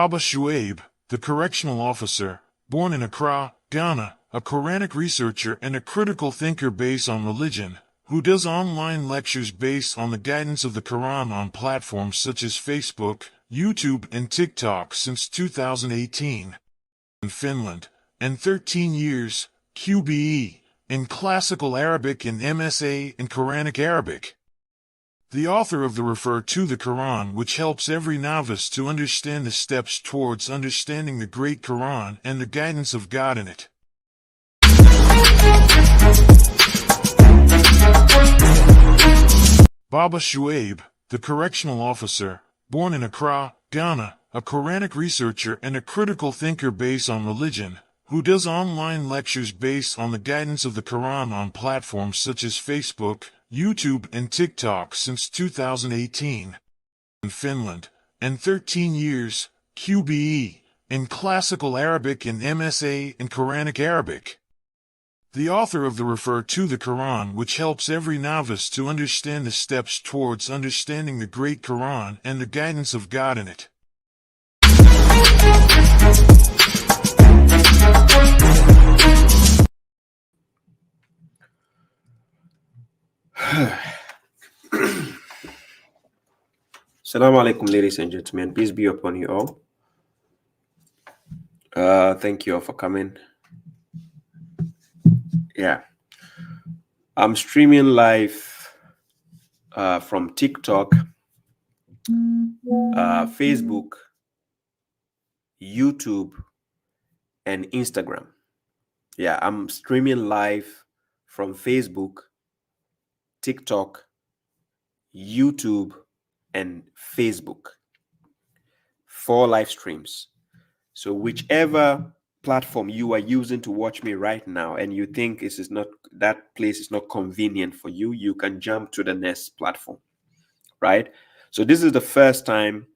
Babashuaib, the correctional officer, born in Accra, Ghana, a Quranic researcher and a critical thinker based on religion, who does online lectures based on the guidance of the Quran on platforms such as Facebook, YouTube and TikTok since 2018. In Finland, and 13 years, QBE, in Classical Arabic and MSA in Quranic Arabic. The author of the Refer to the Quran, which helps every novice to understand the steps towards understanding the Great Quran and the guidance of God in it. Babashuaib, the correctional officer, born in Accra, Ghana, a Quranic researcher and a critical thinker based on religion, who does online lectures based on the guidance of the Quran on platforms such as Facebook, YouTube and TikTok since 2018. In Finland, and 13 years, QBE, in Classical Arabic and MSA in Quranic Arabic. The author of the Refer to the Quran, which helps every novice to understand the steps towards understanding the Great Quran and the guidance of God in it. Assalamu alaikum, ladies and gentlemen. Peace be upon you all. Thank you all for coming. Yeah, I'm streaming live from TikTok, Facebook, YouTube, and Instagram. Yeah, I'm streaming live from Facebook, TikTok, YouTube, and Facebook. 4 live streams. So whichever platform you are using to watch me right now and you think that place is not convenient for you, you can jump to the next platform, right? So this is the first time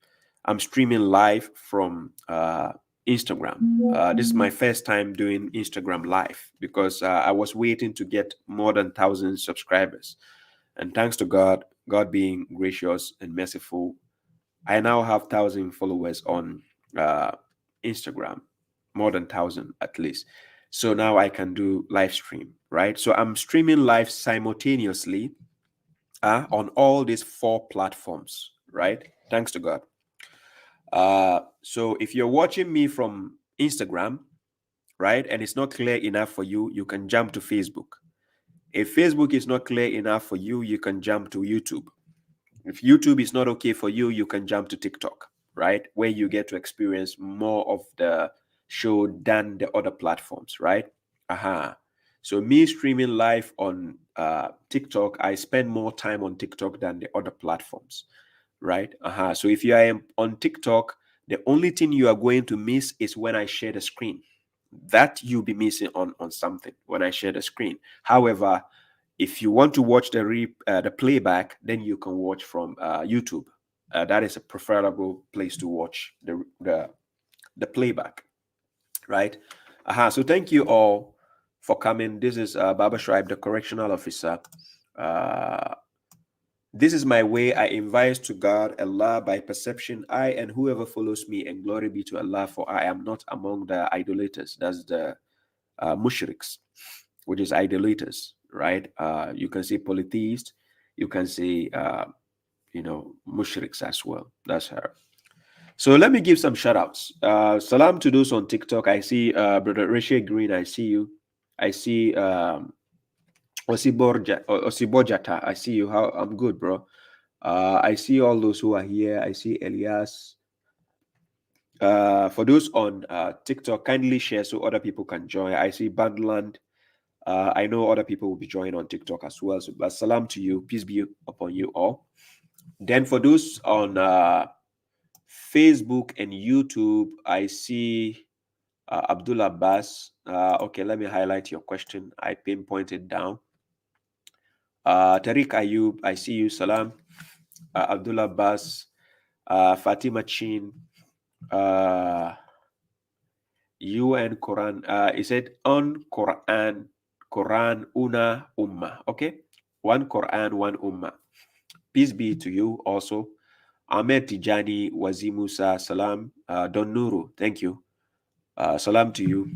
I'm streaming live from Instagram. This is my first time doing Instagram live because I was waiting to get more than 1,000 subscribers. And thanks to God being gracious and merciful, I now have 1,000 followers on Instagram, more than 1,000 at least. So now I can do live stream, right? So I'm streaming live simultaneously on all these 4 platforms, right? Thanks to God. So if you're watching me from Instagram, right, and it's not clear enough for you, you can jump to Facebook. If Facebook is not clear enough for you, you can jump to YouTube. If YouTube is not okay for you, you can jump to TikTok, right? Where you get to experience more of the show than the other platforms, right? So me streaming live on TikTok, I spend more time on TikTok than the other platforms, right? So if you are on TikTok, the only thing you are going to miss is when I share the screen. That you'll be missing on something when I share the screen. However, if you want to watch the playback, then you can watch from YouTube. That is a preferable place to watch the playback, right? So thank you all for coming. This is babashuaib, the correctional officer. This is my way. I invite to God, Allah, by perception, I and whoever follows me, and glory be to Allah, for I am not among the idolaters. That's the mushriks, which is idolaters, right? You can say polytheist, you can say, mushriks as well. That's her. So let me give some shout outs. Salam to those on TikTok. I see Brother Rishi Green. I see you. I see Osibojata. I see you. How I'm good, bro. I see all those who are here. I see Elias. For those on TikTok, kindly share so other people can join. I see Bandland. I know other people will be joining on TikTok as well. So, but salam to you. Peace be upon you all. Then for those on Facebook and YouTube, I see Abdullah Abbas. Okay, let me highlight your question. I pinpointed down. Tariq Ayub, I see you. Salam. Abdullah Abbas. Fatima Chin. You and Quran. Is it on Quran? Quran una ummah. Okay, one Quran, one ummah. Peace be to you also. Ahmed Tijani, Wazi Musa, salam. Don Nuru, thank you. Salam to you.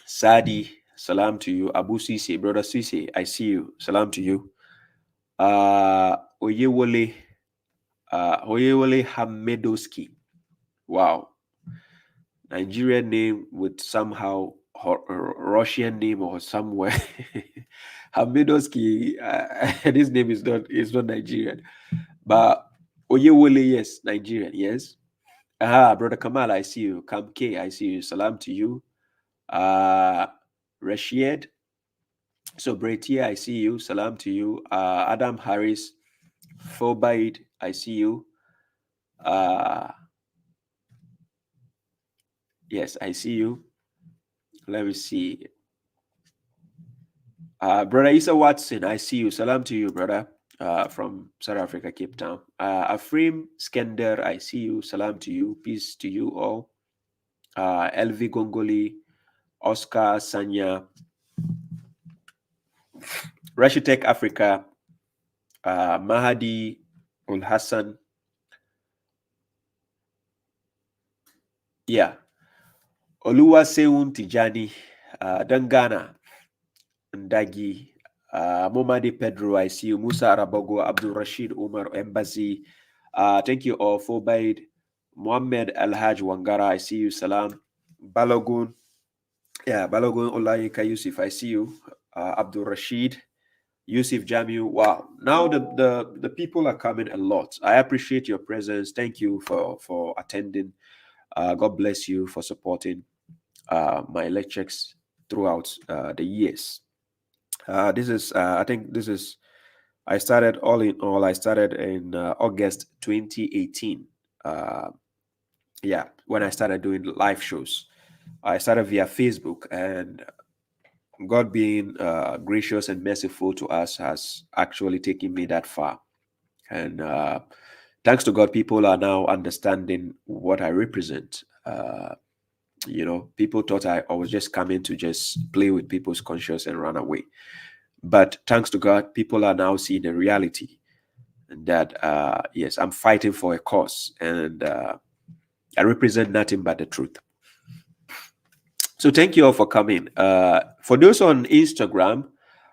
Sadi, salam to you. Abu Sisi, brother Sisi, I see you. Salam to you. Oyewole Hamedoski. Wow. Nigerian name with somehow Russian name or somewhere. Hamedoski, this name is not Nigerian. But Oyewole, yes, Nigerian, yes. Brother Kamal, I see you. Kamke, I see you. Salam to you. Rashid. So Bretia, I see you. Salam to you. Adam Harris. Fobaid, I see you. Yes, I see you. Let me see. Brother Isa Watson, I see you. Salam to you, brother. From South Africa, Cape Town. Afrim Skender, I see you. Salam to you. Peace to you all. Elvi Gongoli, Oscar Sanya, Rashitek Africa, Mahadi Ul Hassan. Yeah. Oluwa Seun Tijani, Dangana, Ndagi, Momadi Pedro, I see you. Musa Arabogo, Abdul Rashid Umar Embassy. Thank you all for Baid. Mohammed Alhaj Wangara, I see you. Salam. Balogun. Yeah, Balogun Olayika Yusuf, I see you. Abdul Rashid. Yusuf Jamiu. Wow. Now the people are coming a lot. I appreciate your presence. Thank you for attending. God bless you for supporting my lectures throughout the years. I think this is, I started in August 2018. Yeah, when I started doing live shows. I started via Facebook, and God being gracious and merciful to us has actually taken me that far. And thanks to God, people are now understanding what I represent. People thought I was just coming to just play with people's conscience and run away. But thanks to God, people are now seeing the reality that, yes, I'm fighting for a cause, and I represent nothing but the truth. So thank you all for coming. For those on Instagram,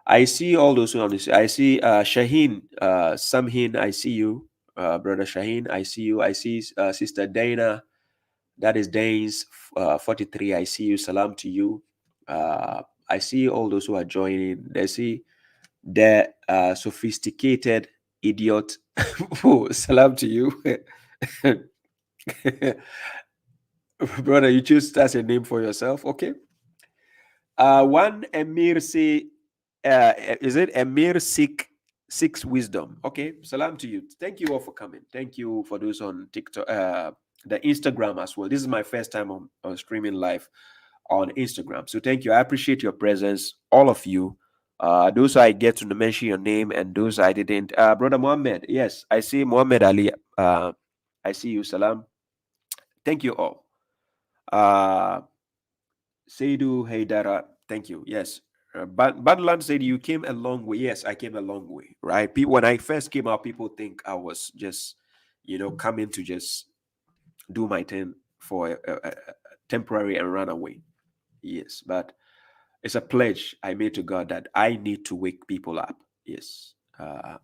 I see all those on this. I see Shaheen, Samhin, I see you. Brother Shaheen, I see you. I see Sister Dana, that is Danes 43. I see you. Salam to you. I see all those who are joining. They see the sophisticated idiot. Oh, salam to you. Brother, you choose as a name for yourself, okay? One Emir say, is it Emir Six Wisdom? Okay, salam to you. Thank you all for coming. Thank you for those on TikTok, the Instagram as well. This is my first time on streaming live on Instagram. So thank you. I appreciate your presence, all of you. Those I get to mention your name, and those I didn't. Brother Mohammed, yes, I see Mohammed Ali. I see you. Salam. Thank you all. Seidu Haidara, thank you. Yes. Badland said you came a long way. Yes, I came a long way, right? When I first came out, people think I was just, coming to just do my thing for a temporary and run away. Yes, but it's a pledge I made to God that I need to wake people up. Yes.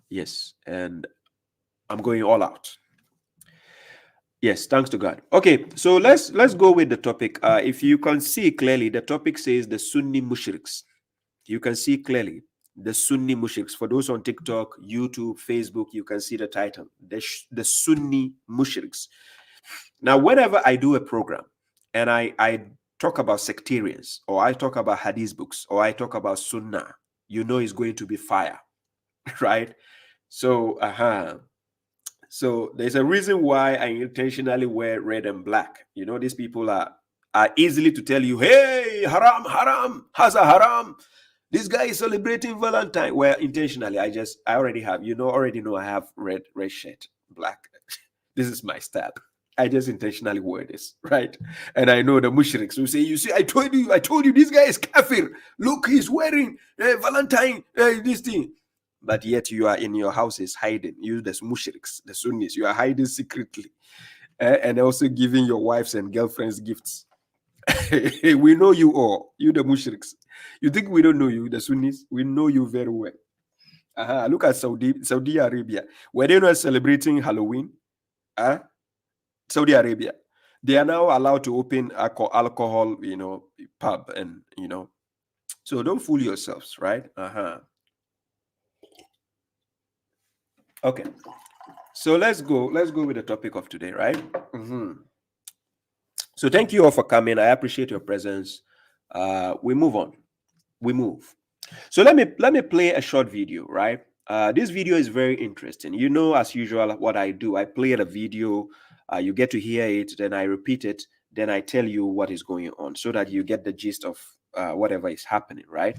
Yes. And I'm going all out. Yes, thanks to God. Okay, so let's go with the topic. If you can see clearly, the topic says the Sunni Mushriks. You can see clearly the Sunni Mushriks. For those on TikTok, YouTube, Facebook, you can see the title, the Sunni Mushriks. Now, whenever I do a program and I talk about sectarians, or I talk about hadith books, or I talk about Sunnah, it's going to be fire, right? So, So there's a reason why I intentionally wear red and black. These people are easily to tell you, hey, haram, haram, haza haram. This guy is celebrating Valentine. Well, intentionally, I already have, already know I have red shirt, black. This is my style. I just intentionally wear this, right? And I know the mushriks who say, you see, I told you, this guy is kafir. Look, he's wearing Valentine, this thing. but yet you are in your houses hiding. You, the Mushriks, the Sunnis, you are hiding secretly, and also giving your wives and girlfriends gifts. We know you all, you the Mushriks. You think we don't know you, the Sunnis? We know you very well. Look at Saudi Arabia. Were they not celebrating Halloween? Saudi Arabia. They are now allowed to open alcohol, pub, and so don't fool yourselves, right? Okay. So let's go with the topic of today, right? So thank you all for coming. I appreciate your presence. We move on. So let me play a short video, right? This video is very interesting. As usual, what I do, I play the video, you get to hear it, then I repeat it, then I tell you what is going on so that you get the gist of whatever is happening, right?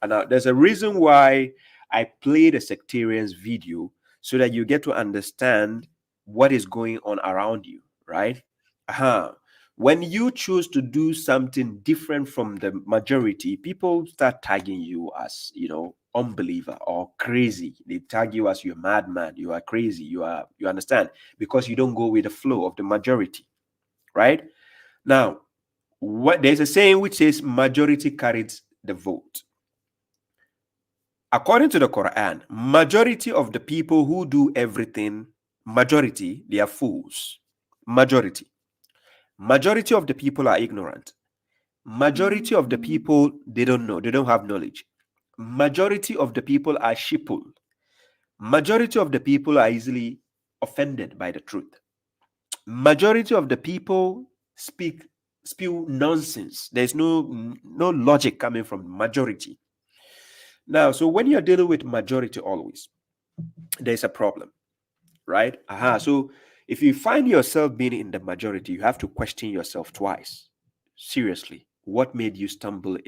And there's a reason why I play the sectarians video, so that you get to understand what is going on around you, right? When you choose to do something different from the majority, people start tagging you as, unbeliever or crazy. They tag you as you're a madman, you are crazy, you understand, because you don't go with the flow of the majority, right? Now, there's a saying which says majority carries the vote. According to the Quran, majority of the people who do everything, they are fools. Majority of the people are ignorant. Majority of the people, they don't know, they don't have knowledge. Majority of the people are sheeple. Majority of the people are easily offended by the truth. Majority of the people spew nonsense. There's no logic coming from majority. Now, so when you're dealing with majority always, there's a problem, right? So if you find yourself being in the majority, you have to question yourself twice. Seriously, what made you stumble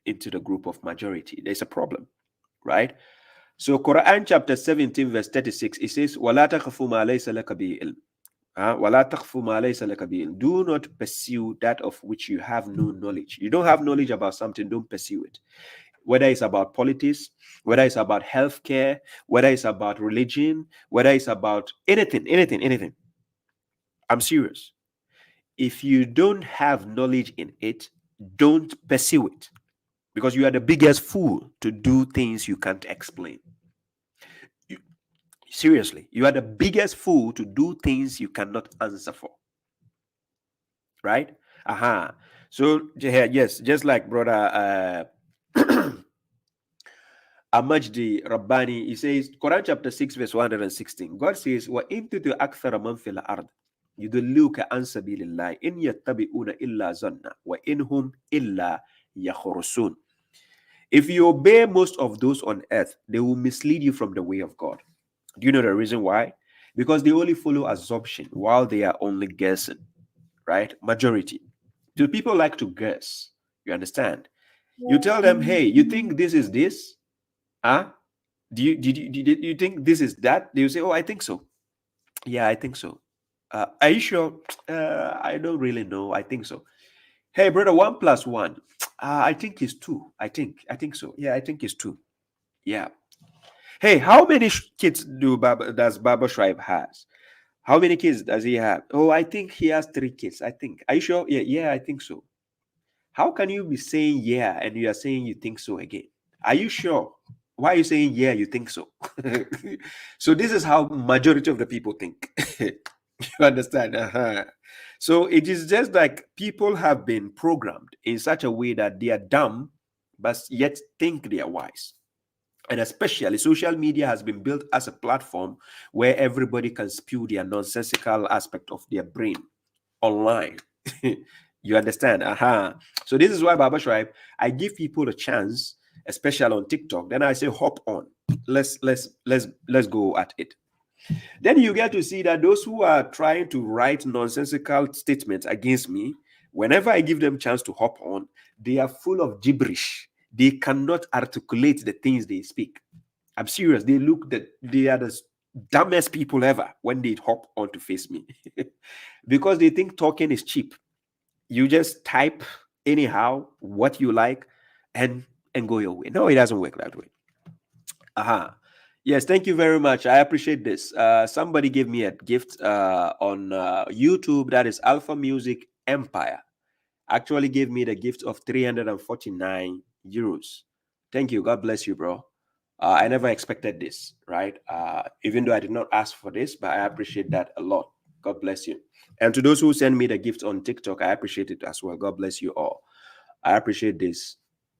into the group of majority? There's a problem, right? So Quran chapter 17 verse 36, it says, وَلَا تَخْفُ مَا لَيْسَ لَكَ بِهِ عِلْمٍ. وَلَا تَخْفُ مَا لَيْسَ لَكَ بِهِ عِلْمٍ. Do not pursue that of which you have no knowledge. You don't have knowledge about something, don't pursue it. Whether it's about politics, whether it's about healthcare, whether it's about religion, whether it's about anything. I'm serious. If you don't have knowledge in it, don't pursue it, because you are the biggest fool to do things you can't explain. Seriously, you are the biggest fool to do things you cannot answer for. Right? So yes, just like brother Amajdi Rabbani, he says, Quran chapter 6 verse 116, God says, وَإِن تُطِعْ أَكْثَرَ مَنْ فِي الْأَرْضِ يُضِلُّوكَ عَنْ سَبِيلِ اللَّهِ إِنْ يَتَّبِعُونَ إِلَّا ظَنًّا وَإِنْ هُمْ إِلَّا يَخْرُصُونَ. If you obey most of those on earth, they will mislead you from the way of God. Do you know the reason why? Because they only follow assumption while they are only guessing, right? Majority. Do people like to guess? You understand? You tell them, hey, you think this is this? Do you think this is that? They will say, oh, I think so. Yeah, I think so. Are you sure? I don't really know. I think so. Hey, brother, 1 + 1. I think it's 2. I think so. Yeah, I think it's 2. Yeah. Hey, how many kids does babashuaib has? How many kids does he have? Oh, I think he has 3 kids. I think. Are you sure? Yeah, I think so. How can you be saying yeah and you are saying you think so again? Are you sure? Why are you saying yeah, you think so? So this is how majority of the people think. You understand? So it is just like people have been programmed in such a way that they are dumb, but yet think they are wise. And especially social media has been built as a platform where everybody can spew their nonsensical aspect of their brain online. You understand? So this is why babashuaib, I give people a chance, especially on TikTok. Then I say, hop on. Let's go at it. Then you get to see that those who are trying to write nonsensical statements against me, whenever I give them chance to hop on, they are full of gibberish. They cannot articulate the things they speak. I'm serious. They are the dumbest people ever when they hop on to face me. Because they think talking is cheap. You just type anyhow what you like and go your way. No, it doesn't work that way. Yes, thank you very much. I appreciate this. Somebody gave me a gift on YouTube. That is Alpha Music Empire. Actually gave me the gift of 349 euros. Thank you. God bless you, bro. I never expected this, right? Even though I did not ask for this, but I appreciate that a lot. God bless you. And to those who send me the gift on TikTok, I appreciate it as well. God bless you all. I appreciate this.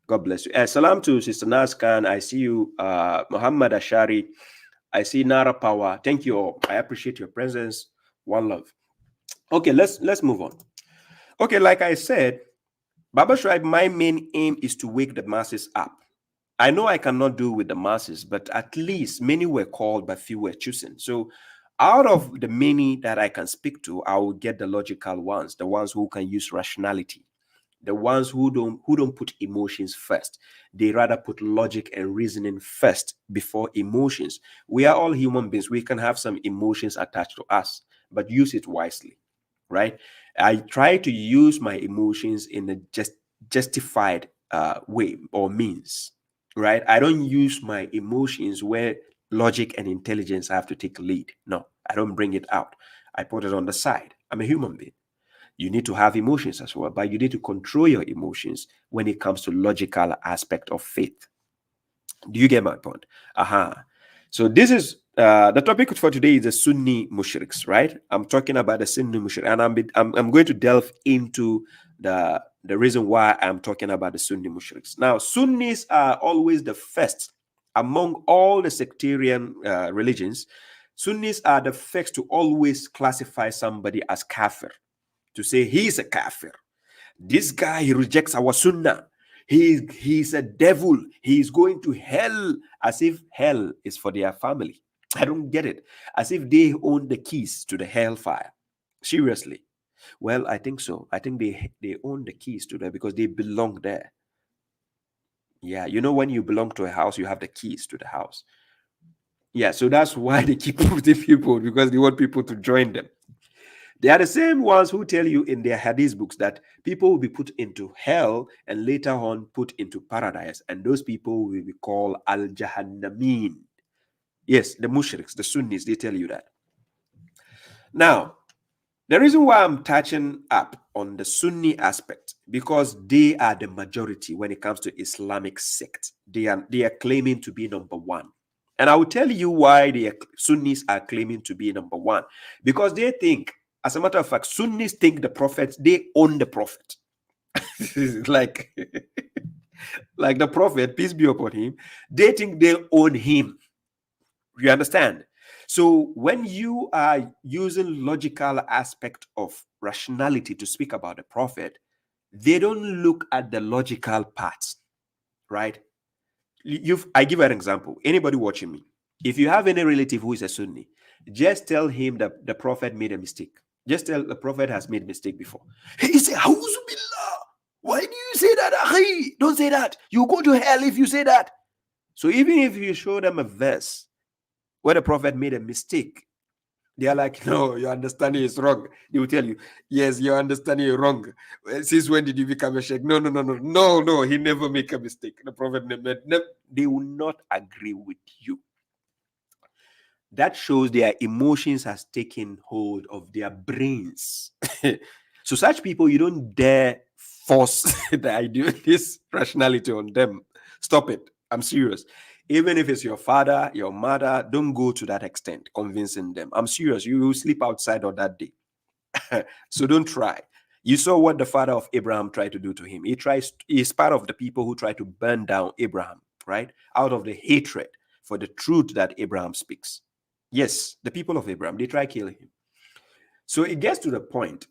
God bless you. Salam to Sister Nazkan. I see you, Muhammad Ashari. I see Nara Power. Thank you all. I appreciate your presence. One love. Okay, let's move on. Okay, like I said, babashuaib, my main aim is to wake the masses up. I know I cannot do with the masses, but at least many were called, but few were chosen. So out of the many that I can speak to, I will get the logical ones, the ones who can use rationality, the ones who don't put emotions first. They rather put logic and reasoning first before emotions. We are all human beings. We can have some emotions attached to us, but use it wisely, right? I try to use my emotions in a justified way or means, right? I don't use my emotions where logic and intelligence have to take lead. No, I don't bring it out. I put it on the side. I'm a human being. You need to have emotions as well, but you need to control your emotions when it comes to logical aspect of faith. Do you get my point? So this is the topic for today is the Sunni Mushriks, right? I'm talking about the Sunni Mushriks, and I'm going to delve into the reason why I'm talking about the Sunni Mushriks. Now, Sunnis are always the first among all the sectarian religions. Sunnis are the first to always classify somebody as kafir, to say he's a kafir. This guy, he rejects our sunnah. He's a devil. He's going to hell, as if hell is for their family. I don't get it. As if they own the keys to the hellfire. Seriously. Well, I think so. I think they own the keys to that because they belong there. Yeah, you know, when you belong to a house, you have the keys to the house. Yeah, so that's why they keep putting people, because they want people to join them. They are the same ones who tell you in their hadith books that people will be put into hell and later on put into paradise, and those people will be called al-Jahannamin. Yes, the Mushriks, the Sunnis, they tell you that. Now, the reason why I'm touching up on the Sunni aspect, because they are the majority when it comes to Islamic sect. They are claiming to be number one. And I will tell you why the Sunnis are claiming to be number one. Because they think, as a matter of fact, Sunnis think the prophet, they own the prophet. like, like the prophet, peace be upon him, they think they own him. You understand? So when you are using logical aspect of rationality to speak about the prophet, they don't look at the logical parts, right? I give an example. Anybody watching me, if you have any relative who is a Sunni, just tell him that the prophet made a mistake. Just tell the prophet has made a mistake before. He say, "Hauzu billah. Why do you say that? Akhi? Don't say that. You go to hell if you say that." So even if you show them a verse where the prophet made a mistake, they are like, "No, your understanding is wrong." They will tell you, "Yes, your understanding is wrong. Since when did you become a sheikh?" No, he never make a mistake. The prophet never. They will not agree with you. That shows their emotions has taken hold of their brains. So such people, you don't dare force the idea, this rationality on them. Stop it. I'm serious. Even if it's your father, your mother, don't go to that extent convincing them. I'm serious. You will sleep outside on that day. So don't try. You saw what the father of Abraham tried to do to him. He's part of the people who try to burn down Abraham, right? Out of the hatred for the truth that Abraham speaks. Yes, the people of Abraham, they try killing him. So it gets to the point,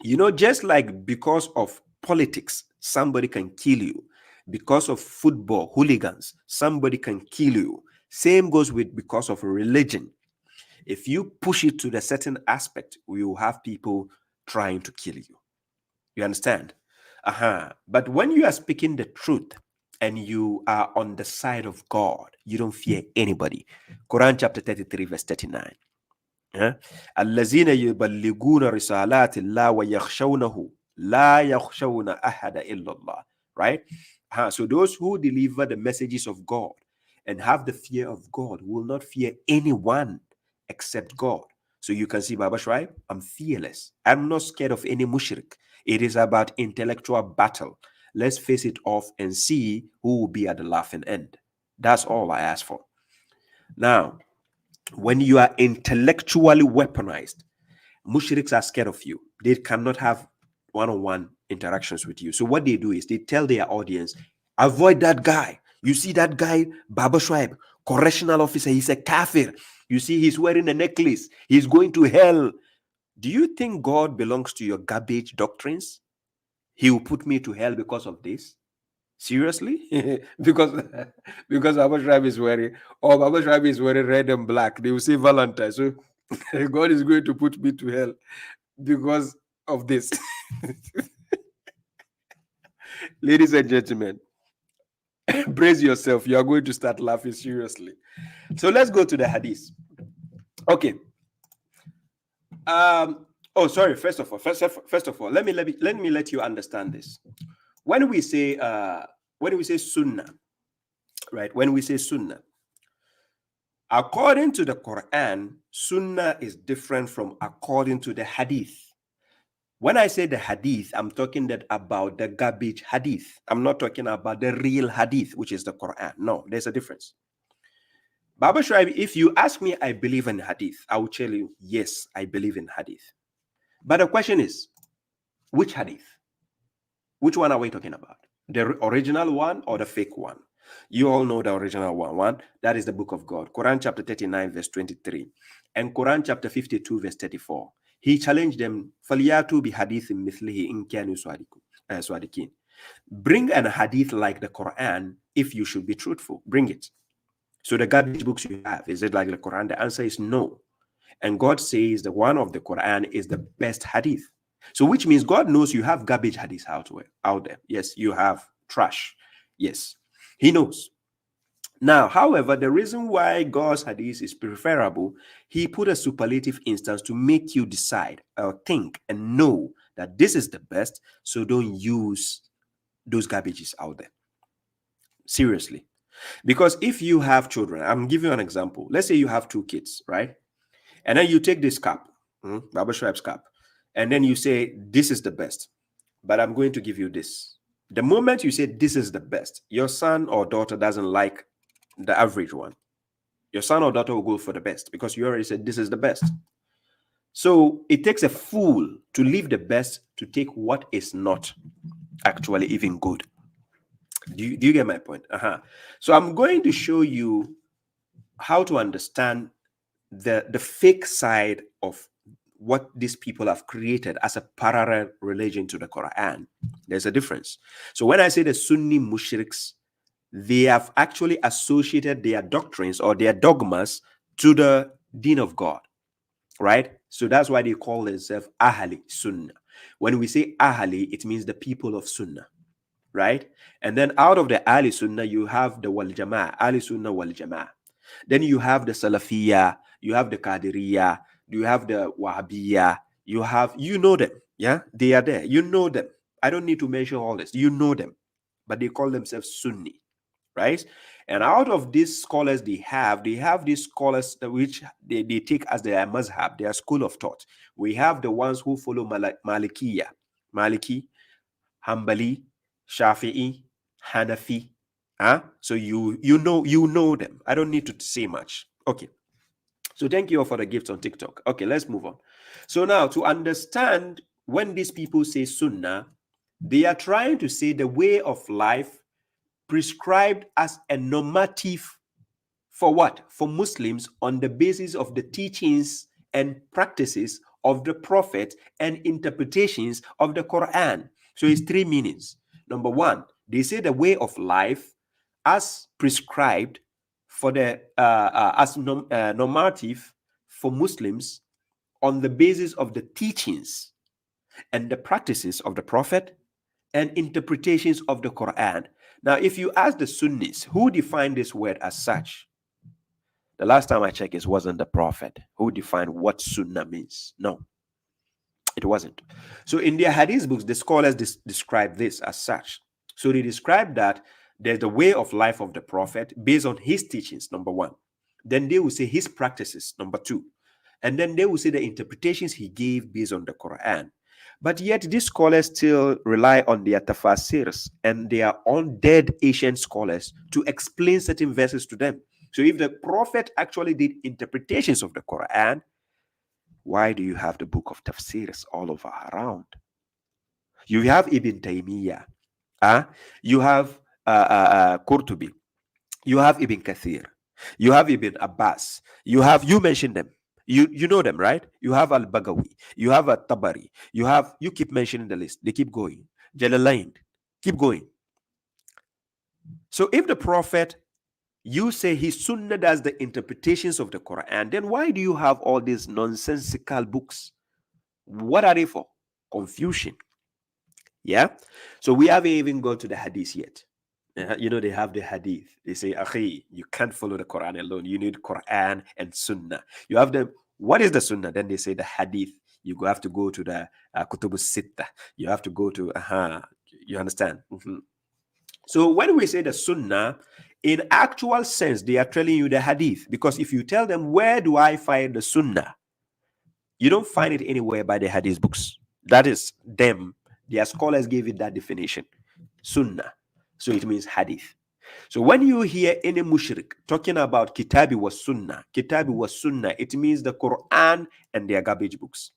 you know, just like because of politics, somebody can kill you. Because of football, hooligans, somebody can kill you. Same goes with because of religion. If you push it to the certain aspect, we will have people trying to kill you. You understand? But when you are speaking the truth and you are on the side of God, you don't fear anybody. Quran chapter 33, verse 39. الذين يبلغون رسالات الله ويخشونه لا يخشون أحد إلا الله. Right? So those who deliver the messages of God and have the fear of God will not fear anyone except God. So you can see, babashuaib, I'm fearless. I'm not scared of any mushrik. It is about intellectual battle. Let's face it off and see who will be at the laughing end. That's all I ask for. Now, when you are intellectually weaponized, mushriks are scared of you. They cannot have one-on-one interactions with you. So what they do is they tell their audience, avoid that guy. You see that guy, babashuaib, correctional officer, he's a kafir. You see, he's wearing a necklace. He's going to hell. Do you think God belongs to your garbage doctrines? He will put me to hell because of this? Seriously? because babashuaib is wearing, or babashuaib is wearing red and black. They will say Valentine. So God is going to put me to hell because of this. Ladies and gentlemen, brace yourself. You are going to start laughing seriously. So let's go to the hadith. Okay. Oh, sorry. First of all, let me let you understand this. When we say sunnah, right? When we say sunnah, according to the Quran, sunnah is different from according to the hadith. When I say the hadith, I'm talking about the garbage hadith. I'm not talking about the real hadith, which is the Quran. No, there's a difference. babashuaib, if you ask me, I believe in hadith, I will tell you, yes, I believe in hadith. But the question is, which hadith? Which one are we talking about? The original one or the fake one? You all know the original one. That is the book of God. Quran chapter 39, verse 23. And Quran chapter 52, verse 34. He challenged them, فَلْيَاتُوا بِحَدِيثٍ مِثْلِهِ إِنْ كَانُوا صَادِقِينَ. Bring an hadith like the Quran if you should be truthful. Bring it. So the garbage books you have, is it like the Quran? The answer is no. And God says the one of the Quran is the best hadith. So which means God knows you have garbage hadith out there. Yes, you have trash. Yes, He knows. Now, however, the reason why God's hadith is preferable, He put a superlative instance to make you decide or think and know that this is the best. So don't use those garbages out there. Seriously. Because if you have children, I'm giving you an example. Let's say you have 2 kids, right? And then you take this cap, babashuaib's cap, and then you say, this is the best, but I'm going to give you this. The moment you say this is the best, your son or daughter doesn't like the average one. Your son or daughter will go for the best because you already said this is the best. So it takes a fool to leave the best to take what is not actually even good. Do you get my point? So I'm going to show you how to understand the fake side of what these people have created as a parallel religion to the Quran. There's a difference. So when I say the Sunni Mushriks, they have actually associated their doctrines or their dogmas to the deen of God, right? So that's why they call themselves Ahli Sunnah. When we say Ahli, it means the people of Sunnah, right? And then out of the Ahli Sunnah, you have the Wal Jama'ah, Ahli Sunnah Wal Jama'ah. Then you have the Salafiyah, you have the Qadiriyah, you have the Wahhabiyah, you know them, yeah? They are there, you know them. I don't need to mention all this, you know them. But they call themselves Sunni, right? And out of these scholars they have these scholars which they take as their mazhab, their school of thought. We have the ones who follow Maliki, Hanbali, Shafi'i, Hanafi. So you know them. I don't need to say much. Okay. So thank you all for the gifts on TikTok. Okay, let's move on. So now to understand when these people say Sunnah, they are trying to say the way of life prescribed as a normative for what? For Muslims on the basis of the teachings and practices of the Prophet and interpretations of the Quran. So it's 3 meanings. Number 1, they say the way of life as prescribed for the normative for Muslims on the basis of the teachings and the practices of the Prophet and interpretations of the Quran. Now, if you ask the Sunnis who defined this word as such, the last time I checked, it wasn't the Prophet who defined what Sunnah means. No, it wasn't. So in their Hadith books, the scholars describe this as such. So they describe that There's the way of life of the prophet based on his teachings, number one. Then they will say his practices, number two. And then they will say the interpretations he gave based on the Quran. But yet these scholars still rely on their tafasirs and their undead ancient scholars to explain certain verses to them. So if the prophet actually did interpretations of the Quran, why do you have the book of tafsirs all over around? You have Ibn Taymiyyah, you have Qurtubi, you have Ibn Kathir, you have Ibn Abbas, you mentioned them. You know them, right? You have Al-Bagawi, you have At-Tabari, you keep mentioning the list. They keep going. Jalalain, keep going. So if the prophet, you say his sunnah does the interpretations of the Quran, then why do you have all these nonsensical books? What are they for? Confusion. Yeah. So we haven't even gone to the hadith yet. You know, they have the hadith. They say, Akhi, you can't follow the Quran alone. You need Quran and Sunnah. You have the, what is the Sunnah? Then they say the hadith. You have to go to the Kutubu Sitta. You have to go to, you understand? So when we say the Sunnah, in actual sense, they are telling you the hadith. Because if you tell them, where do I find the Sunnah? You don't find it anywhere by the hadith books. That is them. Their scholars gave it that definition. Sunnah. So it means hadith. So when you hear any mushrik talking about kitabi was sunnah, it means the Quran and their garbage books.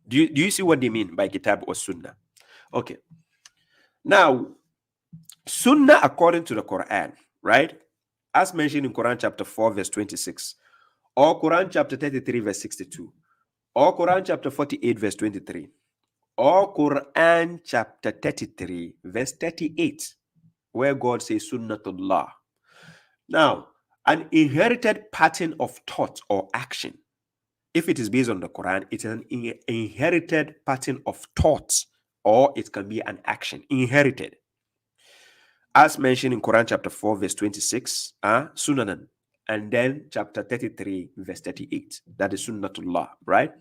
Do you see what they mean by kitab was sunnah? Okay. Now, sunnah according to the Quran, right? As mentioned in Quran chapter 4, verse 26, or Quran chapter 33, verse 62, or Quran chapter 48, verse 23, or Quran chapter 33, verse 38, where God says sunnatullah. Now, an inherited pattern of thought or action, if it is based on the Quran, it's an inherited pattern of thought, or it can be an action, inherited. As mentioned in Quran chapter 4, verse 26, sunanan, and then chapter 33, verse 38, that is sunnatullah, right?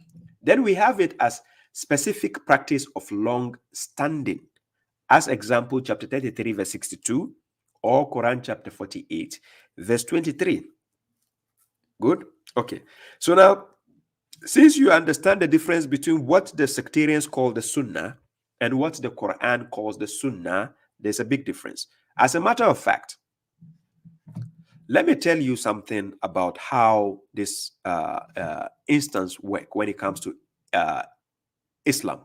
Then we have it as specific practice of long standing. As example, chapter 33, verse 62, or Quran chapter 48, verse 23. Good? Okay. So now, since you understand the difference between what the sectarians call the Sunnah and what the Quran calls the Sunnah, there's a big difference. As a matter of fact, let me tell you something about how this instance work when it comes to Islam.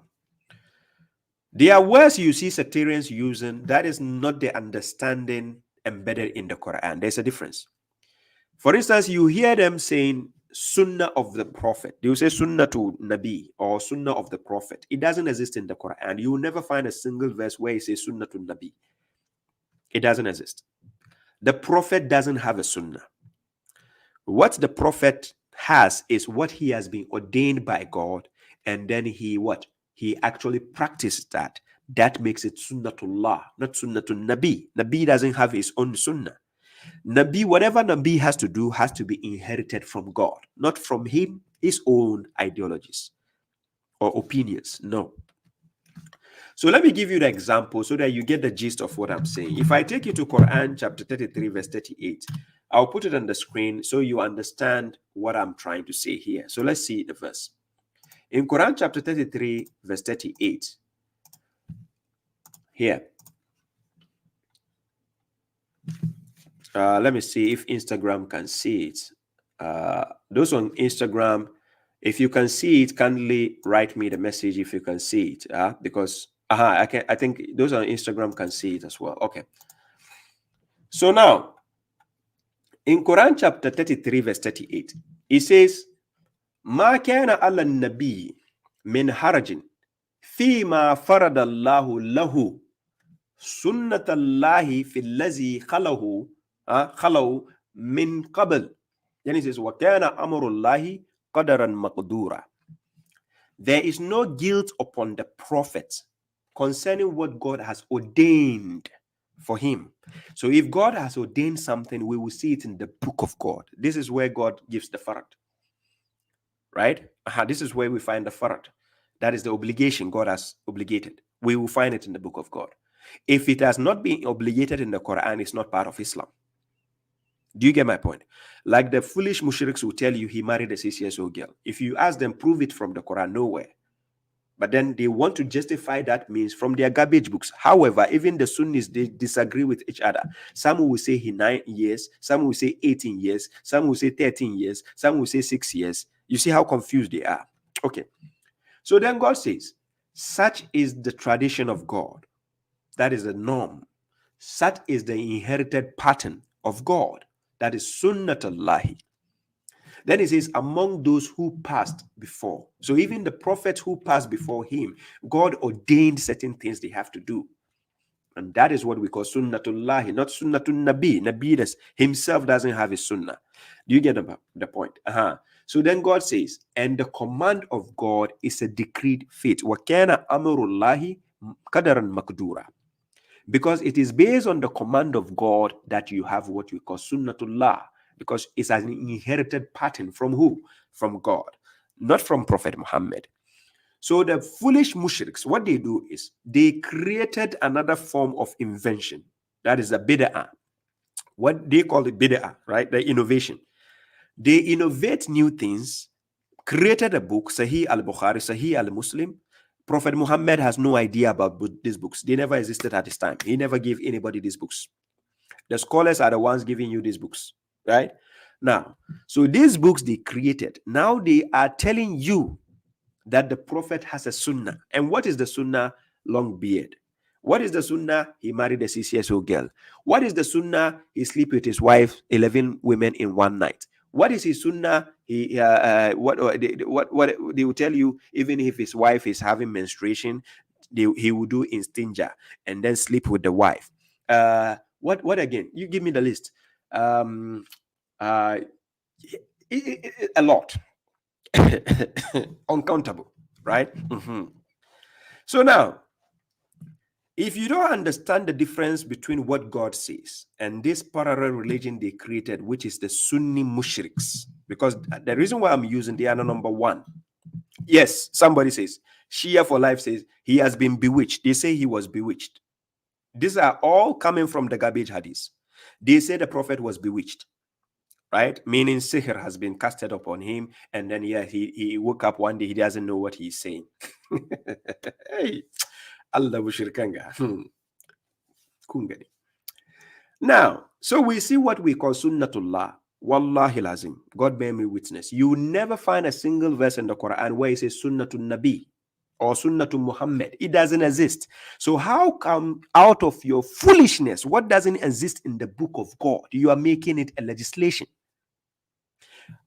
There are words you see sectarians using that is not the understanding embedded in the Quran. There's a difference. For instance, you hear them saying Sunnah of the Prophet. They will say Sunnah to Nabi or Sunnah of the Prophet. It doesn't exist in the Quran. You will never find a single verse where it says Sunnah to Nabi. It doesn't exist. The Prophet doesn't have a Sunnah. What the Prophet has is what he has been ordained by God, and then he actually practiced that. That makes it Sunnatullah, not Sunnah to Nabi. Nabi doesn't have his own Sunnah. Nabi, whatever Nabi has to do has to be inherited from God, not from him, his own ideologies or opinions. No. So let me give you the example so that you get the gist of what I'm saying. If I take you to Quran chapter 33, verse 38, I'll put it on the screen so you understand what I'm trying to say here. So let's see the verse. In Quran chapter 33, verse 38, here. Let me see if Instagram can see it. Those on Instagram, if you can see it, kindly write me the message if you can see it. Because I think those on Instagram can see it as well. Okay. So now, in Quran chapter 33, verse 38, it says, "Ma kana ala nabi min harajin fima faradallahu lahu sunnatallahi fil lazi khalahu min qabl." Then it says, "Wa kana amrullahi qadaran maqdura." There is no guilt upon the prophet concerning what God has ordained for him. So if God has ordained something, we will see it in the book of God. This is where God gives the farad. Right? This is where we find the farad. That is the obligation God has obligated. We will find it in the book of God. If it has not been obligated in the Quran, it's not part of Islam. Do you get my point? Like the foolish mushriks will tell you he married a 6-year-old girl. If you ask them, prove it from the Quran, nowhere. But then they want to justify that means from their garbage books. However, even the Sunnis, they disagree with each other. Some will say he 9 years, some will say 18 years, some will say 13 years, some will say 6 years. You see how confused they are. Okay. So then God says, such is the tradition of God. That is the norm. Such is the inherited pattern of God. That is sunnatullahi. Then it says, among those who passed before. So even the prophets who passed before him, God ordained certain things they have to do. And that is what we call sunnatullahi, not sunnatun nabi. Nabi himself doesn't have a sunnah. Do you get the point? So then God says, and the command of God is a decreed fate. وَكَانَ أَمْرُ اللَّهِ قَدَرًا مَقْدُورًا. Because it is based on the command of God that you have what we call sunnatullah. Because it's an inherited pattern from who? From God, not from Prophet Muhammad. So the foolish mushriks, what they do is they created another form of invention. That is a bid'ah. What they call it bid'ah, right? The innovation. They innovate new things, created a book, Sahih al-Bukhari, Sahih al-Muslim. Prophet Muhammad has no idea about these books. They never existed at this time. He never gave anybody these books. The scholars are the ones giving you these books, right? Now, so these books they created, now they are telling you that the prophet has a sunnah. And what is the sunnah? Long beard. What is the sunnah? He married a 6-year-old girl. What is the sunnah? He sleep with his wife, 11 women in one night. What is his sunnah? What they will tell you, even if his wife is having menstruation, he will do istinja and then sleep with the wife. What again? You give me the list. A lot. Uncountable, right? So now, if you don't understand the difference between what God says and this parallel religion they created, which is the Sunni Mushriks, because the reason why I'm using the other number one, yes, somebody says, Shia for Life says he has been bewitched. They say he was bewitched. These are all coming from the garbage hadith. They say the prophet was bewitched, right? Meaning sihr has been casted upon him, and then he woke up one day, he doesn't know what he's saying. Hey, Allah mushirikanga. Kungani. Now, so we see what we call sunnatullah. Wallahi lazim. God bear me witness. You will never find a single verse in the Quran where it says sunnatun nabi or sunnatun Muhammad. It doesn't exist. So how come out of your foolishness, what doesn't exist in the book of God, you are making it a legislation?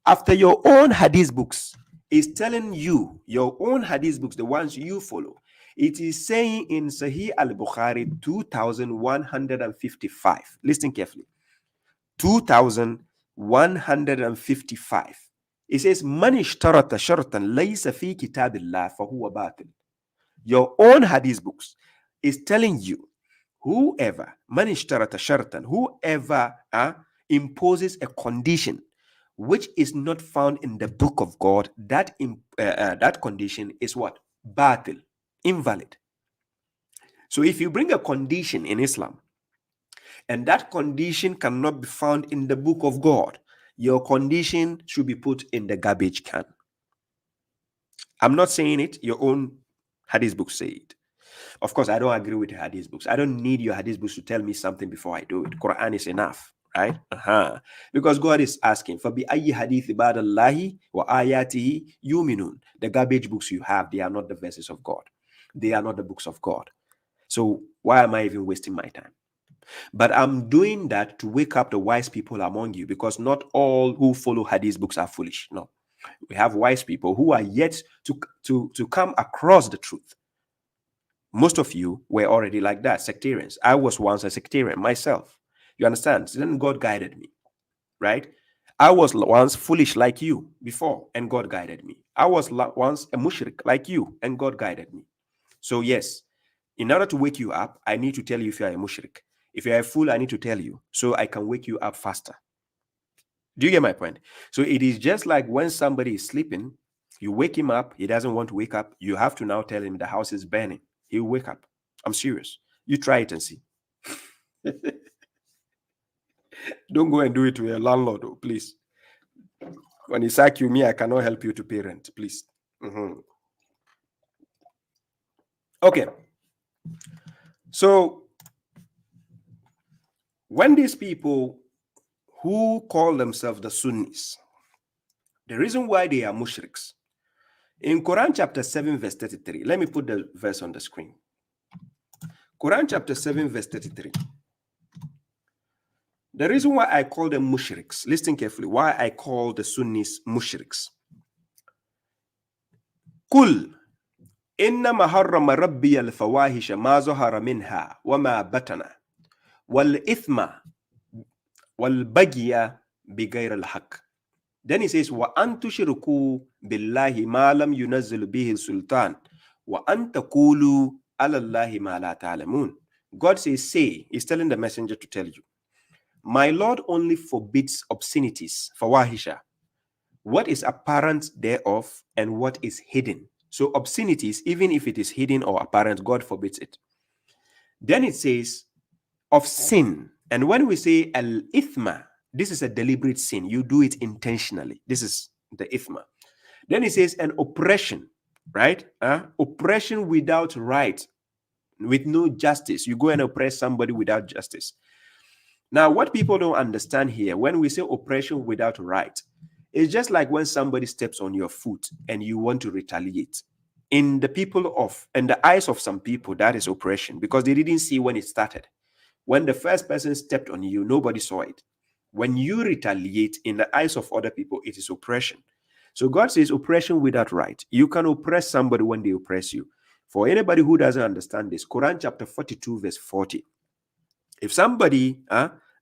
After your own hadith books is telling you, your own hadith books, the ones you follow, it is saying in Sahih al-Bukhari 2155. Listen carefully. 2155. It says, Man ishtarata shartan laysa fi kitabillah fahuwa batil. Your own hadith books is telling you, whoever, man ishtarata shartan, whoever imposes a condition which is not found in the book of God, that condition is what? Batil, invalid. So if you bring a condition in Islam, and that condition cannot be found in the book of God, your condition should be put in the garbage can. I'm not saying it, your own hadith books say it. Of course, I don't agree with the hadith books. I don't need your hadith books to tell me something before I do it. Quran is enough, right? Because God is asking, فَبِأَيِّ حَدِيثِ بَعْدَ اللَّهِ وَآيَاتِهِ يُؤْمِنُونَ. The garbage books you have, they are not the verses of God. They are not the books of God. So why am I even wasting my time? But I'm doing that to wake up the wise people among you, because not all who follow hadith books are foolish. No, we have wise people who are yet to come across the truth. Most of you were already like that, sectarians. I was once a sectarian myself. You understand? So then God guided me, right? I was once foolish like you before, and God guided me. I was once a mushrik like you, and God guided me. So yes, in order to wake you up, I need to tell you if you are a mushrik. If you're a fool, I need to tell you so I can wake you up faster. Do you get my point? So it is just like when somebody is sleeping, you wake him up, he doesn't want to wake up. You have to now tell him the house is burning. He'll wake up. I'm serious. You try it and see. Don't go and do it to your landlord, oh, please. When he sack you, me, I cannot help you to pay rent, please. Okay. So, when these people who call themselves the Sunnis, the reason why they are mushriks, in Quran chapter 7, verse 33, let me put the verse on the screen. Quran chapter 7, verse 33. The reason why I call them mushriks, listen carefully, why I call the Sunnis mushriks. Kul إنما حرم ربي الفواحش ما ظهر منها وما بطن والإثم والبغي بغير الحق. Then he says, وَأَن تُشْرِكُوا بِاللَّهِ مَا لَمْ يُنَزِّلْ بِهِ السُّلْطَانِ وَأَن تَقُولُوا عَلَى اللَّهِ مَا لَا تَعْلَمُونَ. God says, say, he's telling the messenger to tell you, my Lord only forbids obscenities, fawahisha, what is apparent thereof and what is hidden. So obscenities, even if it is hidden or apparent, God forbids it. Then it says, of sin. And when we say al-ithma, this is a deliberate sin. You do it intentionally. This is the ithma. Then it says an oppression, right? Oppression without right, with no justice. You go and oppress somebody without justice. Now, what people don't understand here, when we say oppression without right, it's just like when somebody steps on your foot and you want to retaliate. In the eyes of some people, that is oppression because they didn't see when it started. When the first person stepped on you, nobody saw it. When you retaliate in the eyes of other people, it is oppression. So God says oppression without right. You can oppress somebody when they oppress you. For anybody who doesn't understand this, Quran chapter 42, verse 40. If somebody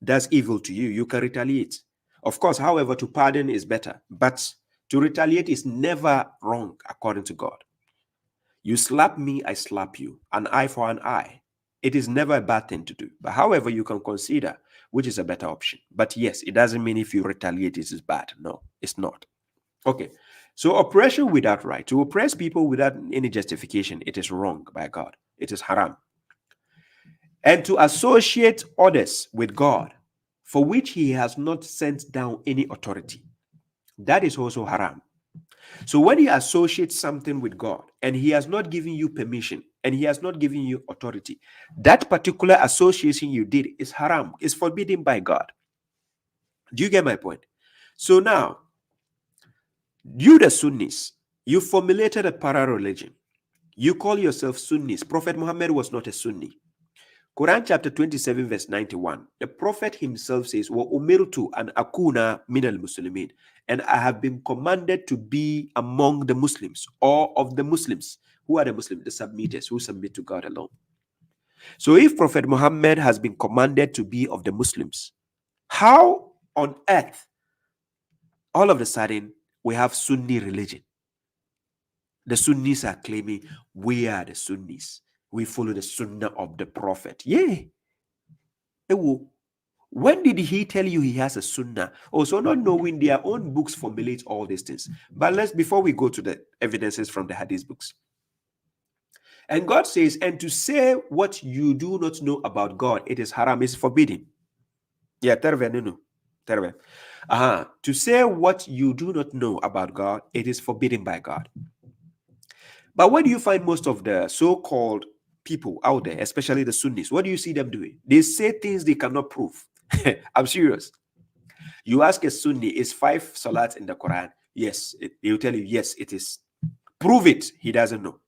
does evil to you, you can retaliate. Of course, however, to pardon is better, but to retaliate is never wrong according to God. You slap me, I slap you. An eye for an eye. It is never a bad thing to do. But however, you can consider which is a better option. But yes, it doesn't mean if you retaliate, it is bad. No, it's not. Okay. So oppression without right. To oppress people without any justification, it is wrong by God. It is haram. And to associate others with God, for which he has not sent down any authority, that is also haram. So when you associate something with God and he has not given you permission and he has not given you authority, that particular association you did is haram, is forbidden by God. Do you get my point? So now, you the Sunnis, you formulated a para-religion. You call yourself Sunnis. Prophet Muhammad was not a Sunni. Quran chapter 27 verse 91, the Prophet himself says, wa umirtu an akuna minal muslimin, and I have been commanded to be among the Muslims, or of the Muslims. Who are the Muslims? The submitters who submit to God alone. So if Prophet Muhammad has been commanded to be of the Muslims, how on earth all of a sudden we have Sunni religion? The Sunnis are claiming we are the Sunnis. We follow the Sunnah of the Prophet. Yeah. When did he tell you he has a Sunnah? Also, not knowing their own books formulate all these things. But before we go to the evidences from the Hadith books. And God says, and to say what you do not know about God, it is haram, is forbidden. Yeah, to say what you do not know about God, it is forbidden by God. But what do you find most of the so-called people out there, especially the Sunnis, what do you see them doing? They say things they cannot prove. I'm serious. You ask a Sunni, is 5 salat in the Quran? Yes. He'll tell you, yes, it is. Prove it. He doesn't know.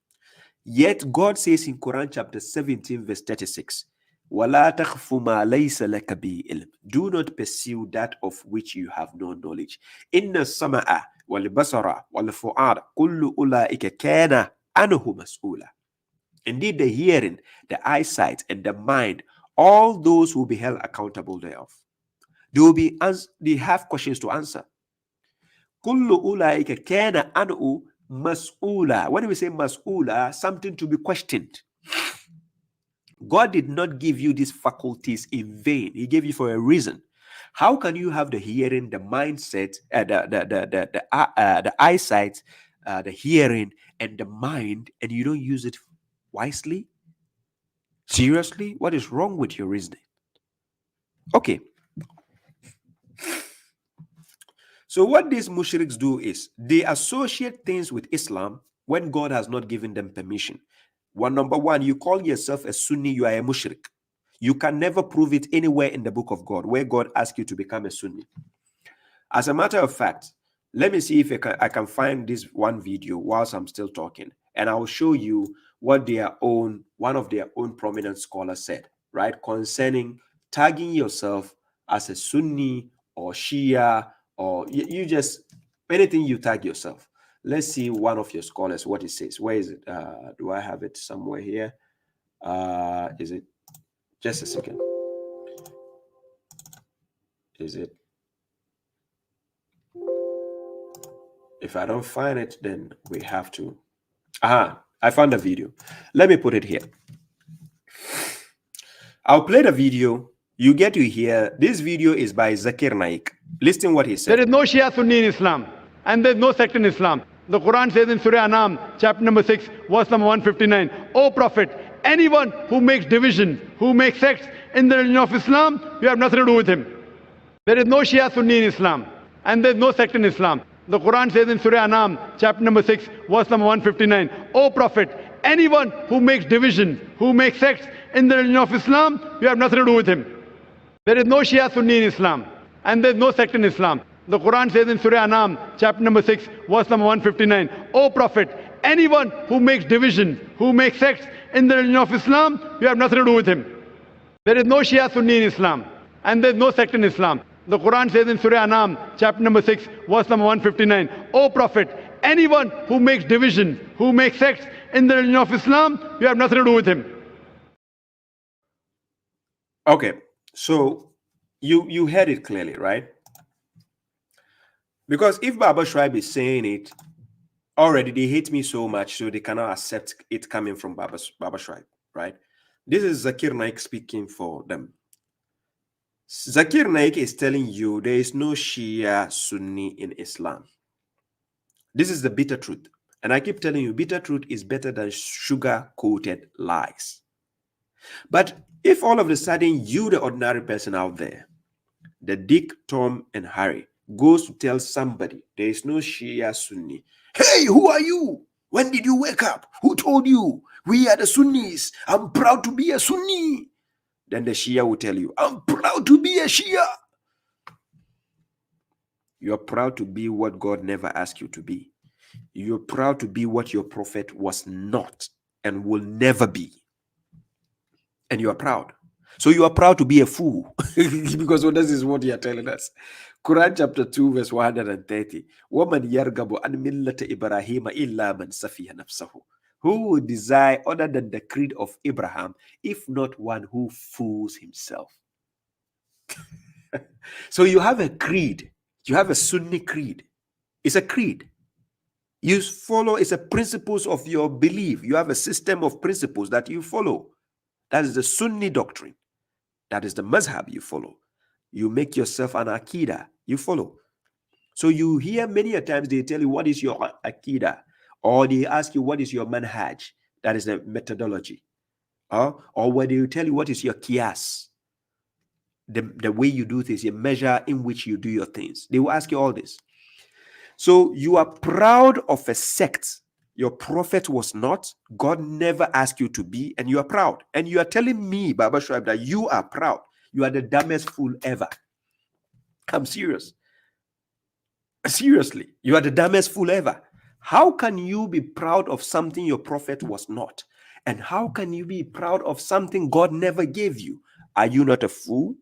Yet God says in Quran chapter 17, verse 36, وَلَا تَخْفُ مَا لَيْسَ لَكَ بِهِ عِلْمٍ. Do not pursue that of which you have no knowledge. إِنَّ السَّمَعَ وَالْبَصَرَ وَالْفُؤَادَ كُلُّ أُولَٰئِكَ كَانَ عَنْهُ مَسْئُولًا. Indeed, the hearing, the eyesight, and the mind, all those will be held accountable thereof. They have questions to answer. Kullu ulaika kana anhu mas'ula. When we say mas'ula, something to be questioned. God did not give you these faculties in vain. He gave you for a reason. How can you have the hearing, the mindset, the eyesight, the hearing, and the mind, and you don't use it wisely? Seriously? What is wrong with your reasoning? Okay. So what these mushriks do is they associate things with Islam when God has not given them permission. Number one, you call yourself a Sunni, you are a mushrik. You can never prove it anywhere in the book of God where God asks you to become a Sunni. As a matter of fact, let me see if I can find this one video whilst I'm still talking, and I will show you what one of their own prominent scholars said, right, concerning tagging yourself as a Sunni or Shia, or you just anything you tag yourself. Let's see one of your scholars what it says. Where is it? Do I have it somewhere here? Is it? Just a second. Is it? If I don't find it, then we have to. I found a video. Let me put it here. I'll play the video. You get to hear. This video is by Zakir Naik. Listen what he said. There is no Shia Sunni in Islam, and there is no sect in Islam. The Quran says in Surah Anam, chapter number 6, verse number 159, O Prophet, anyone who makes division, who makes sects in the religion of Islam, you have nothing to do with him. There is no Shia Sunni in Islam, and there is no sect in Islam. The Quran says in Surah Anam, chapter number 6, verse number 159, O Prophet, anyone who makes division, who makes sects in the religion of Islam, you have nothing to do with him. There is no Shia Sunni in Islam, and there is no sect in Islam. The Quran says in Surah Anam, chapter number 6, verse number 159, O Prophet, anyone who makes division, who makes sects in the religion of Islam, you have nothing to do with him. There is no Shia Sunni in Islam, and there is no sect in Islam. The Quran says in Surah Anam, chapter number 6, verse number 159, O Prophet, anyone who makes division, who makes sects in the religion of Islam, you have nothing to do with him. Okay, so you heard it clearly, right? Because if babashuaib is saying it, already they hate me so much, so they cannot accept it coming from babashuaib, right? This is Zakir Naik speaking for them. Zakir Naik is telling you there is no Shia Sunni in Islam. This is the bitter truth. And I keep telling you, bitter truth is better than sugar-coated lies. But if all of a sudden you, the ordinary person out there, the Dick, Tom, and Harry, goes to tell somebody there is no Shia Sunni. Hey, who are you? When did you wake up? Who told you? We are the Sunnis. I'm proud to be a Sunni. Then the Shia will tell you, I'm proud to be a Shia. You're proud to be what God never asked you to be. You're proud to be what your prophet was not and will never be. And you are proud. So you are proud to be a fool. Because this is what you are telling us. Quran chapter 2 verse 130. وَمَنْ يَرْغَبُ عَنْ مِلَّةِ إِبْرَاهِيمَ إِلَّا مَنْ سَفِيهَ نَفْسَهُ. Who would desire other than the creed of Abraham, if not one who fools himself? So you have a creed. You have a Sunni creed. It's a creed. You follow, it's a principles of your belief. You have a system of principles that you follow. That is the Sunni doctrine. That is the mazhab you follow. You make yourself an Aqidah. You follow. So you hear many a times they tell you what is your Aqidah, or they ask you what is your manhaj. That is the methodology. Or where they tell you what is your qiyas. The way you do things, a measure in which you do your things. They will ask you all this. So you are proud of a sect your prophet was not, God never asked you to be, and you are proud. And you are telling me, babashuaib, that you are proud. You are the dumbest fool ever. I'm serious. Seriously, you are the dumbest fool ever. How can you be proud of something your prophet was not? And how can you be proud of something God never gave you? Are you not a fool?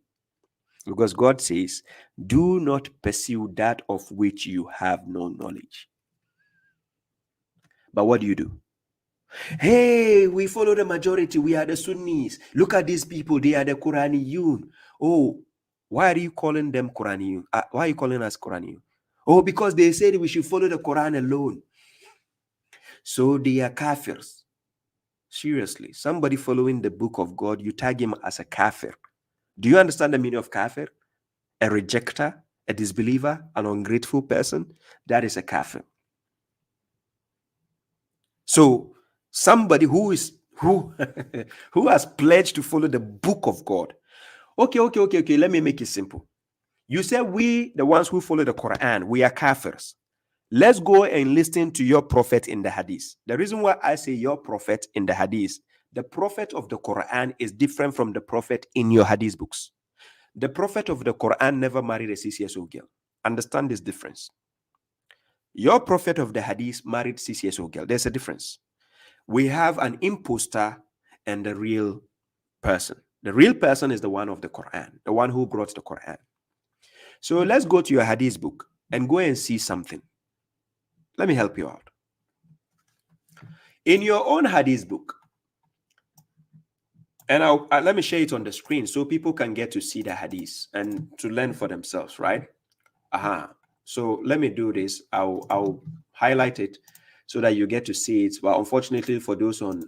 Because God says, do not pursue that of which you have no knowledge. But what do? Hey, we follow the majority. We are the Sunnis. Look at these people. They are the Quraniyun. Oh, why are you calling them Quraniyun? Why are you calling us Quraniyun? Oh, because they said we should follow the Quran alone. So they are kafirs. Seriously, somebody following the book of God, you tag him as a kafir. Do you understand the meaning of kafir? A rejecter, a disbeliever, an ungrateful person. That is a kafir. So somebody who who who has pledged to follow the book of God. Okay. Let me make it simple. You say we, the ones who follow the Quran, we are kafirs. Let's go and listen to your prophet in the hadith. The reason why I say your prophet in the hadith, the prophet of the Quran is different from the prophet in your hadith books. The prophet of the Quran never married a 6-year-old girl. Understand this difference. Your prophet of the hadith married 6-year-old girl. There's a difference. We have an imposter and the real person. The real person is the one of the Quran, the one who brought the Quran. So let's go to your hadith book and go and see something. Let me help you out. In your own hadith book, and let me share it on the screen so people can get to see the hadith and to learn for themselves, right? So let me do this. I'll highlight it so that you get to see it. But unfortunately, for those on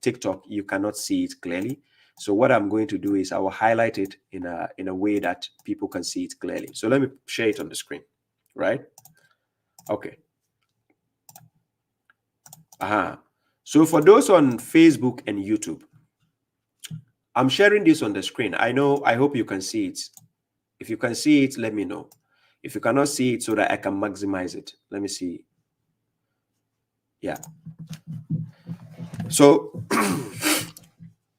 TikTok, you cannot see it clearly. So what I'm going to do is I will highlight it in a way that people can see it clearly. So let me share it on the screen, right? Okay. So for those on Facebook and YouTube, I'm sharing this on the screen. I hope you can see it. If you can see it, let me know. If you cannot see it so that I can maximize it. Let me see. Yeah. So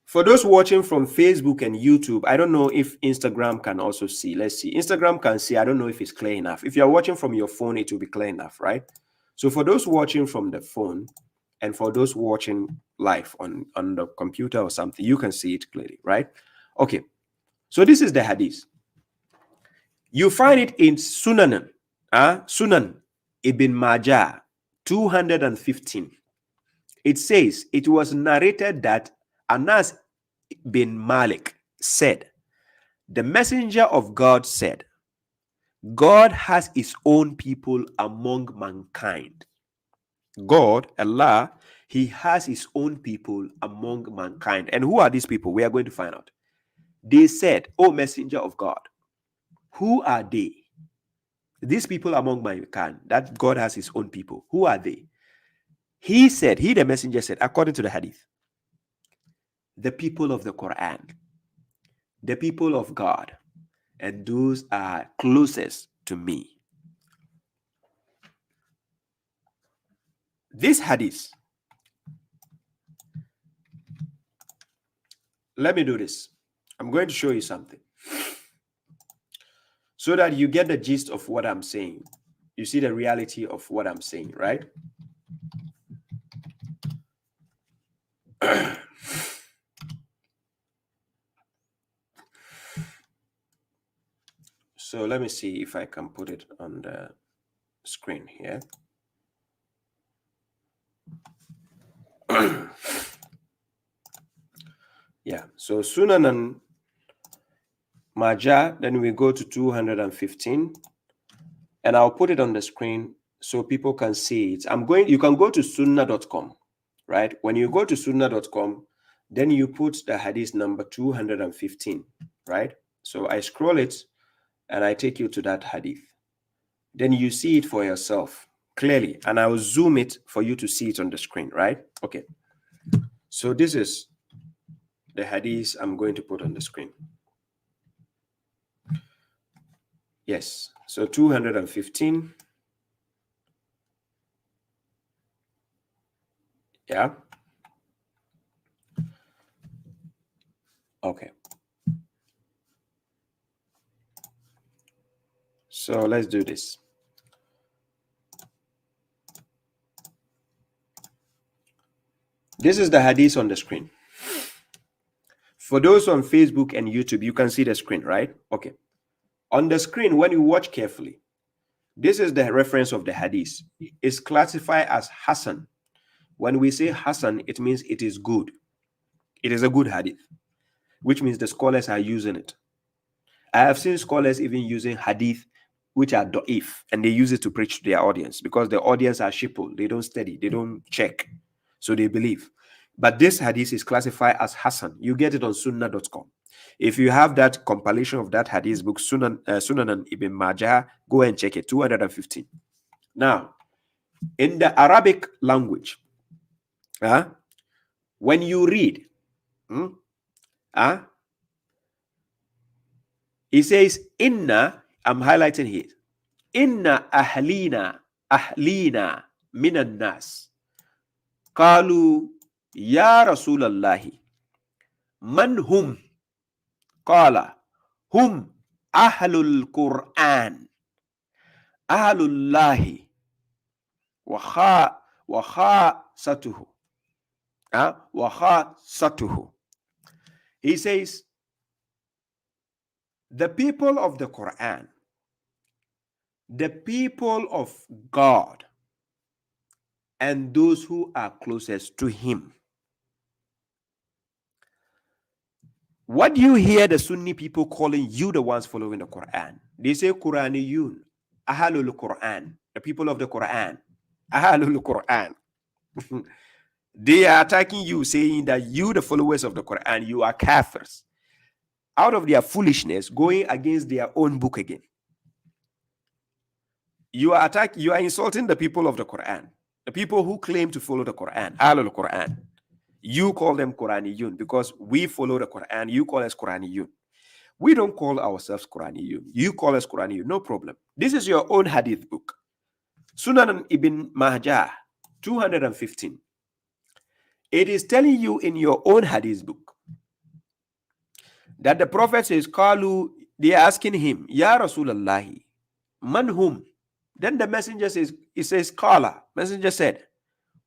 for those watching from Facebook and YouTube, I don't know if Instagram can also see. Let's see. Instagram can see. I don't know if it's clear enough. If you're watching from your phone, it will be clear enough, right? So for those watching from the phone and for those watching live on the computer or something, you can see it clearly, right? Okay. So this is the hadith. You find it in Sunan Ibn Majah 215. It says, it was narrated that Anas bin Malik said, the messenger of God said, God has his own people among mankind. God, Allah, he has his own people among mankind. And who are these people? We are going to find out. They said, O messenger of God, who are they? These people among mankind, that God has his own people. Who are they? He said, the messenger said, according to the hadith, the people of the Quran, the people of God, and those are closest to me. This hadith, let me do this. I'm going to show you something so that you get the gist of what I'm saying. You see the reality of what I'm saying, right? So let me see if I can put it on the screen here. Yeah, so Sunan and Majah, then we go to 215, and I'll put it on the screen so people can see it. You can go to sunnah.com, right? When you go to sunnah.com, then you put the hadith number 215, right? So I scroll it and I take you to that hadith. Then you see it for yourself clearly, and I will zoom it for you to see it on the screen, right? Okay. So this is the hadith I'm going to put on the screen. Yes. So 215. Yeah. Okay. So let's do this. This is the hadith on the screen. For those on Facebook and YouTube, you can see the screen, right? Okay. On the screen, when you watch carefully, this is the reference of the hadith. It's classified as Hassan. When we say Hassan, it means it is good. It is a good hadith, which means the scholars are using it. I have seen scholars even using hadith which are da'if, and they use it to preach to their audience because the audience are sheeple. They don't study, they don't check, so they believe. But this hadith is classified as Hassan. You get it on sunnah.com. If you have that compilation of that hadith book, Sunan and Ibn Majah, go and check it, 215. Now, in the Arabic language, When you read, he says, inna, I'm highlighting here, inna ahlina minan nas. Qalu ya Rasulallahi. Man hum? Qala hum ahlul Quran. Ahlullahi wa khasatuhu. Wa khasatuhu. He says, the people of the Quran, the people of God, and those who are closest to him. What do you hear the Sunni people calling you the ones following the Quran? They say Quraniyun, Ahlul Quran, the people of the Quran, Ahlul Quran. They are attacking you, saying that you, the followers of the Quran, you are kafirs. Out of their foolishness, going against their own book again. You are insulting the people of the Quran, the people who claim to follow the Quran, Ahlul Quran. You call them Quraniyun because we follow the Quran. You call us Quraniyun. We don't call ourselves Quraniyun. You call us Quraniyun. No problem. This is your own hadith book. Sunan ibn Majah, 215. It is telling you in your own hadith book that the Prophet says, Qalu, they are asking him, Ya Rasulallahi, man hum? Then the messenger says, he says, Qala. Messenger said,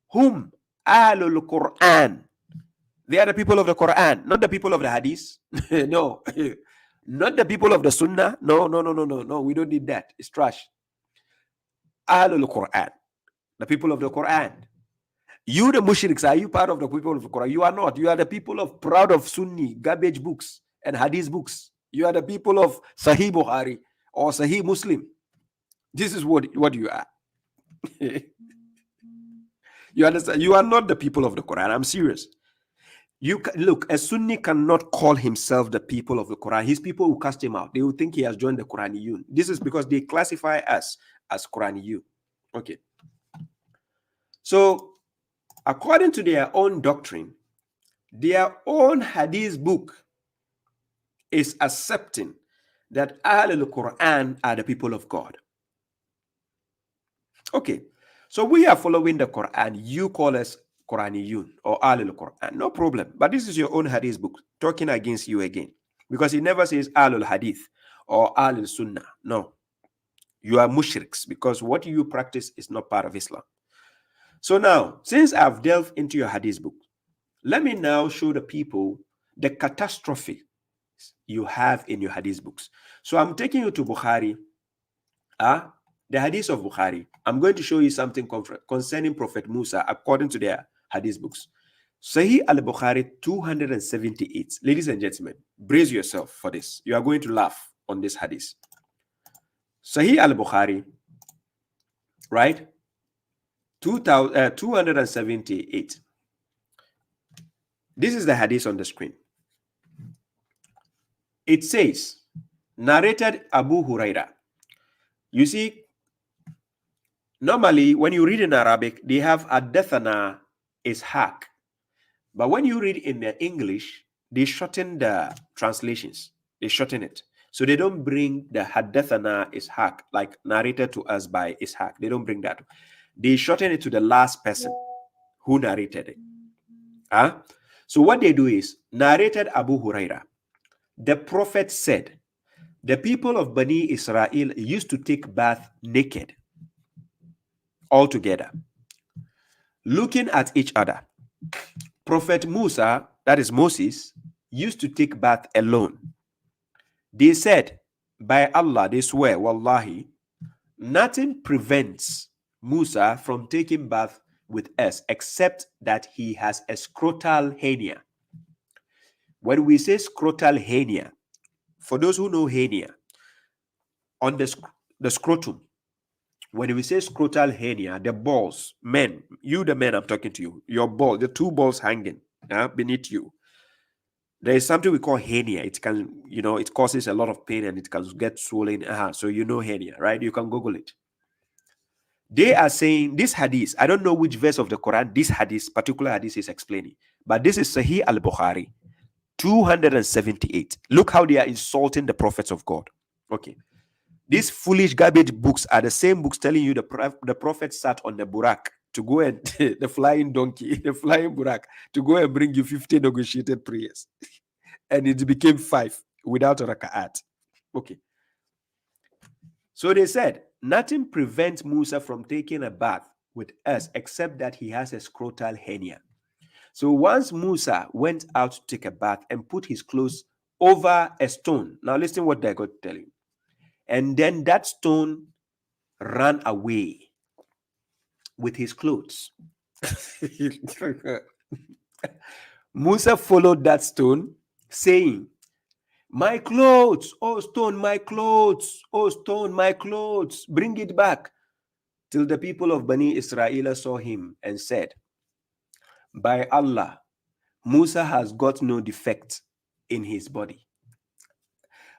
hum ahlul Quran. They are the people of the Quran, not the people of the hadith. No. Not the people of the Sunnah. No. We don't need that. It's trash. Ahlul Quran. The people of the Quran. You, the Mushriks, are you part of the people of the Quran? You are not. You are the people of proud of Sunni, garbage books and hadith books. You are the people of Sahih Bukhari or Sahih Muslim. This is what you are. You understand? You are not the people of the Quran. I'm serious. Look, a Sunni cannot call himself the people of the Quran. His people will cast him out. They will think he has joined the Quraniyun. This is because they classify us as Quraniyun. Okay. So, according to their own doctrine, their own hadith book is accepting that Ahlul Quran are the people of God. Okay. So we are following the Quran. You call us Quraniyun or Ahlul Quran. No problem. But this is your own hadith book talking against you again. Because it never says Ahlul Hadith or Ahlul Sunnah. No. You are mushriks because what you practice is not part of Islam. So now, since I've delved into your hadith book, let me now show the people the catastrophe you have in your hadith books. So I'm taking you to Bukhari, the hadith of Bukhari. I'm going to show you something concerning Prophet Musa according to their hadith books. Sahih al-Bukhari 278. Ladies and gentlemen, brace yourself for this. You are going to laugh on this hadith. Sahih al-Bukhari, right? 278. This is the hadith on the screen. It says, narrated Abu Huraira. You see, normally when you read in Arabic, they have Haddathana Ishaq. But when you read in the English, they shorten the translations. They shorten it. So they don't bring the Haddathana Ishaq, like narrated to us by Ishaq. They don't bring that. They shorten it to the last person who narrated it. So what they do is, narrated Abu Huraira. The Prophet said, the people of Bani Israel used to take bath naked, all together, looking at each other. Prophet Musa, that is Moses, used to take bath alone. They said, by Allah, they swear, wallahi, nothing prevents Musa from taking bath with us except that he has a scrotal hernia. When we say scrotal hernia, for those who know hernia, on the scrotum, when we say scrotal hernia, the balls, men, you the men, I'm talking to you, your ball, the two balls hanging beneath you, there is something we call hernia. It can, it causes a lot of pain and it can get swollen. So you know hernia, right? You can Google it. They are saying this hadith, I don't know which verse of the Quran this particular hadith is explaining, but this is Sahih al-Bukhari 278. Look how they are insulting the prophets of God. Okay. These foolish garbage books are the same books telling you the prophet sat on the burak to go and the flying donkey, the flying burak, to go and bring you 50 negotiated prayers. And it became 5 without a raka'at. Okay. So they said, nothing prevents Musa from taking a bath with us except that he has a scrotal hernia. So once Musa went out to take a bath and put his clothes over a stone. Now listen what they got to tell you. And then that stone ran away with his clothes. Musa followed that stone, saying, my clothes, oh stone, my clothes, oh stone, my clothes, bring it back. Till the people of Bani Israel saw him and said, by Allah, Musa has got no defect in his body.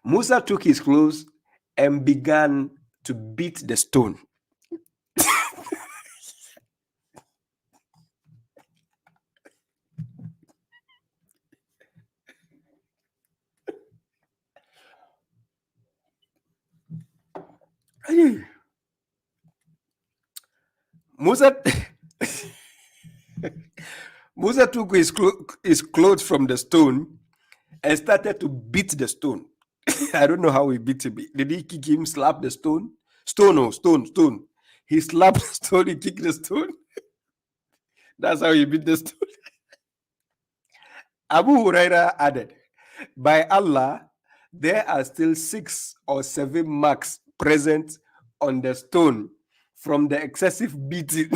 Musa took his clothes and began to beat the stone. Musa took his clothes from the stone and started to beat the stone. I don't know how he beat him. Did he kick him, slap the stone? Stone. He slapped the stone, he kicked the stone. That's how he beat the stone. Abu Huraira added, by Allah, there are still 6 or 7 marks present on the stone from the excessive beating.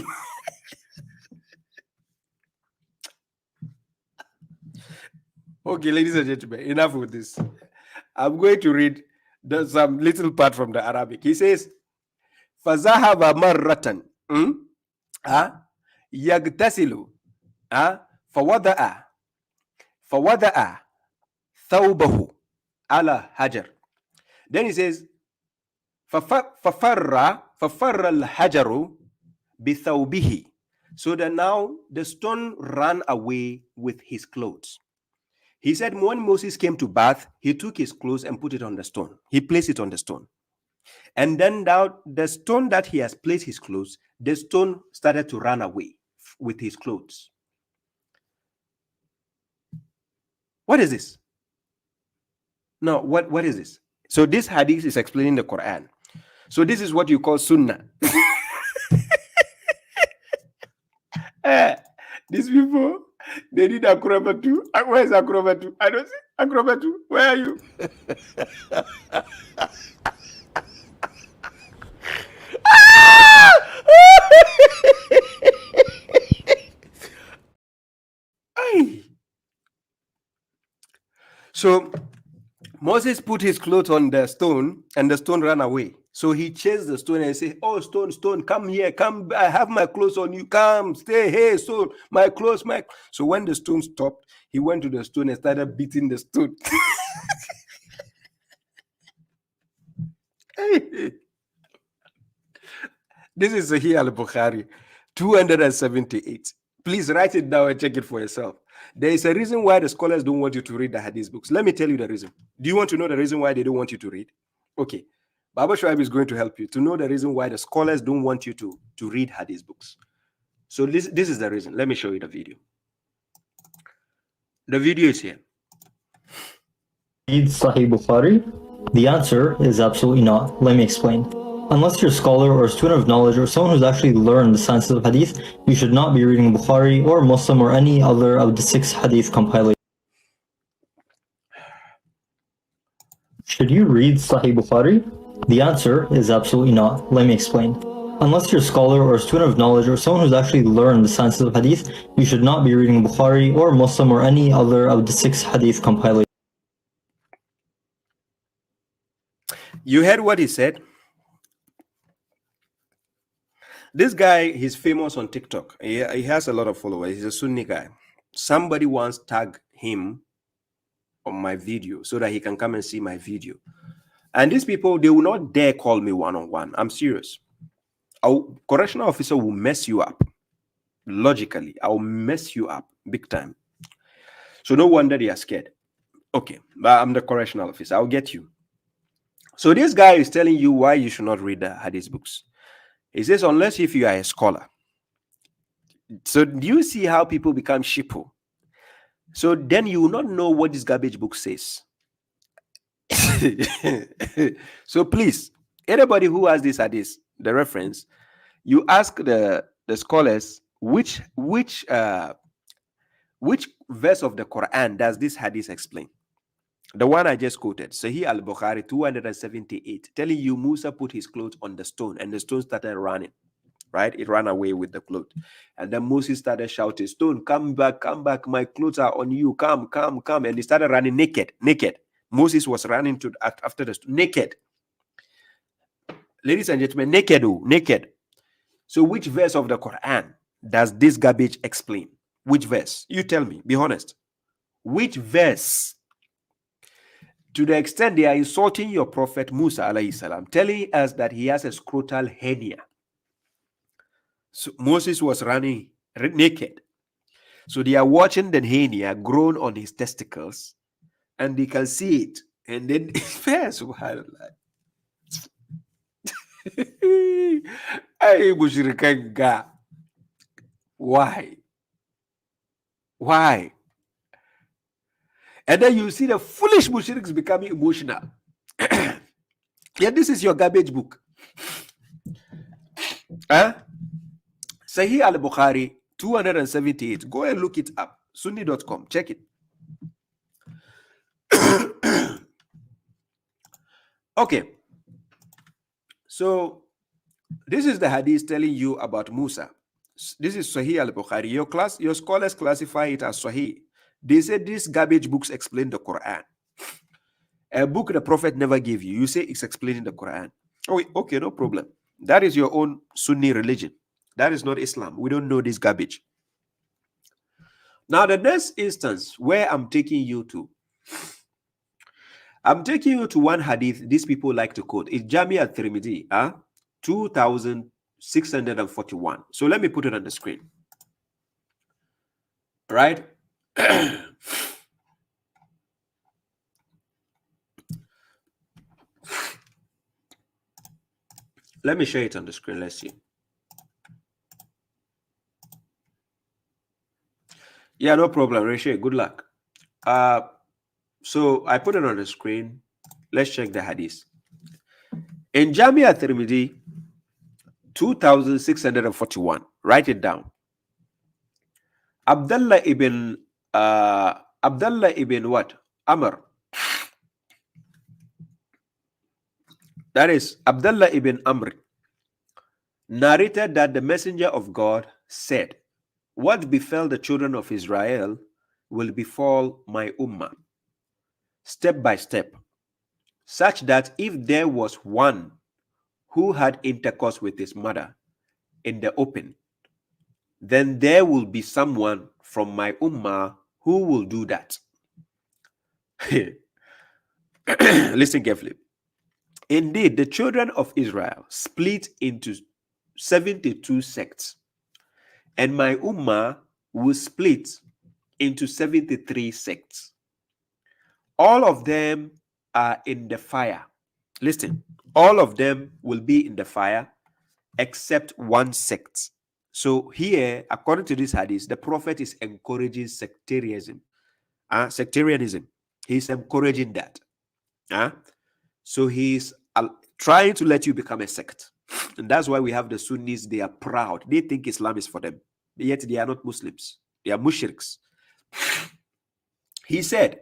Okay, ladies and gentlemen, enough with this. I'm going to read some little part from the Arabic. He says, فَذَهَبَ مَرَّةً يَغْتَسِلُ فَوَضَعَ ثَوْبَهُ عَلَى حَجَرٍ. Then he says, فَفَرَّ الْحَجَرُ بِثَوْبِهِ. So that now the stone ran away with his clothes. He said when Moses came to bath, he took his clothes and put it on the stone. He placed it on the stone. And then now the stone that he has placed his clothes, the stone started to run away with his clothes. What is this? No, what is this? So this hadith is explaining the Quran. So this is what you call sunnah. These people, they need Acrobat 2. Where is Acrobat 2? I don't see Acrobat 2. Where are you? So Moses put his clothes on the stone and the stone ran away. So he chased the stone and said, oh, stone, come here, come, I have my clothes on you, come, stay, hey, stone, my clothes, So when the stone stopped, he went to the stone and started beating the stone. This is Sahih al-Bukhari, 278. Please write it down and check it for yourself. There is a reason why the scholars don't want you to read the hadith books. Let me tell you the reason. Do you want to know the reason why they don't want you to read? Okay. Babashuaib is going to help you to know the reason why the scholars don't want you to read hadith books. So this is the reason. Let me show you the video. The video is here. Read Sahih Bukhari? The answer is absolutely not. Let me explain. Unless you're a scholar or a student of knowledge or someone who's actually learned the science of hadith, you should not be reading Bukhari or Muslim or any other of the 6 hadith compilations. Should you read Sahih Bukhari? The answer is absolutely not. Let me explain. Unless you're a scholar or a student of knowledge or someone who's actually learned the science of hadith, you should not be reading Bukhari or Muslim or any other of the 6 hadith compilations. You heard what he said? This guy, he's famous on TikTok. He has a lot of followers. He's a Sunni guy. Somebody once tagged him on my video so that he can come and see my video. And these people, they will not dare call me one-on-one. I'm serious. Our correctional officer will mess you up. Logically, I'll mess you up big time. So no wonder they are scared. Okay, but I'm the correctional officer. I'll get you. So this guy is telling you why you should not read the hadith books. He says, unless if you are a scholar. So do you see how people become sheeple? So then you will not know what this garbage book says. So please, anybody who has this hadith, the reference, you ask the scholars which verse of the Quran does this hadith explain? The one I just quoted, Sahih al-Bukhari 278, telling you Musa put his clothes on the stone and the stone started running, right? It ran away with the cloth. And then Moses started shouting, stone, come back, my clothes are on you, come. And he started running naked. Moses was running after the stone, naked. Ladies and gentlemen, naked. So which verse of the Quran does this garbage explain? Which verse? You tell me, be honest. Which verse? To the extent they are insulting your prophet Musa alayhi salam, telling us that he has a scrotal hernia. So Moses was running naked. So they are watching the hernia grown on his testicles, and they can see it. And then subhanallah. Why? And then you see the foolish mushriks becoming emotional. Yeah, this is your garbage book. Sahih al-Bukhari 278. Go and look it up. Sunni.com. Check it. Okay. So this is the hadith telling you about Musa. This is Sahih al-Bukhari. Your scholars classify it as Sahih. They said these garbage books explain the Quran. A book the Prophet never gave you. You say it's explaining the Quran. Oh, okay, no problem. That is your own Sunni religion. That is not Islam. We don't know this garbage. Now, the next instance where I'm taking you to one hadith these people like to quote. It's Jami al-Tirmidhi, 2641. So let me put it on the screen. Right? Let me show it on the screen. Let's see. Yeah, no problem, Rishi. Good luck. So I put it on the screen. Let's check the hadith. In Jami al-Tirmidhi 2641. Write it down. Abdullah ibn what? Amr. That is Abdullah ibn Amr narrated that the messenger of God said, what befell the children of Israel will befall my ummah, step by step, such that if there was one who had intercourse with his mother in the open, then there will be someone from my ummah who will do that. Listen carefully. Indeed, the children of Israel split into 72 sects, and my ummah will split into 73 sects. All of them are in the fire. Listen, all of them will be in the fire except one sect. So here, according to this hadith, the prophet is encouraging sectarianism. He's encouraging that. So he's trying to let you become a sect. And that's why we have the Sunnis. They are proud. They think Islam is for them. Yet they are not Muslims. They are Mushriks. He said,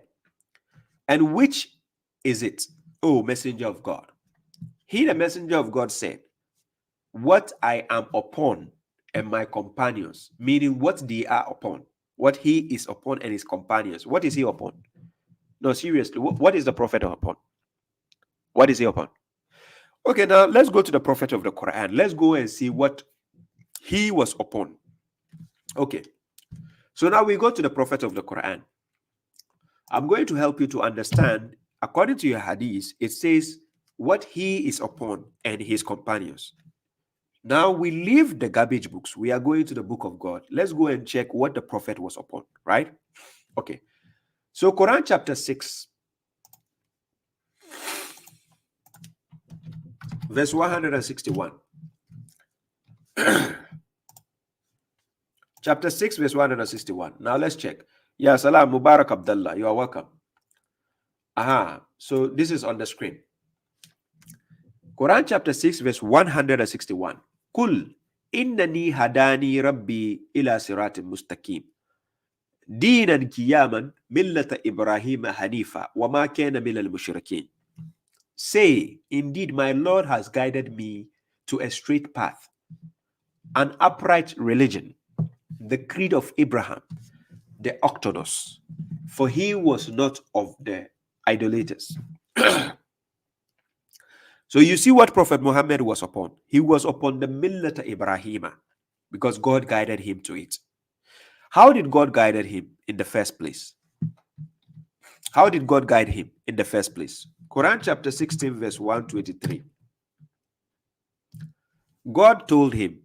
and which is it, O messenger of God? He, the messenger of God, said, what I am upon and my companions, meaning what they are upon, what he is upon and his companions. What is he upon? No, seriously, what is the prophet upon? What is he upon? Okay, now let's go to the prophet of the Quran. Let's go and see what he was upon. Okay, so now we go to the prophet of the Quran. I'm going to help you to understand, according to your hadith, it says what he is upon and his companions. Now we leave the garbage books. We are going to the book of God. Let's go and check what the prophet was upon, right? Okay. So Quran chapter 6, verse 161. Chapter 6, verse 161. Now let's check. Ya salam, Mubarak Abdullah. You are welcome. Aha. So this is on the screen. Quran chapter 6, verse 161. Kul innani hadani rabbi ila siratin mustaqim. Dinan kiyaman millata Ibrahim hanifa wa ma kana minal mushrikeen. Say, indeed, my Lord has guided me to a straight path, an upright religion, the creed of Abraham, the Orthodox, for he was not of the idolaters. So you see what Prophet Muhammad was upon. He was upon the millata Ibrahima because God guided him to it. How did God guide him in the first place? How did God guide him in the first place? Quran chapter 16 verse 123. God told him,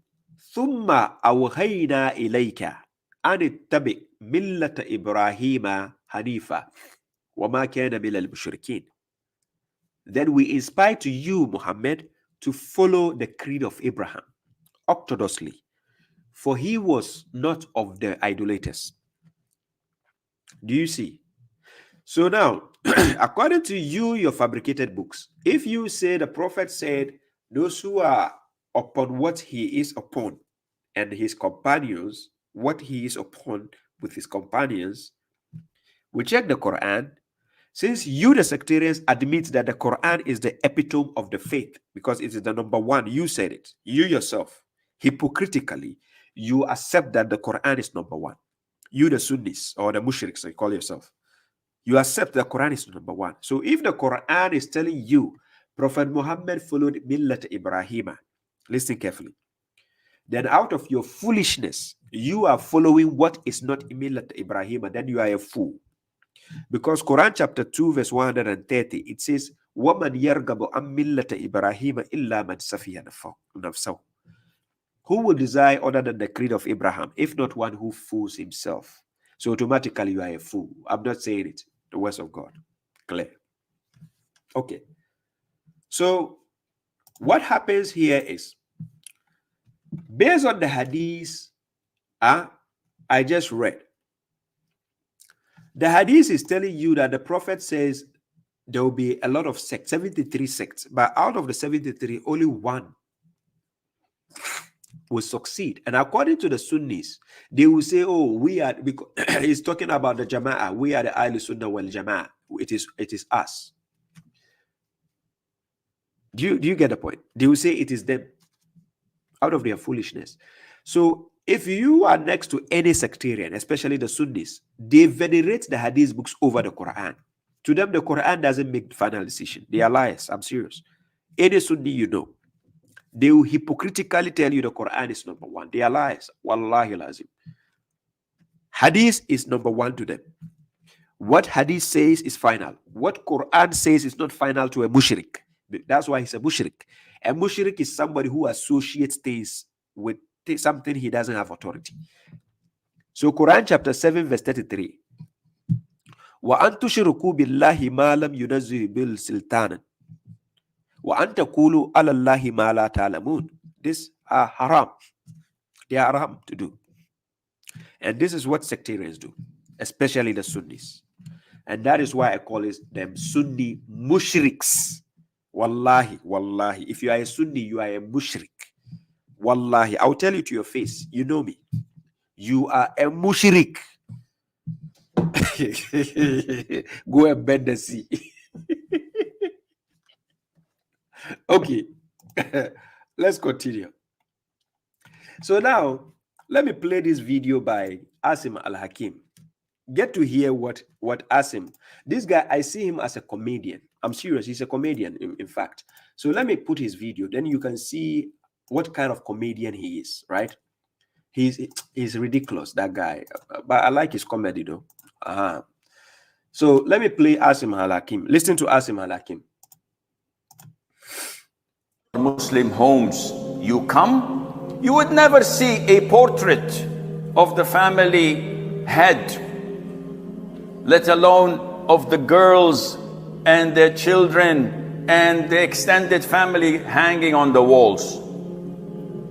ثُمَّ أَوْحَيْنَا إِلَيْكَ أَنِ اتَّبِعْ مِلَّةَ إِبْرَاهِيمَ حَنِيفًا وَمَا كَانَ مِنَ الْمُشْرِكِينَ. Then we inspire to you, Muhammad, to follow the creed of Abraham, orthodoxly, for he was not of the idolaters. Do you see? So now, according to you, your fabricated books, if you say the prophet said, those who are upon what he is upon, and his companions, what he is upon with his companions, we check the Quran. Since you, the sectarians, admit that the Quran is the epitome of the faith, because it is the number one, you said it, you yourself, hypocritically, you accept that the Quran is number one. You, the Sunnis, or the Mushriks, you call yourself, you accept the Quran is number one. So if the Quran is telling you Prophet Muhammad followed Millat Ibrahima, listen carefully, then out of your foolishness, you are following what is not Millat Ibrahima, then you are a fool. Because Quran chapter 2 verse 130, it says, وَمَنْ يَرْغَبُ عَنْ مِلَّةِ إِبْرَاهِيمَ إِلَّا مَنْ سَفِيهَ نَفْسَهُ. Who will desire other than the creed of Abraham, if not one who fools himself? So automatically you are a fool. I'm not saying it. The words of God. Clear. Okay. So what happens here is, based on the hadith I just read, the hadith is telling you that the prophet says there will be a lot of sects, 73 sects, but out of the 73, only one will succeed. And according to the Sunnis, they will say, oh, we are, because he's talking about the Jama'ah, we are the Ahl Sunnah wal Jama'ah. It is us. Do you get the point? They will say it is them out of their foolishness. So if you are next to any sectarian, especially the Sunnis, they venerate the hadith books over the Quran. To them, the Quran doesn't make the final decision. They are liars. I'm serious. Any Sunni you know, they will hypocritically tell you the Quran is number one. They are liars. Wallahi lazim. Hadith is number one to them. What hadith says is final. What Quran says is not final to a mushrik. That's why he's a mushrik. A mushrik is somebody who associates things with something he doesn't have authority. So Quran chapter 7 verse 33. وَأَن تُشْرِكُوا بِاللَّهِ مَا لَمْ يُنَزِّلْ بِهِ سُلْطَانًا وَأَن تَقُولُوا عَلَى اللَّهِ مَا لَا تَعْلَمُونَ. These are haram. They are haram to do. And this is what sectarians do, especially the Sunnis. And that is why I call them Sunni Mushriks. Wallahi, wallahi. If you are a Sunni, you are a mushrik. Wallahi, I'll tell you to your face. You know me. You are a mushrik. Go and bend the sea. Okay. Let's continue. So now, let me play this video by Asim Al-Hakim. Get to hear what Asim, this guy, I see him as a comedian. I'm serious, he's a comedian, in fact. So let me put his video, then you can see what kind of comedian he is, right? He's ridiculous, that guy. But I like his comedy, though. So let me play Asim Al-Hakim. Listen to Asim Al-Hakim. Muslim homes you come, you would never see a portrait of the family head, let alone of the girls and their children and the extended family hanging on the walls.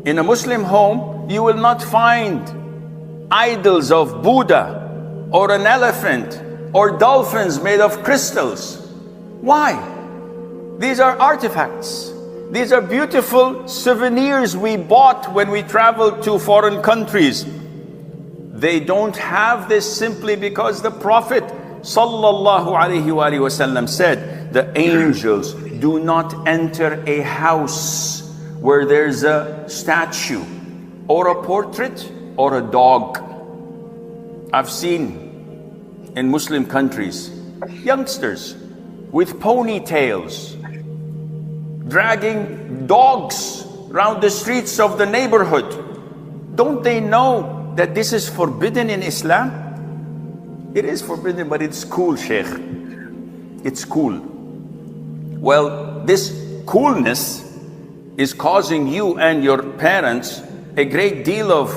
In a Muslim home, you will not find idols of Buddha or an elephant or dolphins made of crystals. Why? These are artifacts. These are beautiful souvenirs we bought when we traveled to foreign countries. They don't have this simply because the Prophet sallallahu alaihi wasallam said, the angels do not enter a house where there's a statue or a portrait or a dog. I've seen in Muslim countries youngsters with ponytails dragging dogs around the streets of the neighborhood. Don't they know that this is forbidden in Islam? It is forbidden, but it's cool, sheikh. It's cool. Well, this coolness is causing you and your parents a great deal of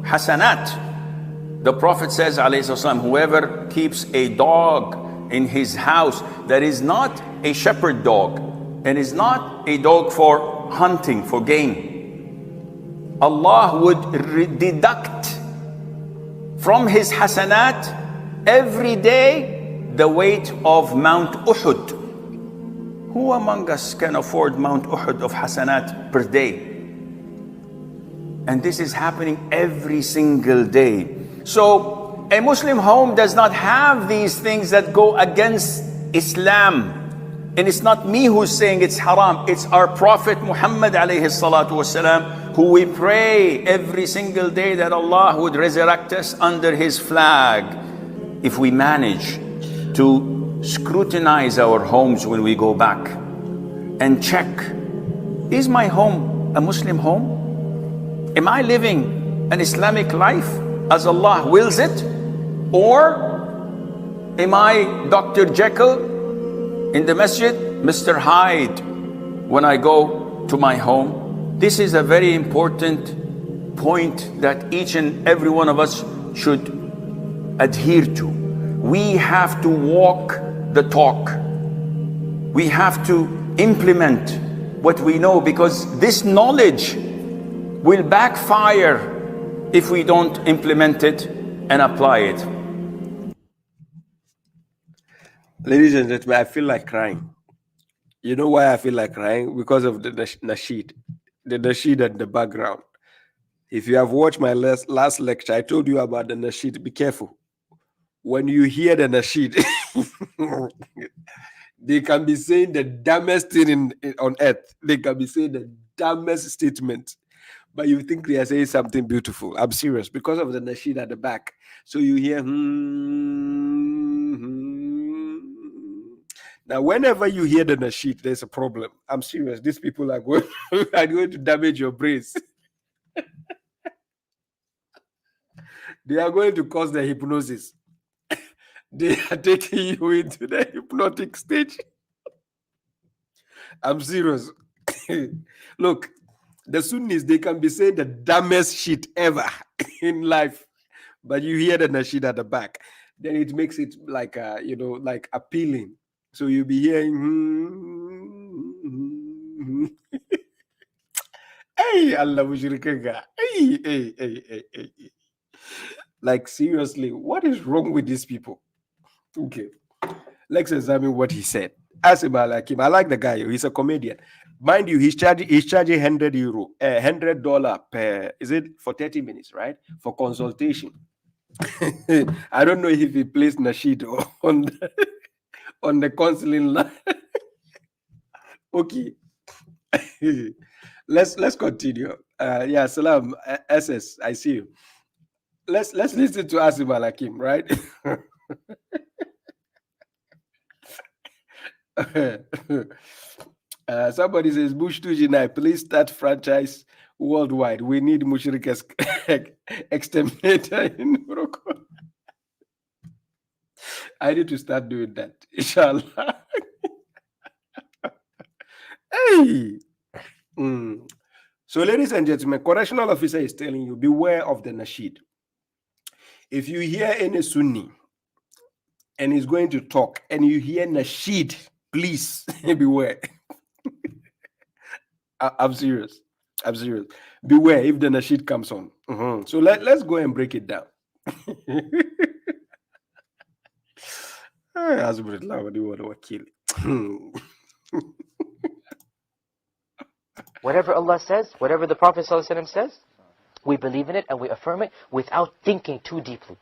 hasanat. The Prophet says, alayhi salam, whoever keeps a dog in his house that is not a shepherd dog and is not a dog for hunting, for game, Allah would deduct from his hasanat every day the weight of Mount Uhud. Who among us can afford Mount Uhud of hasanat per day? And this is happening every single day. So a Muslim home does not have these things that go against Islam. And it's not me who's saying it's haram, it's our Prophet Muhammad alayhi salatu wasalam, who we pray every single day that Allah would resurrect us under his flag. If we manage to scrutinize our homes when we go back and check, is my home a Muslim home? Am I living an Islamic life as Allah wills it? Or am I Dr. Jekyll in the masjid, Mr. Hyde when I go to my home? This is a very important point that each and every one of us should adhere to. We have to walk the talk. We have to implement what we know, because this knowledge will backfire if we don't implement it and apply it. Ladies and gentlemen, I feel like crying. You know why I feel like crying? Because of the nasheed. The nasheed at the background. If you have watched my last lecture, I told you about the nasheed. Be careful. When you hear the nasheed, they can be saying the dumbest thing on earth. They can be saying the dumbest statement, but you think they are saying something beautiful. I'm serious, because of the nasheed at the back. So you hear, Now, whenever you hear the nasheed, there's a problem. I'm serious. These people are going, are going to damage your brains. They are going to cause the hypnosis. They are taking you into the hypnotic stage. I'm serious. Look, the Sunnis, they can be saying the dumbest shit ever in life, but you hear the nasheed at the back, then it makes it like like appealing. So you'll be hearing, hey, Allah mushrikanga, hey. Like, seriously, what is wrong with these people? Okay, let's examine what he said. Ask him, I like him. I like the guy. He's a comedian. Mind you, he's charging $100 per, is it for 30 minutes, right? For consultation. I don't know if he plays nasheed on the counseling line. Okay. let's continue. Yeah, Salam SS, I see you. Let's listen to Asim Alakim, right? Somebody says Bush 2G9, please start franchise worldwide. We need Mushrik exterminator in Morocco. I need to start doing that, inshallah. Hey. So, ladies and gentlemen, correctional officer is telling you, beware of the nasheed. If you hear any Sunni and he's going to talk and you hear nasheed, please beware. I'm serious. I'm serious. Beware if the nasheed comes on. So let's go and break it down. Whatever Allah says, whatever the Prophet ﷺ says, we believe in it and we affirm it without thinking too deeply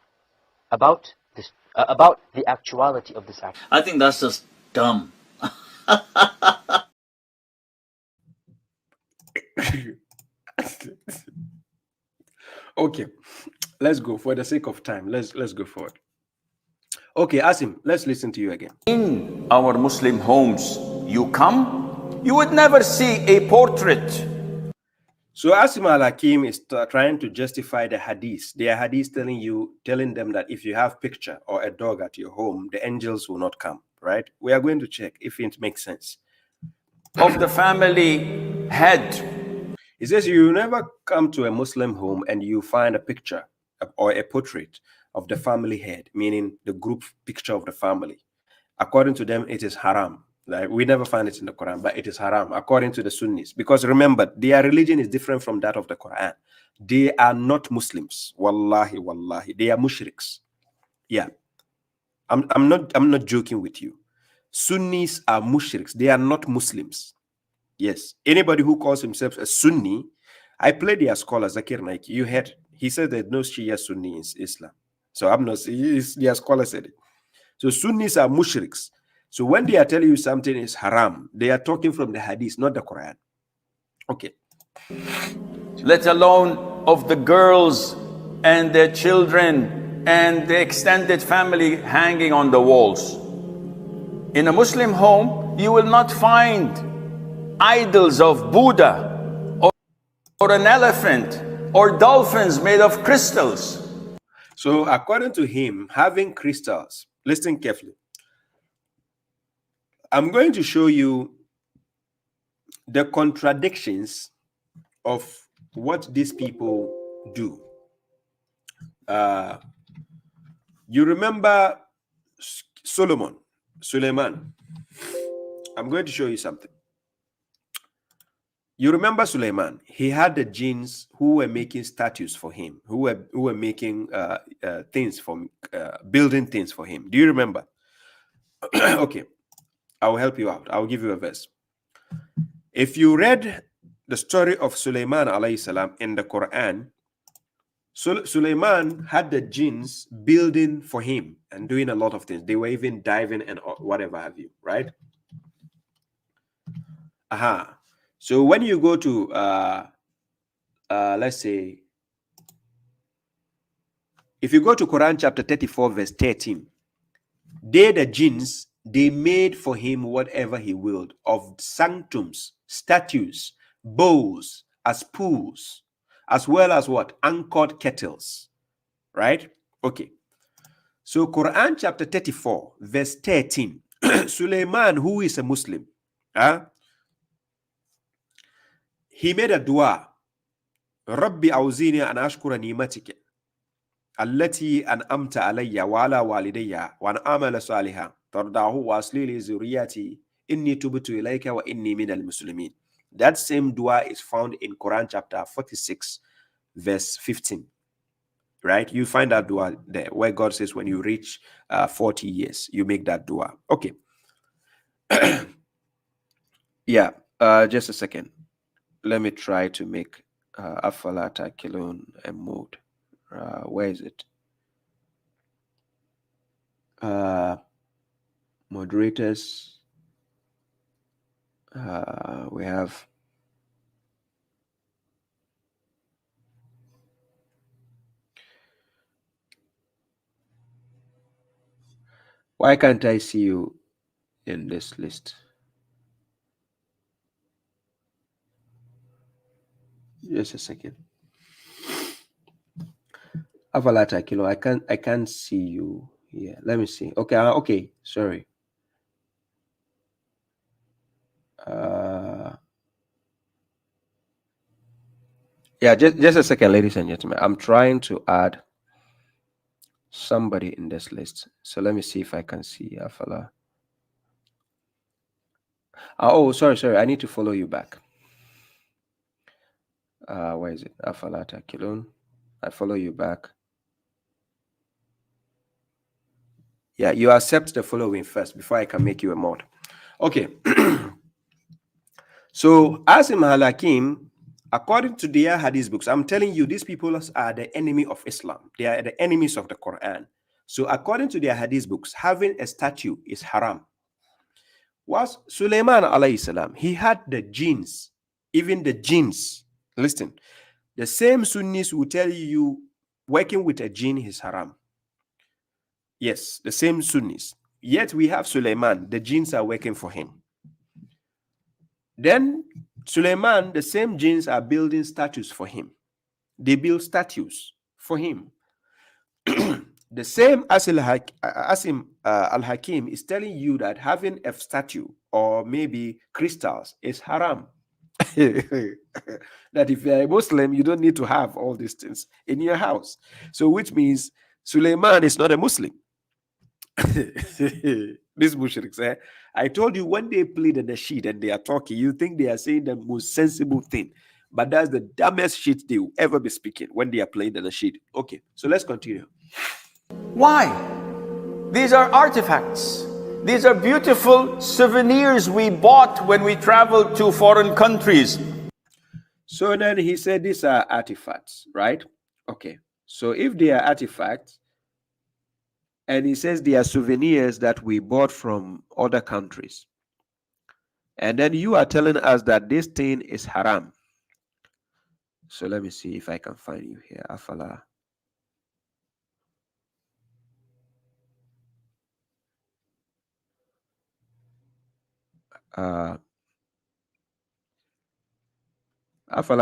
about this, about the actuality of this act. I think that's just dumb. Okay, let's go. For the sake of time, let's go forward. Okay, Asim, let's listen to you again. In our Muslim homes, you come, you would never see a portrait. So Asim al-Hakim is trying to justify the hadith. There are hadiths telling them that if you have picture or a dog at your home, the angels will not come, right? We are going to check if it makes sense. Of the family head. He says you never come to a Muslim home and you find a picture or a portrait of the family head, meaning the group picture of the family. According to them, it is haram. Like, we never find it in the Quran, but it is haram according to the Sunnis. Because remember, their religion is different from that of the Quran. They are not Muslims. Wallahi, wallahi. They are mushriks. Yeah. I'm not joking with you. Sunnis are mushriks. They are not Muslims. Yes. Anybody who calls himself a Sunni, I played their scholar, Zakir Naik. You heard. He said there's no Shia Sunni in Islam. So I'm not, their scholar said it. So Sunnis are mushriks. So when they are telling you something is haram, they are talking from the hadith, not the Quran. Okay. Let alone of the girls and their children and the extended family hanging on the walls. In a Muslim home, you will not find idols of Buddha or an elephant or dolphins made of crystals. So according to him, having crystals, listen carefully. I'm going to show you the contradictions of what these people do. You remember Suleiman. I'm going to show you something. You remember Suleiman? He had the jinns who were making statues for him, who were making things for building things for him. Do you remember? Okay. I will help you out. I will give you a verse. If you read the story of Sulaiman alayhi salam in the Quran, Sulaiman had the jinns building for him and doing a lot of things. They were even diving and whatever have you, right? So when you go to, let's say, if you go to Quran chapter 34, verse 13, they, the jinns, they made for him whatever he willed of sanctums, statues, bowls, as pools, as well as what? Anchored kettles, right? Okay. So Quran chapter 34, verse 13, Suleiman, who is a Muslim, he made a dua, Rabbi awzini an ashkura ni'matika allati an'amta alayya wa ala walidayya wa an amala salihan tardahu wa asli li zuriyati inni tubtu ilayka wa inni minal muslimin. That same dua is found in Quran chapter 46, verse 15. Right? You find that dua there where God says when you reach 40 years, you make that dua. Okay. Yeah. Just a second. Let me try to make Afalata Kilon a mode. Where is it? Moderators. We have why can't I see you in this list? Just a second. Avalata Kilo, I can't see you here. Let me see. Okay, okay, sorry. Yeah, just a second, ladies and gentlemen. I'm trying to add somebody in this list. So let me see if I can see Afala. Oh, sorry. I need to follow you back. Where is it? Afala Takilun. I follow you back. Yeah, you accept the following first before I can make you a mod. Okay. So, Asim Al-Hakim, according to their hadith books, I'm telling you, these people are the enemy of Islam. They are the enemies of the Quran. So, according to their hadith books, having a statue is haram. Was Sulaiman alayhi salam, he had the genes, even the genes. Listen, the same Sunnis will tell you working with a jinn is haram. Yes, the same Sunnis. Yet we have Sulaiman, the jinns are working for him. Then Sulaiman, the same jinns are building statues for him. They build statues for him. The same Asim Al-Hakim is telling you that having a statue or maybe crystals is haram. That if you're a Muslim, you don't need to have all these things in your house. So which means Sulaiman is not a Muslim. These mushriks, I told you when they play the nasheed and they are talking, you think they are saying the most sensible thing, but that's the dumbest shit they will ever be speaking when they are playing the nasheed. Okay, so let's continue. Why? These are artifacts. These are beautiful souvenirs we bought when we traveled to foreign countries. So then he said these are artifacts, right? Okay, so if they are artifacts, and he says they are souvenirs that we bought from other countries, and then you are telling us that this thing is haram. So let me see if I can find you here. Afala. Afala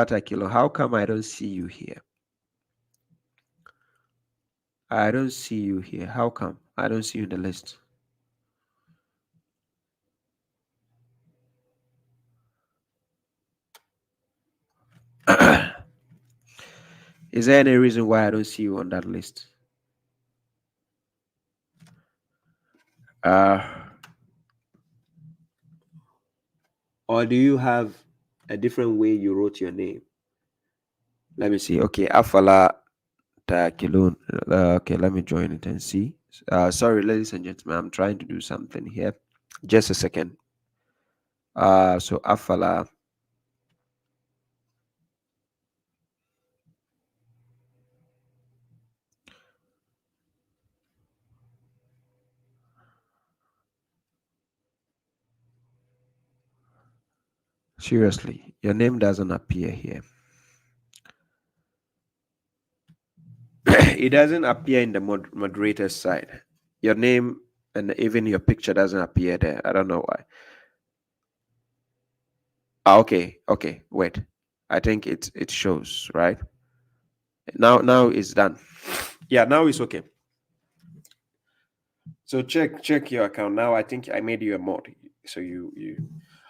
Takilo, how come I don't see you here? I don't see you here. How come? I don't see you in the list. Is there any reason why I don't see you on that list? Or do you have a different way you wrote your name? Let me see. Okay, Afala Takilun. Okay, let me join it and see. Sorry, ladies and gentlemen, I'm trying to do something here. Just a second. So Afala. Seriously, your name doesn't appear here. It doesn't appear in the moderator's side. Your name and even your picture doesn't appear there. I don't know why. Okay, wait. I think it shows, right? Now it's done. Yeah, now it's okay. So check your account. Now I think I made you a mod. So you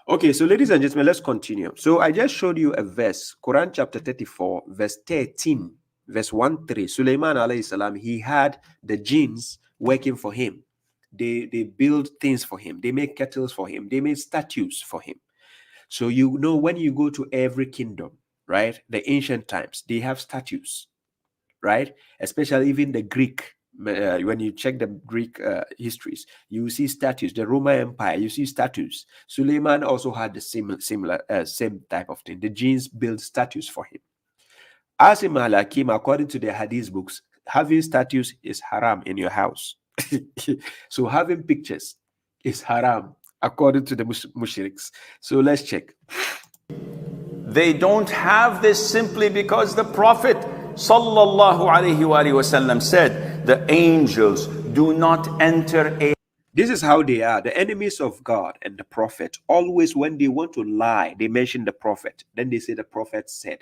okay, so ladies and gentlemen, let's continue. So I just showed you a verse, Quran chapter 34, verse 13, verse 1-3. Sulaiman alayhi salam, he had the jinns working for him. They build things for him, they make kettles for him, they made statues for him. So you know, when you go to every kingdom, right? The ancient times, they have statues, right? Especially even the Greek. When you check the Greek histories, you see statues. The Roman Empire, you see statues. Suleiman also had the same type of thing. The jinns built statues for him. Asim al-Hakim, according to the hadith books, having statues is haram in your house. So having pictures is haram according to the mushriks. So let's check. They don't have this simply because the Prophet sallallahu alaihi wasallam said, the angels do not enter a... This is how they are. The enemies of God and the Prophet, always when they want to lie, they mention the Prophet. Then they say the Prophet said,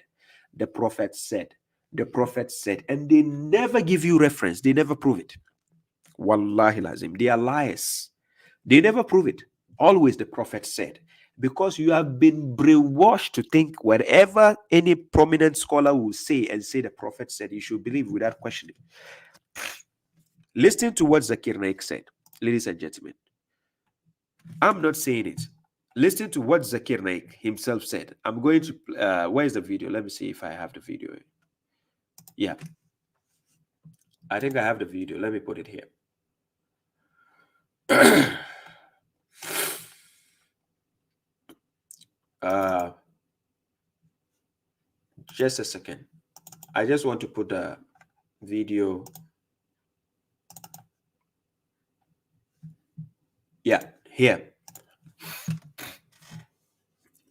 the Prophet said, the Prophet said, and they never give you reference. They never prove it. Wallahi lazim. They are liars. They never prove it. Always the Prophet said. Because you have been brainwashed to think whatever any prominent scholar will say and say the Prophet said, you should believe without questioning. Listen to what Zakir Naik said, ladies and gentlemen. I'm not saying it. Listen to what Zakir Naik himself said. I'm going to, where's the video? Let me see if I have the video. Yeah. I think I have the video. Let me put it here. Just a second. I just want to put the video. Yeah, here.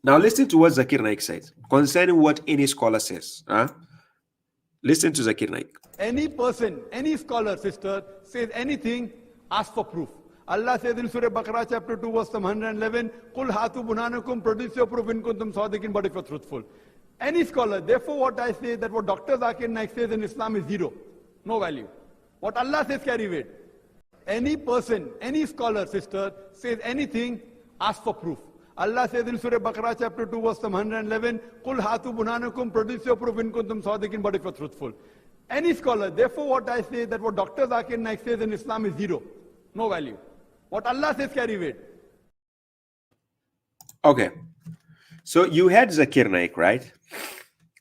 Now listen to what Zakir Naik says concerning what any scholar says. Listen to Zakir Naik. Any person, any scholar, sister, says anything, ask for proof. Allah says in Surah Baqarah chapter 2 verse 111, Qul hatu bunanakum, produce your proof in kuntum sadiqin, but if you're truthful. Any scholar, therefore what I say, that what Dr. Zakir Naik says in Islam is zero, no value. What Allah says carry weight. Any person, any scholar, sister, says anything, ask for proof. Allah says in Surah Baqarah chapter 2 verse 111, Qul hatu bunanakum, produce your proof in kuntum sadiqin, but if you're truthful. Any scholar, therefore what I say, that what Dr. Zakir Naik says in Islam is zero, no value. What Allah says carry weight. Okay. So you had Zakir Naik, right?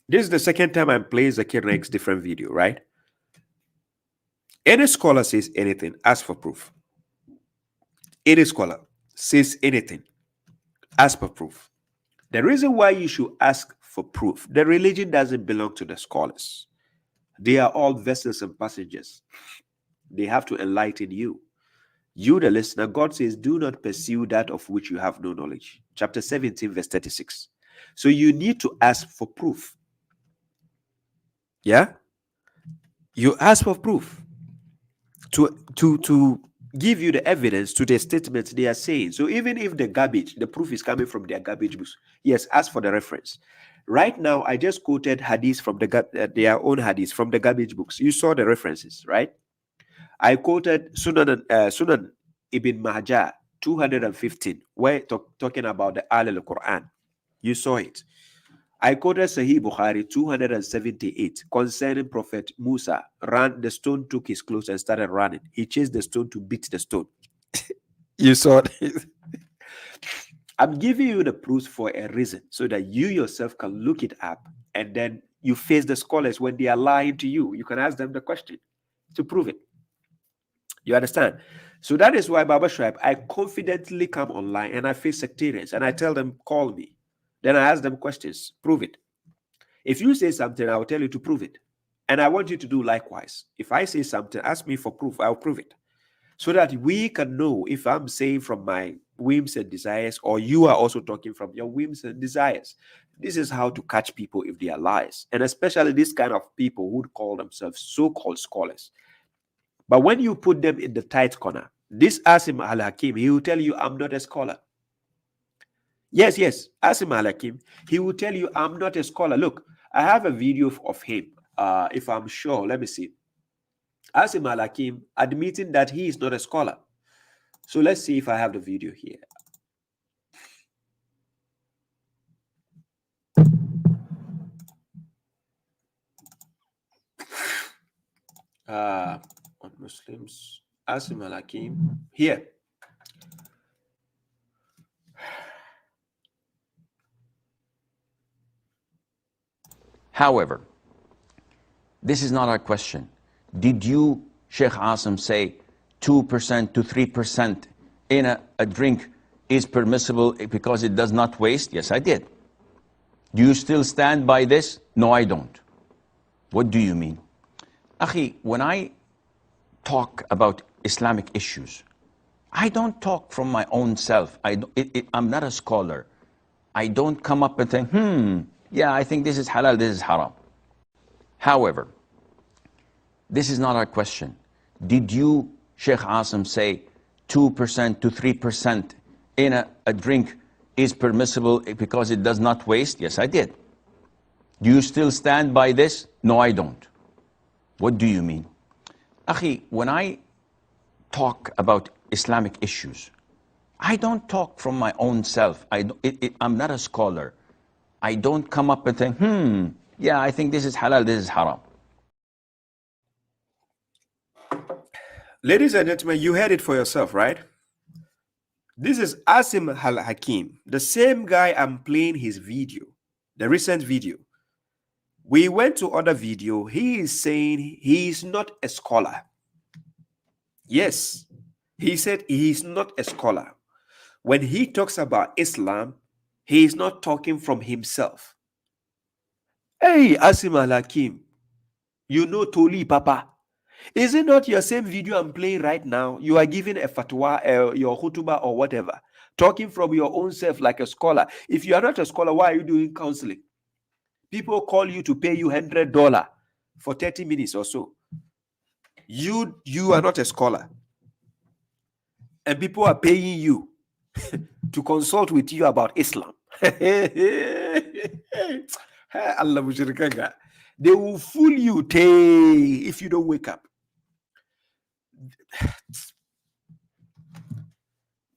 This is the second time I'm playing Zakir Naik's different video, right? Any scholar says anything, ask for proof. Any scholar says anything, ask for proof. The reason why you should ask for proof, the religion doesn't belong to the scholars. They are all vessels and passengers. They have to enlighten you. You, the listener, God says, do not pursue that of which you have no knowledge. Chapter 17, verse 36. So you need to ask for proof. Yeah? You ask for proof to give you the evidence to the statements they are saying. So even if the proof is coming from their garbage books, yes, ask for the reference. Right now, I just quoted hadith from their own hadith from the garbage books. You saw the references, right? I quoted Sunan Ibn Majah 215, where talking about the Quran. You saw it. I quoted Sahih Bukhari 278 concerning Prophet Musa. The stone took his clothes and started running. He chased the stone to beat the stone. You saw it. I'm giving you the proofs for a reason, so that you yourself can look it up, and then you face the scholars when they are lying to you. You can ask them the question to prove it. You understand? So that is why, babashuaib, I confidently come online and I face sectarians and I tell them, call me. Then I ask them questions, prove it. If you say something, I will tell you to prove it. And I want you to do likewise. If I say something, ask me for proof, I'll prove it. So that we can know if I'm saying from my whims and desires, or you are also talking from your whims and desires. This is how to catch people if they are liars. And especially this kind of people who call themselves so-called scholars. But when you put them in the tight corner, this Asim al-Hakim, he will tell you, I'm not a scholar. Yes, Asim al-Hakim, he will tell you, I'm not a scholar. Look, I have a video of him. If I'm sure, let me see. Asim al-Hakim admitting that he is not a scholar. So let's see if I have the video here. On Muslims, Asim al-Hakim here. However, this is not our question. Did you, Sheikh Asim, say 2% to 3% in a drink is permissible because it does not waste? Yes, I did. Do you still stand by this? No, I don't. What do you mean? Akhi, when I talk about Islamic issues, I don't talk from my own self. I'm not a scholar. I don't come up and think, yeah, I think this is halal, this is haram. However, this is not our question. Did you, Sheikh Asim, say 2% to 3% in a drink is permissible because it does not waste? Yes, I did. Do you still stand by this? No, I don't. What do you mean? Akhi, when I talk about Islamic issues, I don't talk from my own self. I'm not a scholar. I don't come up and think, yeah, I think this is halal, this is haram. Ladies and gentlemen, you heard it for yourself, right? This is Asim Al-Hakim, the same guy I'm playing his video, the recent video. We went to other video. He is saying he is not a scholar. Yes, he said he is not a scholar. When he talks about Islam, he is not talking from himself. Hey, Asim Al-Hakim, you know Toli Papa. Is it not your same video I'm playing right now? You are giving a fatwa, your khutbah or whatever, talking from your own self like a scholar. If you are not a scholar, why are you doing counseling? People call you to pay you $100 for 30 minutes or so. You are not a scholar. And people are paying you to consult with you about Islam. Allah mushrikanga. They will fool you if you don't wake up.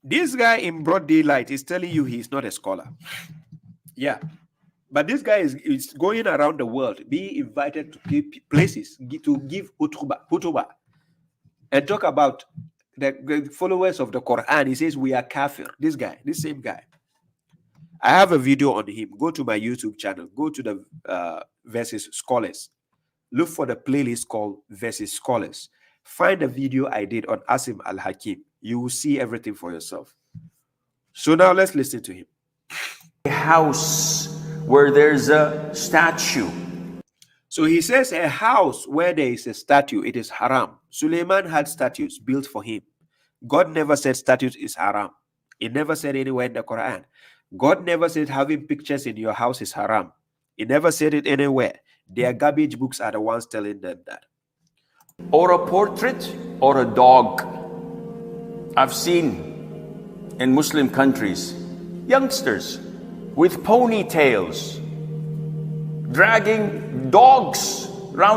This guy in broad daylight is telling you he's not a scholar. Yeah. But this guy is going around the world, being invited to places to give hutubah and talk about the followers of the Quran. He says we are kafir. This same guy. I have a video on him. Go to my YouTube channel. Go to the Versus Scholars. Look for the playlist called Versus Scholars. Find the video I did on Asim Al-Hakim. You will see everything for yourself. So now let's listen to him. A house where there's a statue. So he says a house where there is a statue, it is haram. Suleiman had statues built for him. God never said statues is haram. He never said anywhere in the Quran. God never said having pictures in your house is haram. He never said it anywhere. Their garbage books are the ones telling them that. Or a portrait or a dog. I've seen in Muslim countries youngsters with ponytails dragging dogs around.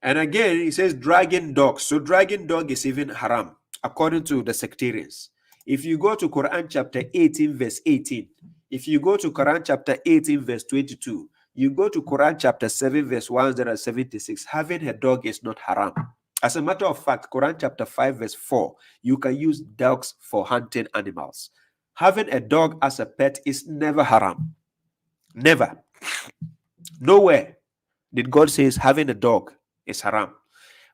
And again, he says dragging dogs. So dragging dog is even haram, according to the sectarians. If you go to Quran chapter 18, verse 18, if you go to Quran chapter 18, verse 22, you go to Quran chapter 7, verse 176, having a dog is not haram. As a matter of fact, Quran chapter 5, verse 4, you can use dogs for hunting animals. Having a dog as a pet is never haram. Never. Nowhere did God say having a dog is haram.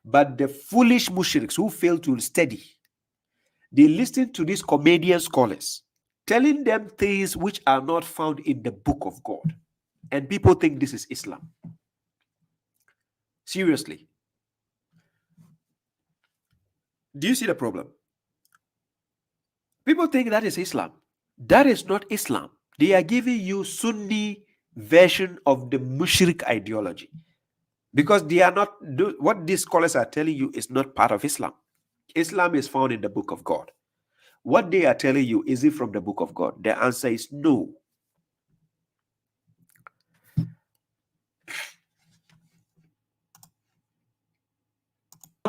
But the foolish mushriks who fail to study, they listen to these comedian scholars telling them things which are not found in the book of God. And people think this is Islam. Seriously. Do you see the problem? People think that is Islam. That is not Islam. They are giving you Sunni version of the Mushrik ideology. Because they are not, what these scholars are telling you is not part of Islam. Islam is found in the book of God. What they are telling you, is it from the book of God? The answer is no.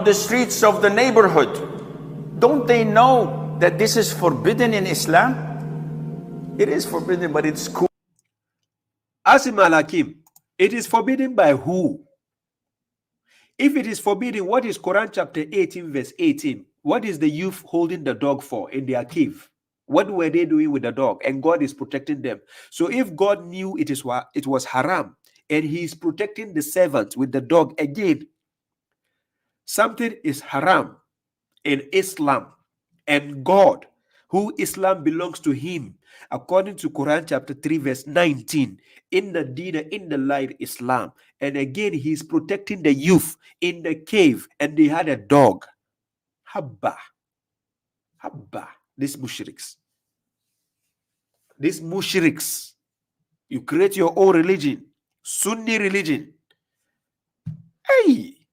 The streets of the neighborhood, don't they know that this is forbidden in Islam? It is forbidden, but it's cool. Asim Al-Hakim, it is forbidden by who? If it is forbidden, what is Quran chapter 18, verse 18? What is the youth holding the dog for in their cave? What were they doing with the dog? And God is protecting them. So if God knew it was haram, and he is protecting the servant with the dog again, something is haram in Islam, and God, who Islam belongs to him, according to Quran chapter 3, verse 19, in the Dina, in the light Islam. And again, he's protecting the youth in the cave, and they had a dog. Habba. These mushriks. You create your own religion, Sunni religion. Hey!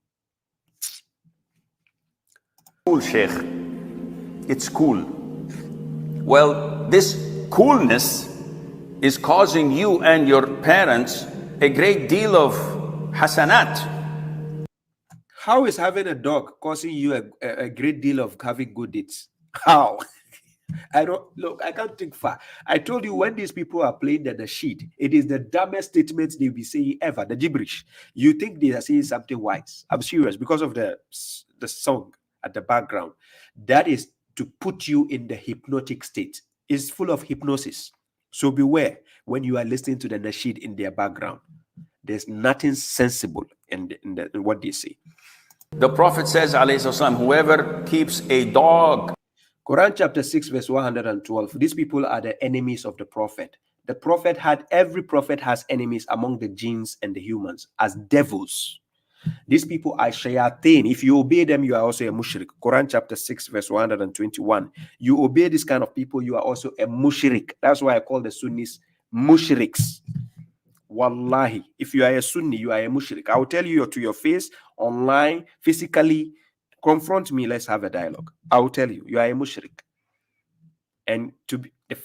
Cool, sheikh. It's cool. Well, this coolness is causing you and your parents a great deal of hasanat. How is having a dog causing you a great deal of having good deeds? How? I can't think far. I told you when these people are playing the nasheed, it is the dumbest statements they'll be saying ever, the gibberish. You think they are saying something wise. I'm serious, because of the song at the background. That is to put you in the hypnotic state. It's full of hypnosis. So beware when you are listening to the nasheed in their background. There's nothing sensible in what they say. The Prophet says, alayhi salam, whoever keeps a dog. Quran chapter 6 verse 112. These people are the enemies of the Prophet. The Prophet every Prophet has enemies among the jinns and the humans as devils. These people are shayateen. If you obey them, you are also a mushrik. Quran chapter 6 verse 121. You obey this kind of people, you are also a mushrik. That's why I call the Sunnis Mushriks. Wallahi, if you are a Sunni, you are a mushrik. I will tell you to your face, online, physically. Confront me, let's have a dialogue. I will tell you, you are a mushrik. And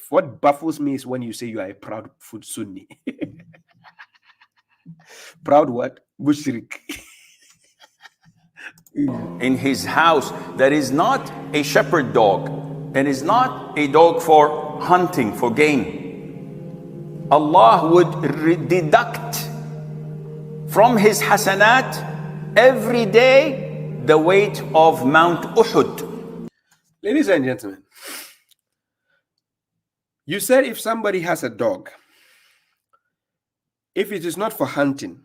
what baffles me is when you say you are a proud Sunni. Proud what? Mushrik. In his house, there is not a shepherd dog, and is not a dog for hunting, for game. Allah would deduct from his hasanat every day the weight of Mount Uhud. Ladies and gentlemen, you said if somebody has a dog, if it is not for hunting,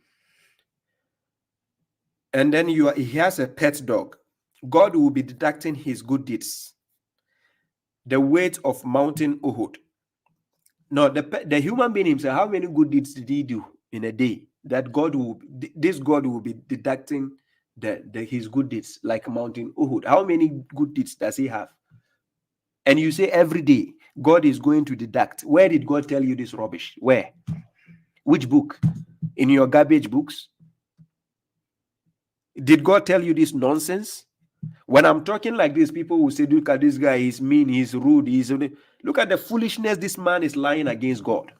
and then he has a pet dog, God will be deducting his good deeds, the weight of mountain Uhud. No, the human being himself, how many good deeds did he do in a day that this God will be deducting his good deeds like mountain Uhud? How many good deeds does he have? And you say every day God is going to deduct. Where did God tell you this rubbish? Where? Which book? In your garbage books? Did God tell you this nonsense? When I'm talking like this, people will say, look at this guy, he's mean, he's rude, look at the foolishness this man is lying against God.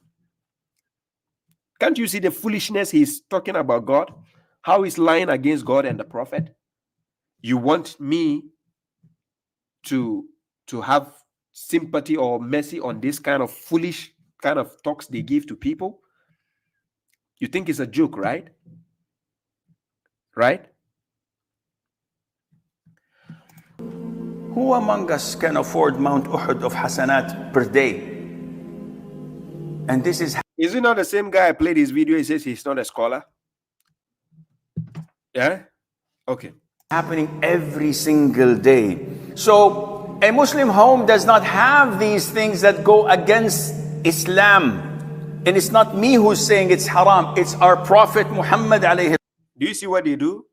Can't you see the foolishness he's talking about God? How he's lying against God and the Prophet? You want me to have sympathy or mercy on this kind of foolish kind of talks they give to people? You think it's a joke, right? Right? Who among us can afford Mount Uhud of hasanat per day? And this is it not the same guy I played his video? He says he's not a scholar. Yeah? Okay. happening every single day. So a Muslim home does not have these things that go against Islam. And it's not me who's saying it's haram. It's our Prophet Muhammad alayhi. Do you see what they do?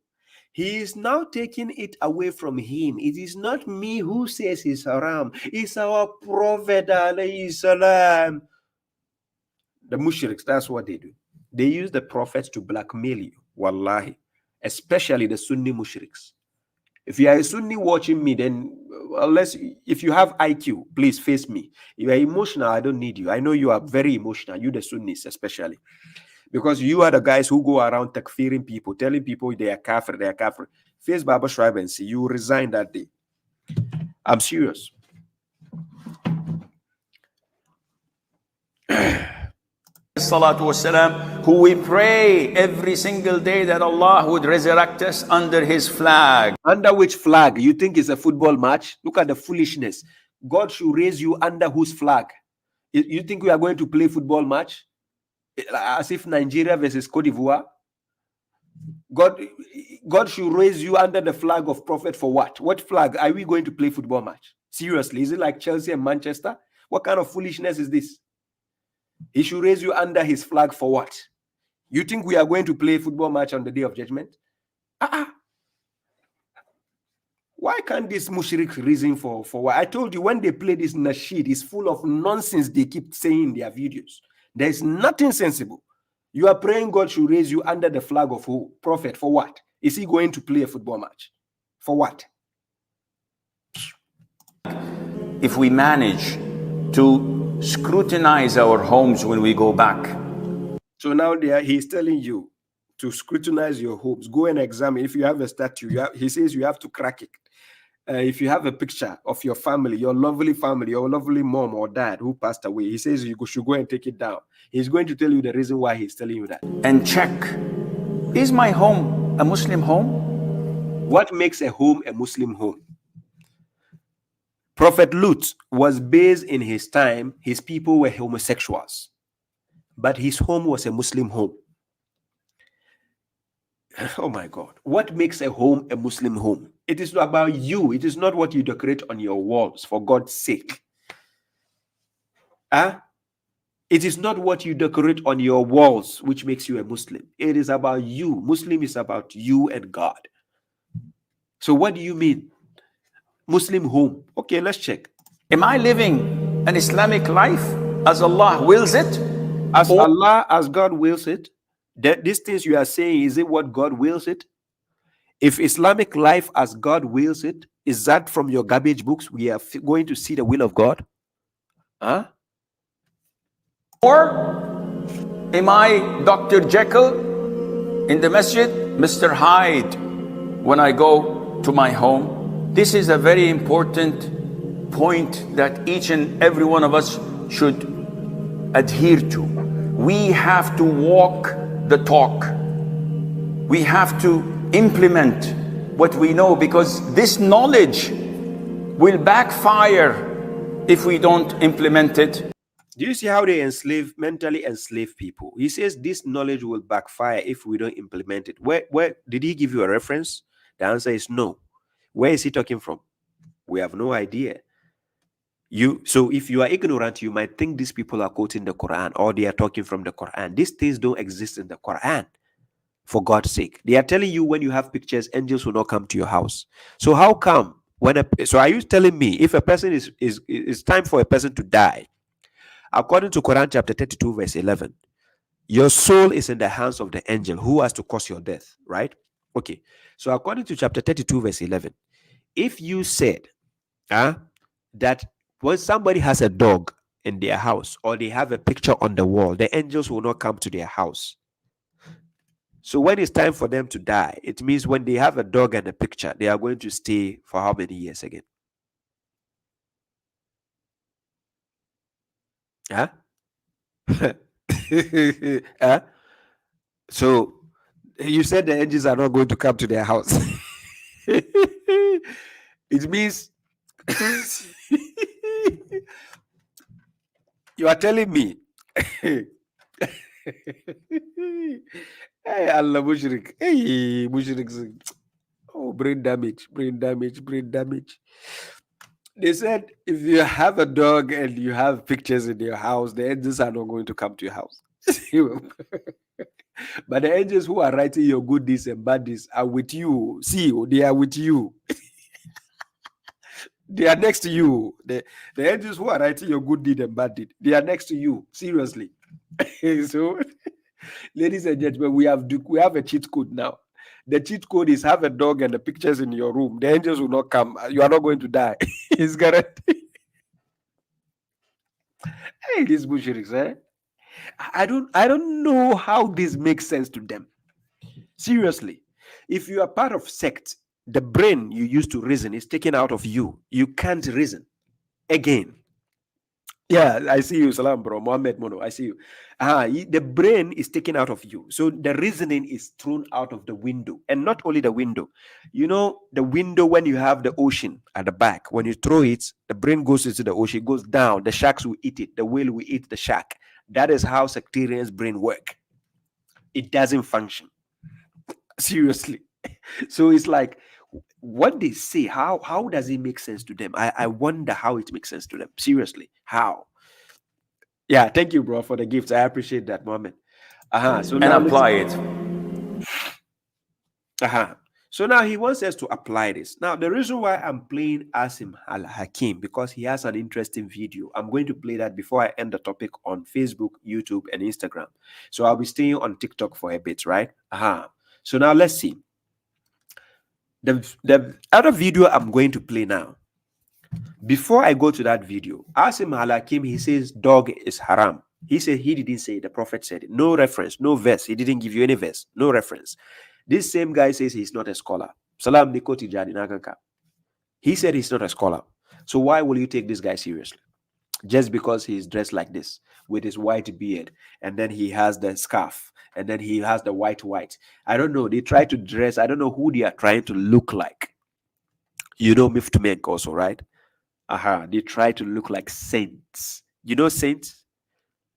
He is now taking it away from him. It is not me who says it's haram. It's our Prophet alayhi salam. The Mushriks, that's what they do. They use the prophets to blackmail you. Wallahi. Especially the Sunni Mushriks. If you are a Sunni watching me, then if you have IQ, please face me. If you are emotional, I don't need you. I know you are very emotional. You the Sunnis especially. Because you are the guys who go around takfiring people, telling people they are kafir, they are kafir. Face babashuaib and see, you resign that day. I'm serious. Salatu wassalam, who we pray every single day that Allah would resurrect us under his flag. Under which flag? You think it's a football match? Look at the foolishness. God should raise you under whose flag? You think we are going to play football match? As if Nigeria versus Cote d'Ivoire? God should raise you under the flag of Prophet for what? What flag are we going to play football match? Seriously, is it like Chelsea and Manchester? What kind of foolishness is this? He should raise you under his flag for what? You think we are going to play a football match on the day of judgment? Why can't this mushrik reason for why? I told you when they play this nasheed, it's full of nonsense they keep saying in their videos. There is nothing sensible. You are praying God should raise you under the flag of who? Prophet for what? Is he going to play a football match? For what? If we manage to scrutinize our homes when we go back. So now he's telling you to scrutinize your homes. Go and examine. If you have a statue, he says you have to crack it. if you have a picture of your family, your lovely mom or dad who passed away, he says you should go and take it down. He's going to tell you the reason why he's telling you that. And check, is my home a Muslim home? What makes a home a Muslim home? Prophet Lut was based in his time, his people were homosexuals, but his home was a Muslim home. Oh my God. What makes a home a Muslim home? It is about you. It is not what you decorate on your walls, for God's sake. It is not what you decorate on your walls which makes you a Muslim. It is about you. Muslim is about you and God. So what do you mean? Muslim home. Okay, let's check. Am I living an Islamic life as Allah wills it? As Allah, as God wills it? These things you are saying, is it what God wills it? If Islamic life as God wills it, is that from your garbage books? We are going to see the will of God? Huh? Or am I Dr. Jekyll in the masjid, Mr. Hyde when I go to my home? This is a very important point that each and every one of us should adhere to. We have to walk the talk. We have to implement what we know, because this knowledge will backfire if we don't implement it. Do you see how they mentally enslave people? He says this knowledge will backfire if we don't implement it. Where did he give you a reference? The answer is no. Where is he talking from? We have no idea. So if you are ignorant, you might think these people are quoting the Quran or they are talking from the Quran. These things don't exist in the Quran, for God's sake. They are telling you when you have pictures, angels will not come to your house. So how come so are you telling me if a person is time for a person to die, according to Quran chapter 32 verse 11, your soul is in the hands of the angel who has to cause your death, right? Okay. So according to chapter 32 verse 11, if you said that when somebody has a dog in their house or they have a picture on the wall, the angels will not come to their house. So when it's time for them to die, it means when they have a dog and a picture, they are going to stay for how many years again? So you said the angels are not going to come to their house. It means you are telling me hey, Allah Mushrik. Hey, Mushrik. Oh, brain damage. They said if you have a dog and you have pictures in your house, the angels are not going to come to your house. But the angels who are writing your good deeds and bad deeds are with you. See, they are with you. They are next to you. The angels who are writing your good deed and bad deed, they are next to you. Seriously. So, ladies and gentlemen, we have a cheat code now. The cheat code is have a dog and the pictures in your room. The angels will not come. You are not going to die. It's guaranteed. Hey, these Mushriks, eh? I don't know how this makes sense to them. Seriously. If you are part of sect, the brain you used to reason is taken out of you. You can't reason again. Yeah, I see you. Salam, bro. Mohammed Mono, I see you. The brain is taken out of you. So the reasoning is thrown out of the window. And not only the window. You know, the window when you have the ocean at the back, when you throw it, the brain goes into the ocean, goes down. The sharks will eat it. The whale will eat the shark. That is how sectarians' brain work. It doesn't function. Seriously. So it's like, what they say, how does it make sense to them? I wonder how it makes sense to them. Seriously, how? Yeah, thank you, bro, for the gifts. I appreciate that, Mohammed. So and now apply it. So now he wants us to apply this. Now, the reason why I'm playing Asim Al-Hakim, because he has an interesting video. I'm going to play that before I end the topic on Facebook, YouTube, and Instagram. So I'll be staying on TikTok for a bit, right? So now let's see. The other video I'm going to play now. Before I go to that video, Asim Al-Hakim, he says dog is haram. He said he didn't say it. The Prophet said it. No reference, no verse. He didn't give you any verse, no reference. This same guy says he's not a scholar. Salam Niko Tijani Naganka. He said he's not a scholar. So why will you take this guy seriously? Just because he's dressed like this with his white beard, and then he has the scarf, and then he has the white. I don't know. They try to dress. I don't know who they are trying to look like. You know Miftumenk also, right? They try to look like saints. You know saints?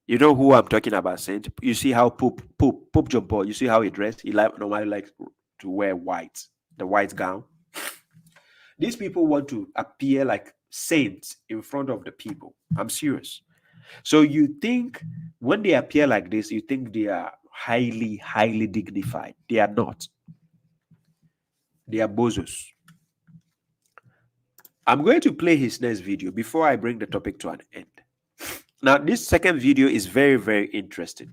You know who I'm talking about, saint? You see how Pope John Paul, you see how he dressed? He normally likes to wear white, the white gown. These people want to appear like saints in front of the people. I'm serious. So you think when they appear like this, you think they are highly, highly dignified. They are not. They are bozos. I'm going to play his next video before I bring the topic to an end. Now, this second video is very, very interesting.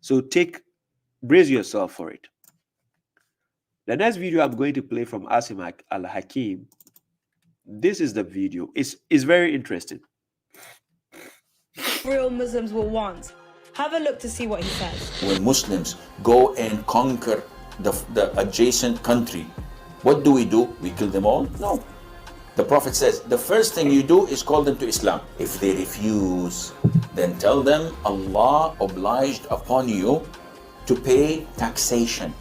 So brace yourself for it. The next video I'm going to play from Asim Al-Hakim, this is the video. It's very interesting. Real Muslims will want. Have a look to see what he says. When Muslims go and conquer the adjacent country, what do? We kill them all? No. The Prophet says, the first thing you do is call them to Islam. If they refuse, then tell them Allah obliged upon you to pay taxation.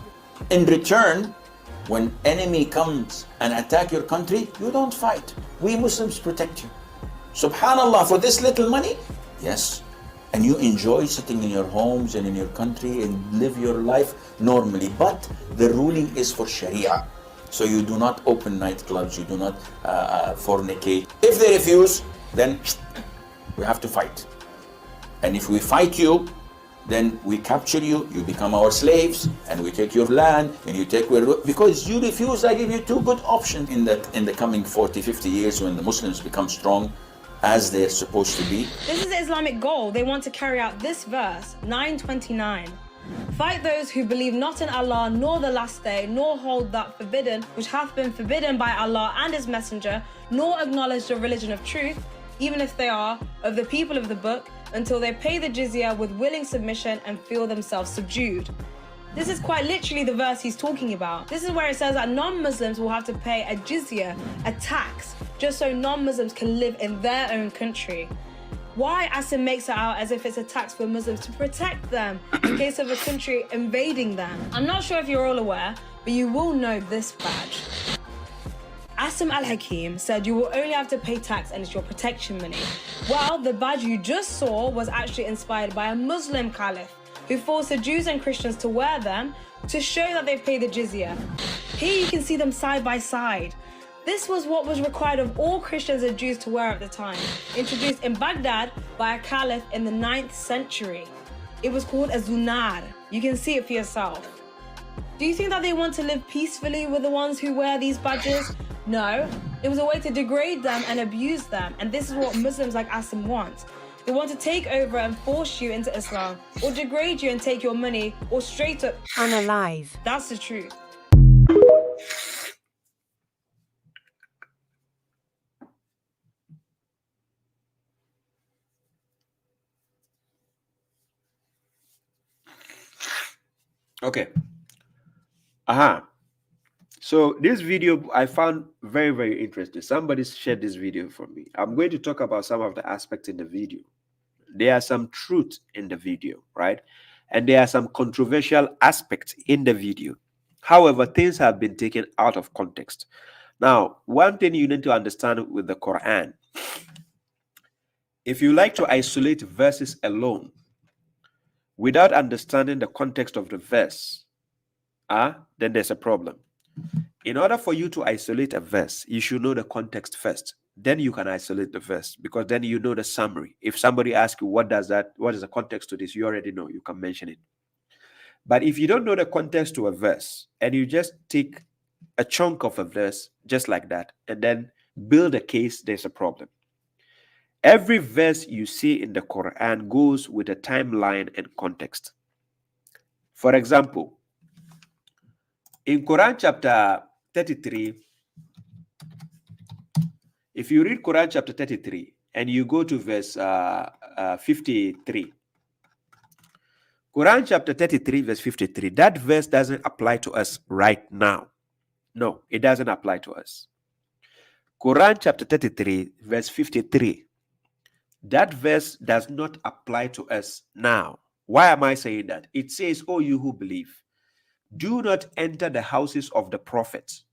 In return, when enemy comes and attack your country, you don't fight. We Muslims protect you. Subhanallah, for this little money? Yes. And you enjoy sitting in your homes and in your country and live your life normally. But the ruling is for Sharia. So you do not open nightclubs, you do not fornicate. If they refuse, then we have to fight. And if we fight you, then we capture you, you become our slaves, and we take your land, and you take because you refuse. I give you two good options in the coming 40, 50 years when the Muslims become strong as they're supposed to be. This is the Islamic goal. They want to carry out this verse, 929. Fight those who believe not in Allah, nor the last day, nor hold that forbidden, which hath been forbidden by Allah and His Messenger, nor acknowledge the religion of truth, even if they are of the people of the book, until they pay the jiz'ya with willing submission and feel themselves subdued. This is quite literally the verse he's talking about. This is where it says that non-Muslims will have to pay a jiz'ya, a tax, just so non-Muslims can live in their own country. Why Asim makes it out as if it's a tax for Muslims to protect them in case of a country invading them. I'm not sure if you're all aware, but you will know this badge. Asim Al-Hakim said you will only have to pay tax and it's your protection money. Well, the badge you just saw was actually inspired by a Muslim caliph who forced the Jews and Christians to wear them to show that they pay the jiz'ya. Here you can see them side by side. This was what was required of all Christians and Jews to wear at the time, introduced in Baghdad by a caliph in the 9th century. It was called a zunar. You can see it for yourself. Do you think that they want to live peacefully with the ones who wear these badges? No, it was a way to degrade them and abuse them, and this is what Muslims like Asim want. They want to take over and force you into Islam, or degrade you and take your money, or straight up unalive. That's the truth. Okay. So this video I found very, very interesting. Somebody shared this video for me. I'm going to talk about some of the aspects in the video. There are some truth in the video, right? And there are some controversial aspects in the video. However, things have been taken out of context. Now, one thing you need to understand with the Quran, if you like to isolate verses alone without understanding the context of the verse, then there's a problem. In order for you to isolate a verse, you should know the context first. Then you can isolate the verse, because then you know the summary. If somebody asks you what is the context to this, you already know, you can mention it. But if you don't know the context to a verse and you just take a chunk of a verse just like that and then build a case, there's a problem. Every verse you see in the Quran goes with a timeline and context. For example, in Quran chapter 33, if you read Quran chapter 33 and you go to verse 53, Quran chapter 33 verse 53, that verse doesn't apply to us right now. No, it doesn't apply to us. Quran chapter 33, verse 53. That verse does not apply to us now. Why am I saying that? It says, "O you who believe, do not enter the houses of the prophets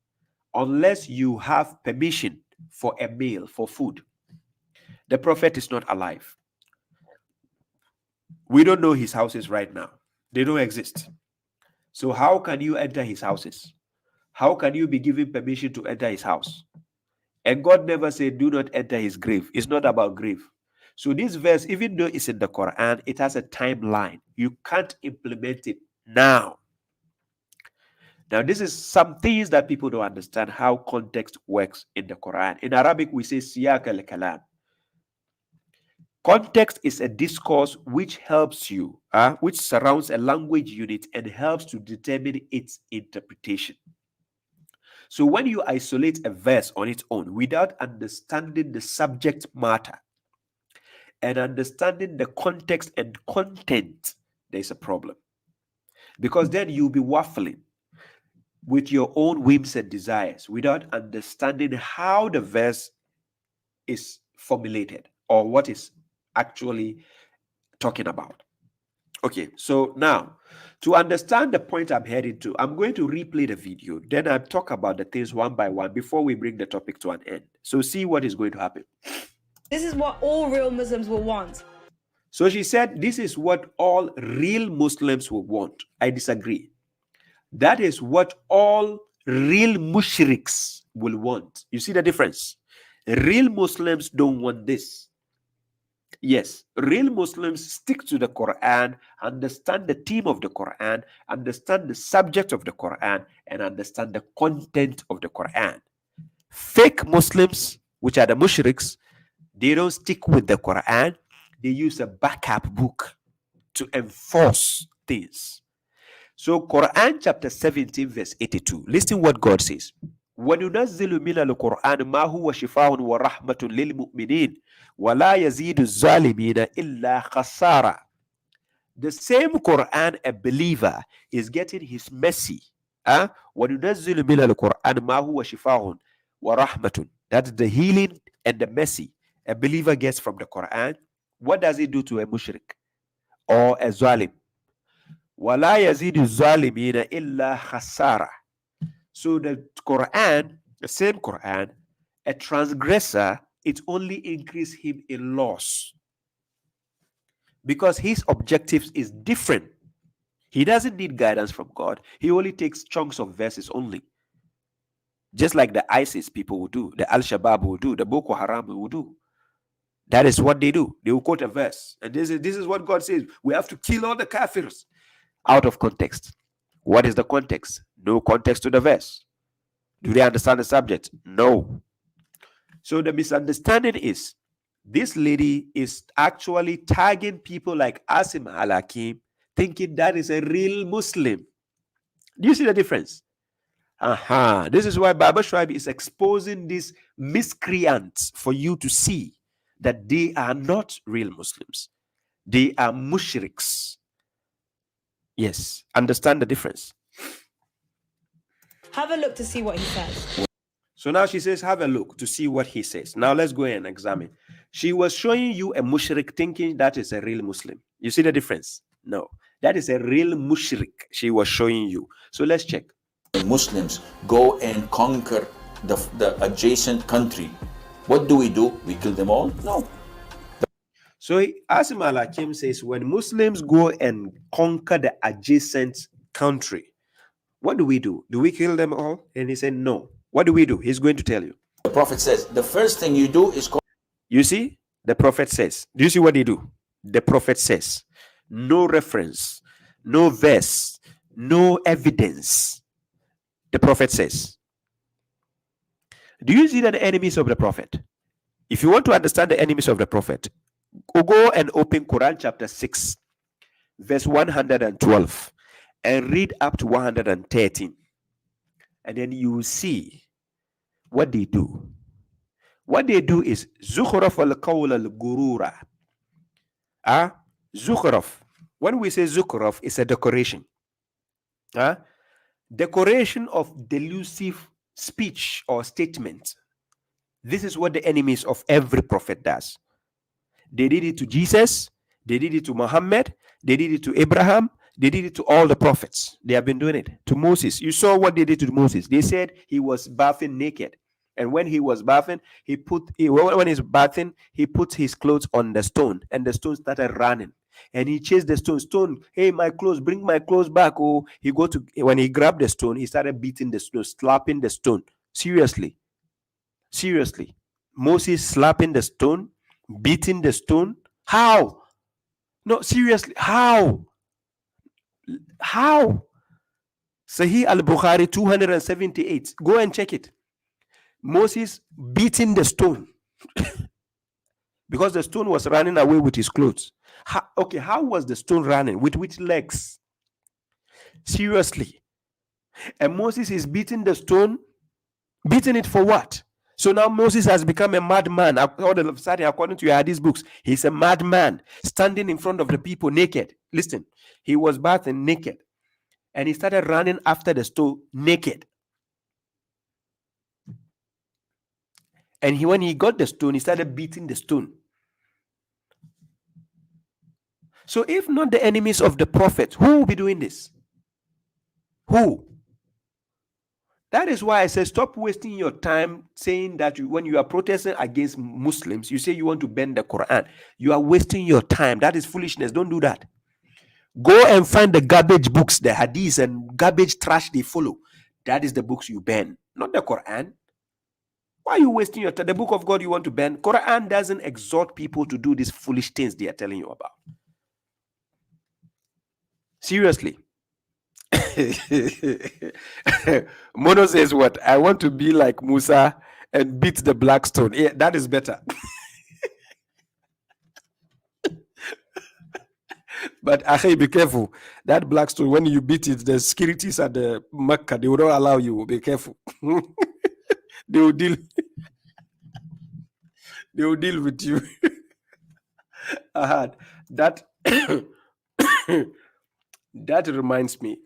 unless you have permission for a meal, for food." The prophet is not alive. We don't know his houses right now. They don't exist. So how can you enter his houses? How can you be given permission to enter his house? And God never said, "Do not enter his grave." It's not about grave. So this verse, even though it's in the Quran, it has a timeline. You can't implement it now. Now, this is some things that people don't understand how context works in the Quran. In Arabic, we say siyaq al-kalam. Context is a discourse which helps you, which surrounds a language unit and helps to determine its interpretation. So when you isolate a verse on its own without understanding the subject matter and understanding the context and content, there's a problem. Because then you'll be waffling with your own whims and desires without understanding how the verse is formulated or what is actually talking about. Okay, so now to understand the point I'm heading to, I'm going to replay the video. Then I'll talk about the things one by one before we bring the topic to an end. So see what is going to happen. This is what all real Muslims will want. So she said, this is what all real Muslims will want. I disagree. That is what all real mushriks will want. You see the difference? Real Muslims don't want this. Yes, real Muslims stick to the Quran, understand the theme of the Quran, understand the subject of the Quran, and understand the content of the Quran. Fake Muslims, which are the mushriks, they don't stick with the Quran. They use a backup book to enforce things. So Quran chapter 17 verse 82. Listen what God says. وَنُنَزِّلُ مِنَ الْقُرْآنِ مَا هُوَ شِفَاءٌ وَرَحْمَةٌ لِلْمُؤْمِنِينَ وَلَا يَزِيدُ الظَّالِمِينَ إِلَّا خَسَارًا. The same Quran, a believer is getting his mercy. وَنُنَزِّلُ مِنَ الْقُرْآنِ مَا هُوَ شِفَاءٌ وَرَحْمَةٌ. That's the healing and the mercy a believer gets from the Quran. What does it do to a mushrik or a zalim? وَلَا يَزِيدُ الظَّالِمِينَ إِلَّا خَسَارًا. So the Quran, the same Quran, a transgressor, it only increases him in loss. Because his objectives is different. He doesn't need guidance from God. He only takes chunks of verses only. Just like the ISIS people will do, the Al-Shabaab will do, the Boko Haram will do. That is what they do. They will quote a verse. And this is what God says. We have to kill all the kafirs. Out of context. What is the context? No context to the verse. Do they understand the subject? No. So the misunderstanding is this lady is actually tagging people like Asim Al-Hakim, thinking that is a real Muslim. Do you see the difference? This is why babashuaib is exposing these miscreants for you to see that they are not real Muslims. They are mushriks. Yes, understand the difference. Have a look to see what he says. So now she says, have a look to see what he says. Now let's go and examine. She was showing you a mushrik thinking that is a real Muslim. You see the difference? No, that is a real mushrik she was showing you. So let's check. Muslims go and conquer the adjacent country. What do? We kill them all? No. So Asim Al-Hakim says, when Muslims go and conquer the adjacent country, what do? Do we kill them all? And he said, no. What do? He's going to tell you. The Prophet says, the first thing you do is... You see? The Prophet says. Do you see what they do? The Prophet says. No reference, no verse, no evidence. The Prophet says. Do you see that the enemies of the Prophet? If you want to understand the enemies of the Prophet, go and open Quran chapter 6, verse 112, and read up to 113. And then you will see what they do. What they do is Zukhraf al-Qawl al-Gurura. Zukhraf. When we say Zukhraf, it's a decoration. Decoration of delusive speech or statement. This is what the enemies of every prophet does. They did it to Jesus. They did it to Muhammad. They did it to Abraham. They did it to all the prophets. They have been doing it to Moses. You saw what they did to Moses. They said he was bathing naked. And when he was bathing, when he's bathing, he put his clothes on the stone, and the stone started running. And he chased the stone. Hey, my clothes, bring my clothes back. Oh, when he grabbed the stone, he started beating the stone, slapping the stone. Seriously. Moses slapping the stone, beating the stone. How? No, seriously, how? Sahih al-Bukhari 278. Go and check it. Moses beating the stone because the stone was running away with his clothes. How was the stone running? With which legs? Seriously. And Moses is beating the stone. Beating it for what? So now Moses has become a madman. According to your Hadith books, he's a madman standing in front of the people naked. Listen, he was bathing naked and he started running after the stone naked. And when he got the stone, he started beating the stone. So if not the enemies of the prophet, who will be doing this? Who? That is why I say stop wasting your time saying that when you are protesting against Muslims, you say you want to bend the Quran. You are wasting your time. That is foolishness. Don't do that. Go and find the garbage books, the hadiths and garbage trash they follow. That is the books you ban, not the Quran. Why are you wasting your time? The book of God you want to ban? Quran doesn't exhort people to do these foolish things they are telling you about. Seriously. Mono says what? I want to be like Musa and beat the black stone. Yeah, that is better. But Akhay, be careful. That black stone, when you beat it, the securities at the Makkah, they will not allow you. Be careful. They will deal with you. That that reminds me.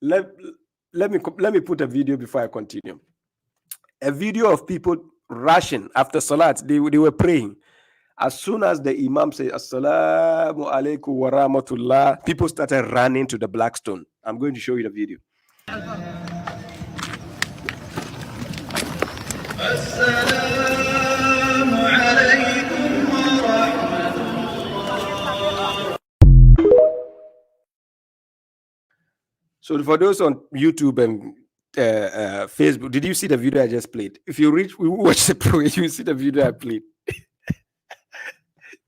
Let me put a video before I continue. A video of people rushing after salat. They were praying. As soon as the imam said assalamu alaikum wa rahmatullah, people started running to the black stone. I'm going to show you the video. So for those on YouTube and Facebook, did you see the video I just played? If you watch the program, you see the video I played.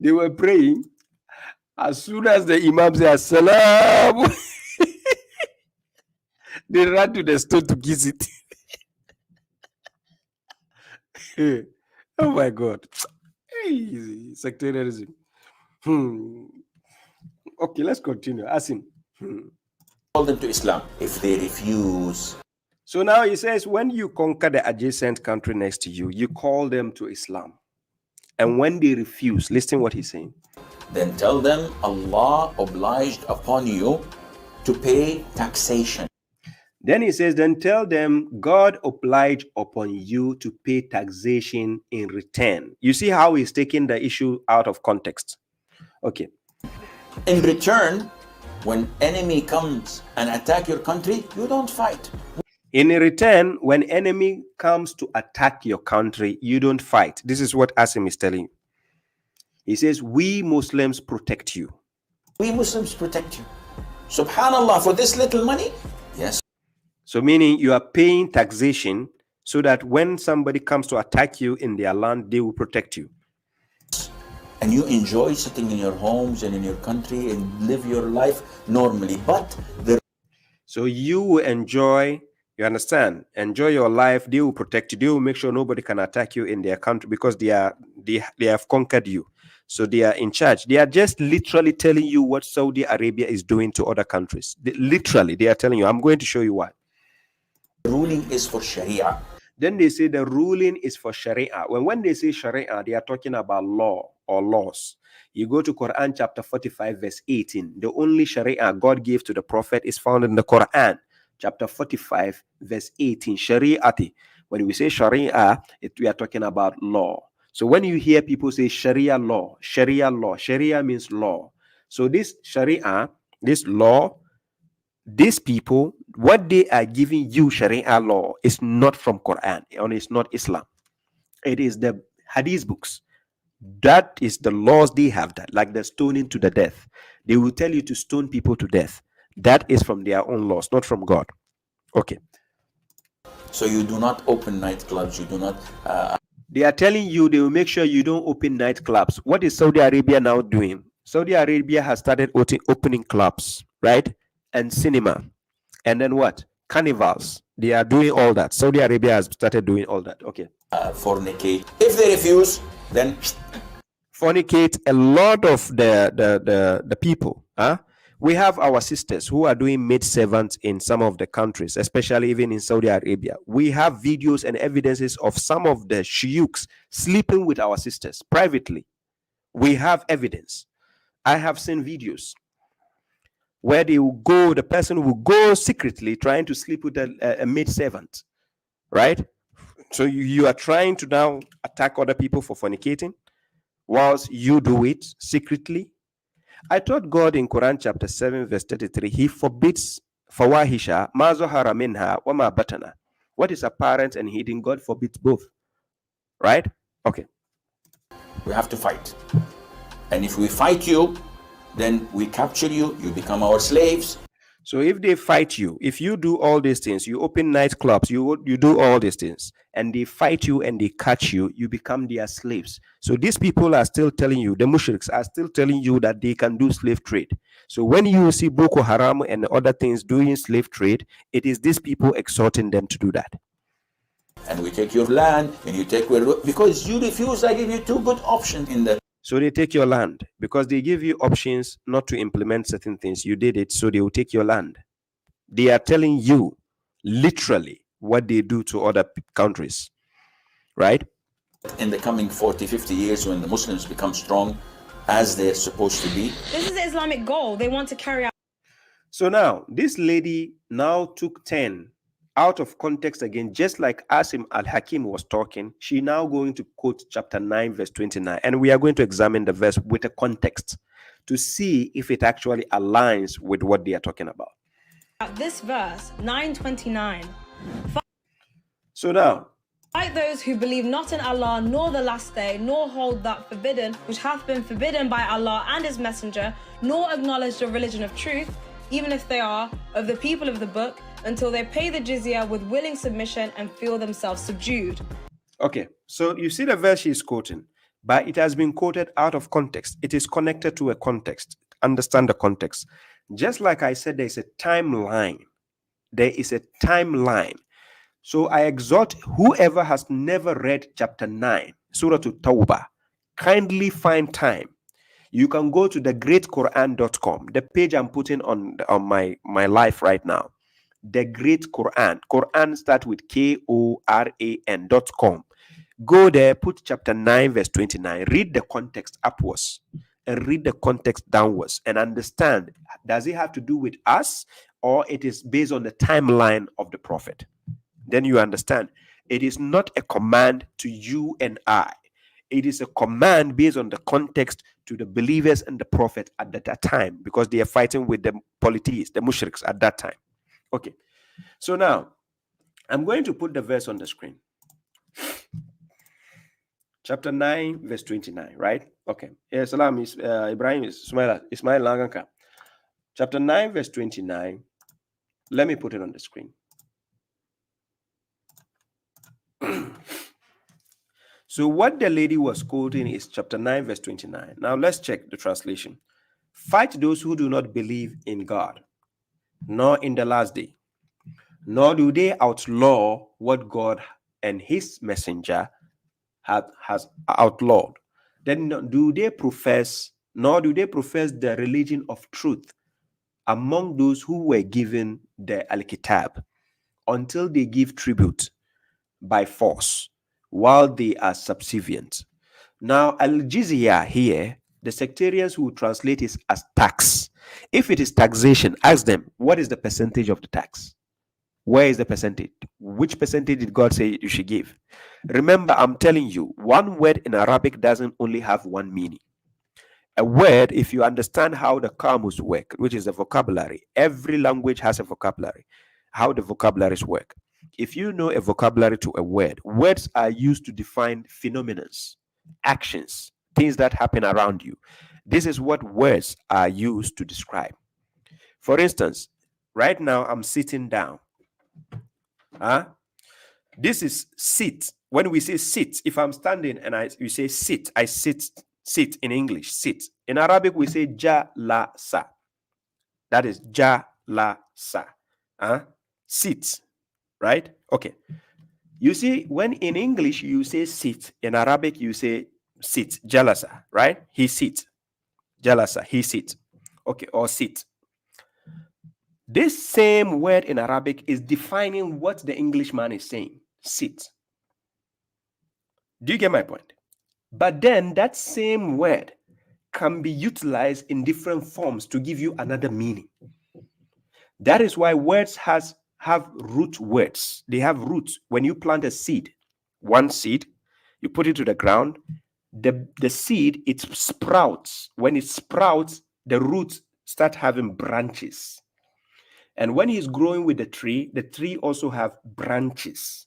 They were praying. As soon as the imam said salam, they ran to the stone to kiss it. Oh my God. Hey, sectarianism. Okay, let's continue. Ask him. Call them to Islam if they refuse. So now he says, when you conquer the adjacent country next to you, you call them to Islam. And when they refuse, listen what he's saying. Then tell them Allah obliged upon you to pay taxation. Then he says, then tell them God obliged upon you to pay taxation in return. You see how he's taking the issue out of context. Okay. In return, when enemy comes and attack your country, you don't fight. In return, when enemy comes to attack your country, you don't fight. This is what Asim is telling you. He says, we Muslims protect you. We Muslims protect you. Subhanallah, for this little money? Yes. So meaning you are paying taxation so that when somebody comes to attack you in their land, they will protect you. And you enjoy sitting in your homes and in your country and live your life normally. So you will enjoy, you understand, enjoy your life. They will protect you. They will make sure nobody can attack you in their country because they have conquered you. So they are in charge. They are just literally telling you what Saudi Arabia is doing to other countries. They are telling you. I'm going to show you what. The ruling is for Sharia. Then they say the ruling is for Sharia. When they say Sharia, they are talking about law or laws. You go to Quran chapter 45 verse 18. The only Sharia God gave to the Prophet is found in the Quran chapter 45 verse 18. Shari'ati. When we say Sharia, we are talking about law. So when you hear people say Sharia law, Sharia means law. So this Sharia, this law, these people, what they are giving you Sharia law is not from Quran, and it's not Islam. It is the Hadith books. That is the laws they have, that like the stoning to the death. They will tell you to stone people to death. That is from their own laws, not from God. Okay. So you do not open nightclubs, you do not... They are telling you they will make sure you don't open nightclubs. What is Saudi Arabia now doing? Saudi Arabia has started opening clubs, right? And cinema. And then what? Carnivals. They are doing all that. Saudi Arabia has started doing all that. Okay. Fornicate. If they refuse, then... Fornicate a lot of the people. We have our sisters who are doing maid servants in some of the countries, especially even in Saudi Arabia. We have videos and evidences of some of the sheikhs sleeping with our sisters privately. We have evidence. I have seen videos where they will go, the person will go secretly trying to sleep with a maid servant, right? So you are trying to now attack other people for fornicating whilst you do it secretly. I thought God in Quran chapter 7 verse 33, he forbids fawahisha, ma zahara minha wa ma batana. What is apparent and hidden, God forbids both. Right? Okay. We have to fight. And if we fight you, then we capture you, you become our slaves. So if they fight you, if you do all these things, you open nightclubs, you do all these things, and they fight you and they catch you, you become their slaves. So these people are still telling you, the Mushriks are still telling you that they can do slave trade. So when you see Boko Haram and other things doing slave trade, it is these people exhorting them to do that. And we take your land, and you take because you refuse, I give you two good options in the... So they take your land because they give you options not to implement certain things. You did it, so they will take your land. They are telling you literally what they do to other countries, right? In the coming 40, 50 years, when the Muslims become strong as they're supposed to be. This is the Islamic goal they want to carry out. So now, this lady now took 10 out of context again, just like Asim al-Hakim was talking. She now going to quote chapter 9 verse 29, and we are going to examine the verse with a context to see if it actually aligns with what they are talking about. This verse 9:29. So now, Fight those who believe not in Allah nor the last day, nor hold that forbidden which hath been forbidden by Allah and his messenger, nor acknowledge the religion of truth, even if they are of the people of the book, until they pay the jiz'ya with willing submission and feel themselves subdued. Okay, so you see the verse she is quoting, but it has been quoted out of context. It is connected to a context. Understand the context. Just like I said, there is a timeline. There is a timeline. So I exhort whoever has never read chapter 9, Surah Tawbah, kindly find time. You can go to thegreatquran.com, the page I'm putting on my life right now. The Great Quran. Quran starts with Koran.com. Go there, put chapter 9, verse 29. Read the context upwards and read the context downwards and understand, does it have to do with us or it is based on the timeline of the prophet? Then you understand. It is not a command to you and I. It is a command based on the context to the believers and the prophet at that time, because they are fighting with the polytheists, the mushriks at that time. Okay, so now I'm going to put the verse on the screen. Chapter 9, verse 29, right? Okay. Salam is Ibrahim is Ismail Laganka. Chapter 9, verse 29. Let me put it on the screen. So what the lady was quoting is chapter 9, verse 29. Now let's check the translation. Fight those who do not believe in God, nor in the last day, nor do they outlaw what God and his messenger has outlawed. Then nor do they profess the religion of truth among those who were given the Al-Kitab, until they give tribute by force while they are subservient. Now, al-jiz'ya here, the sectarians will translate it as tax. If it is taxation, ask them, what is the percentage of the tax? Where is the percentage? Which percentage did God say you should give? Remember, I'm telling you, one word in Arabic doesn't only have one meaning. A word, if you understand how the kamus work, which is a vocabulary, every language has a vocabulary, how the vocabularies work. If you know a vocabulary to a word, words are used to define phenomena, actions, things that happen around you. This is what words are used to describe. For instance, right now I'm sitting down. This is sit. When we say sit, if I'm standing and you say sit, I sit. Sit in English, sit. In Arabic, we say jalasa. That is jalasa. Sit, right? Okay. You see, when in English you say sit, in Arabic you say sit, jalasa, right? He sits. Jalasa, he sits. Okay, or sit. This same word in Arabic is defining what the Englishman is saying. Sit. Do you get my point? But then that same word can be utilized in different forms to give you another meaning. That is why words have root words. They have roots. When you plant a seed, one seed, you put it to the ground, the seed, it sprouts. When it sprouts, the roots start having branches. And when it's growing with the tree also have branches.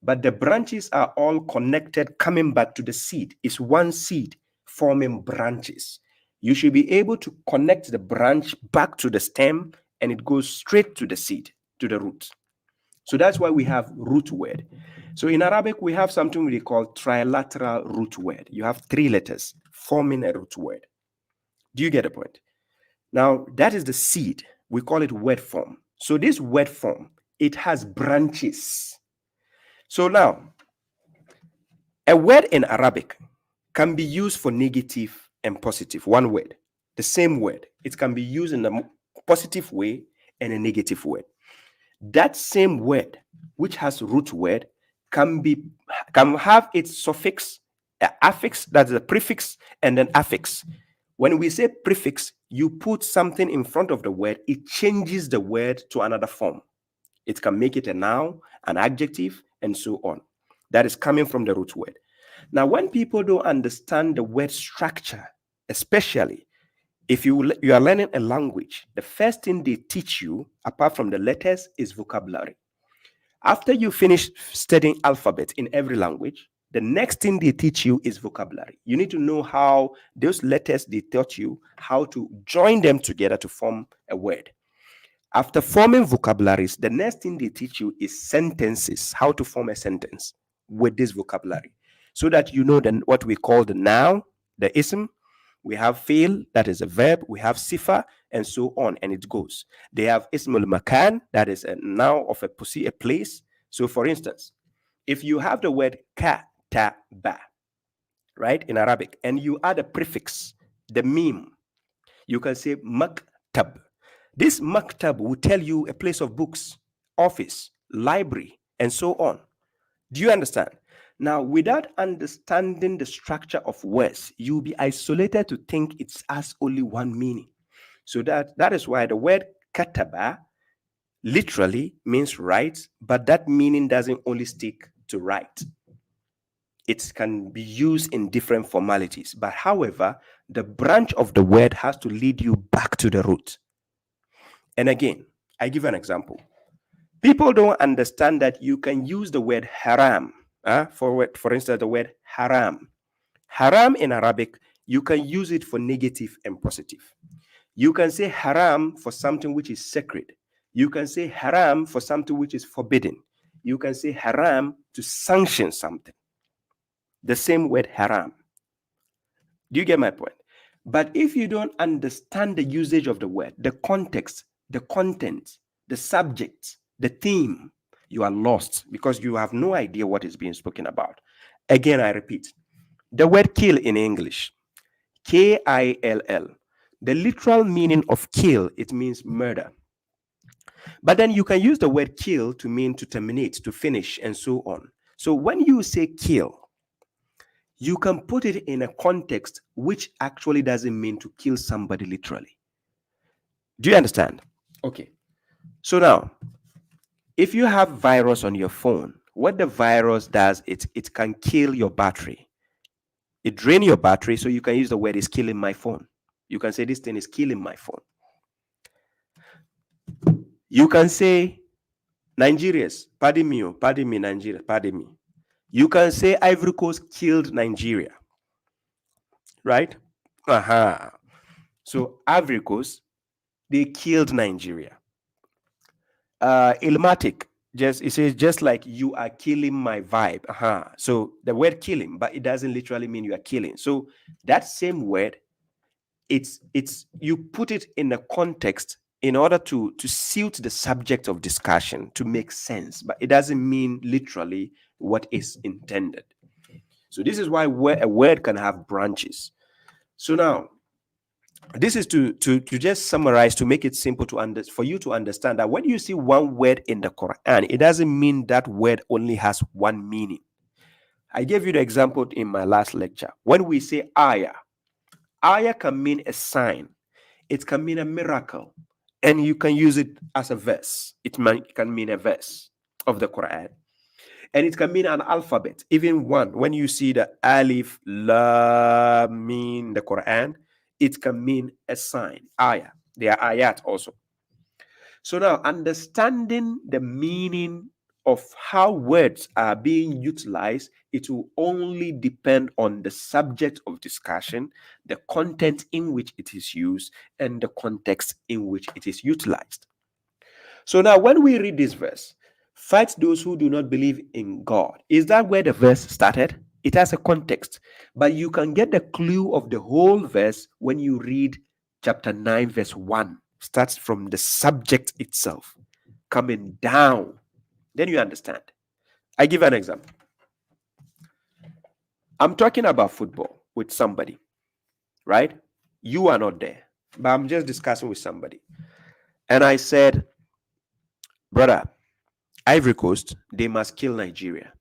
But the branches are all connected, coming back to the seed. It's one seed forming branches. You should be able to connect the branch back to the stem, and it goes straight to the seed, to the root. So that's why we have root word. So in Arabic, we have something we call trilateral root word. You have 3 letters forming a root word. Do you get the point? Now, that is the seed. We call it word form. So this word form, it has branches. So now, a word in Arabic can be used for negative and positive. One word, the same word. It can be used in a positive way and a negative way. That same word, which has root word, can have its suffix, affix, that's a prefix, and an affix. When we say prefix, you put something in front of the word, it changes the word to another form. It can make it a noun, an adjective, and so on. That is coming from the root word. Now, when people don't understand the word structure, especially if you are learning a language, the first thing they teach you, apart from the letters, is vocabulary. After you finish studying alphabet in every language, the next thing they teach you is vocabulary. You need to know how those letters they taught you, how to join them together to form a word. After forming vocabularies, the next thing they teach you is sentences, how to form a sentence with this vocabulary, so that you know then what we call the noun, the ism. We have fi'l, that is a verb. We have sifa, and so on, and it goes. They have ismul makan, that is a noun of a place. So, for instance, if you have the word kataba, right, in Arabic, and you add a prefix, the mim, you can say maktab. This maktab will tell you a place of books, office, library, and so on. Do you understand? Now, without understanding the structure of words, you'll be isolated to think it has only one meaning. So that is why the word kataba literally means write, but that meaning doesn't only stick to write. It can be used in different formalities. But however, the branch of the word has to lead you back to the root. And again, I give an example. People don't understand that you can use the word haram. For instance, the word haram. Haram in Arabic, you can use it for negative and positive. You can say haram for something which is sacred. You can say haram for something which is forbidden. You can say haram to sanction something. The same word haram. Do you get my point? But if you don't understand the usage of the word, the context, the content, the subject, the theme, you are lost because you have no idea what is being spoken about. Again, I repeat, the word kill in English, K-I-L-L, the literal meaning of kill, it means murder. But then you can use the word kill to mean to terminate, to finish, and so on. So when you say kill, you can put it in a context which actually doesn't mean to kill somebody literally. Do you understand? Okay. So now, If you have virus on your phone, what the virus does, it can kill your battery. It drains your battery, so you can use the word "is killing my phone." You can say this thing is killing my phone. You can say Nigerians, pardon me, Nigeria, pardon me. You can say Ivory Coast killed Nigeria, right? So Ivory Coast, they killed Nigeria. Ilmatic, it says just like you are killing my vibe. So the word killing, but it doesn't literally mean you are killing. So that same word, it's you put it in a context in order to suit the subject of discussion, to make sense, but it doesn't mean literally what is intended. So this is why a word can have branches. So now, this is to just summarize, to make it simple for you to understand that when you see one word in the Quran, it doesn't mean that word only has one meaning. I gave you the example in my last lecture. When we say ayah can mean a sign, it can mean a miracle, and you can use it as a verse. It can mean a verse of the Quran, and it can mean an alphabet, even one. When you see the alif, lam, mim, the Quran, it can mean a sign, ayah. They are ayat also. So now, understanding the meaning of how words are being utilized, it will only depend on the subject of discussion, the content in which it is used, and the context in which it is utilized. So now, when we read this verse, fight those who do not believe in God, is that where the verse started? It has a context, but you can get the clue of the whole verse when you read chapter 9, verse 1. Starts from the subject itself, coming down. Then you understand. I give an example. I'm talking about football with somebody, right? You are not there, but I'm just discussing with somebody. And I said, brother, Ivory Coast, they must kill Nigeria.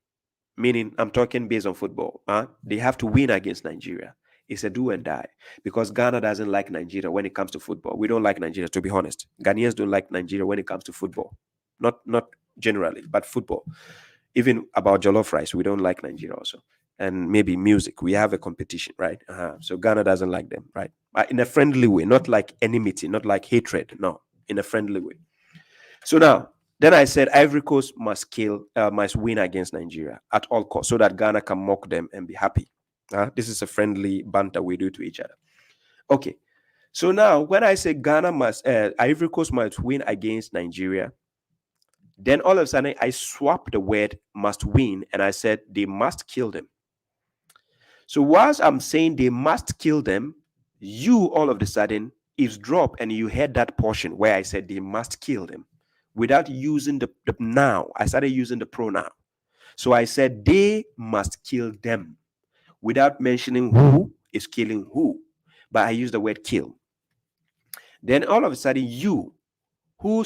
Meaning, I'm talking based on football. They have to win against Nigeria. It's a do and die, because Ghana doesn't like Nigeria when it comes to football. We don't like Nigeria, to be honest. Ghanaians don't like Nigeria when it comes to football. Not generally, but football. Even about jollof rice, we don't like Nigeria also. And maybe music, we have a competition, right? So Ghana doesn't like them, right? In a friendly way, not like enmity, not like hatred. No, in a friendly way. So now, then I said Ivory Coast must win against Nigeria at all costs, so that Ghana can mock them and be happy. This is a friendly banter we do to each other. Okay. So now, when I say Ivory Coast must win against Nigeria, then all of a sudden I swapped the word must win and I said they must kill them. So whilst I'm saying they must kill them, you all of a sudden eavesdrop and you heard that portion where I said they must kill them. Without using the noun, I started using the pronoun. So I said they must kill them without mentioning who is killing who. But I used the word kill. Then all of a sudden you, who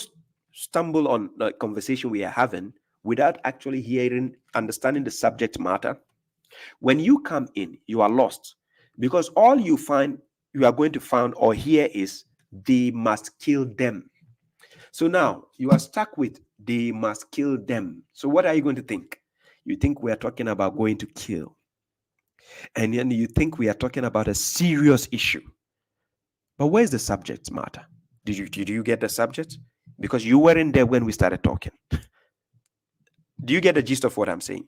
stumble on the conversation we are having without actually understanding the subject matter, when you come in, you are lost. Because all you are going to find or hear is they must kill them. So now you are stuck with they must kill them. So what are you going to think? You think we are talking about going to kill. And then you think we are talking about a serious issue. But where's the subject matter? Did you get the subject? Because you weren't there when we started talking. Do you get the gist of what I'm saying?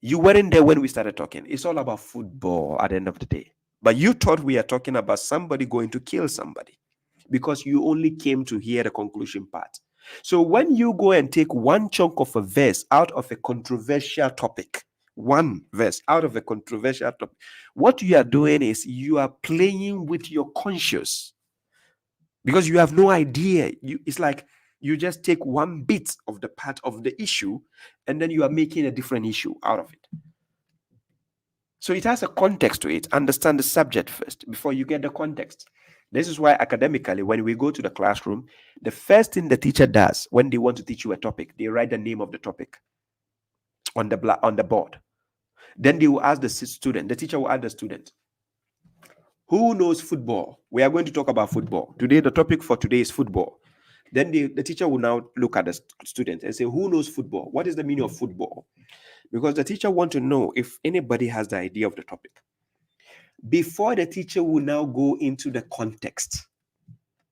You weren't there when we started talking. It's all about football at the end of the day. But you thought we are talking about somebody going to kill somebody, because you only came to hear the conclusion part. So when you go and take one chunk of a verse out of a controversial topic, one verse out of a controversial topic, what you are doing is you are playing with your conscience, because you have no idea. It's like you just take one bit of the part of the issue and then you are making a different issue out of it. So it has a context to it. Understand the subject first before you get the context. This is why academically, when we go to the classroom, the first thing the teacher does when they want to teach you a topic, they write the name of the topic on the board. Then they will ask the student, the teacher will ask the student, who knows football? We are going to talk about football. Today, the topic for today is football. Then the teacher will now look at the student and say, who knows football? What is the meaning of football? Because the teacher wants to know if anybody has the idea of the topic. Before the teacher will now go into the context.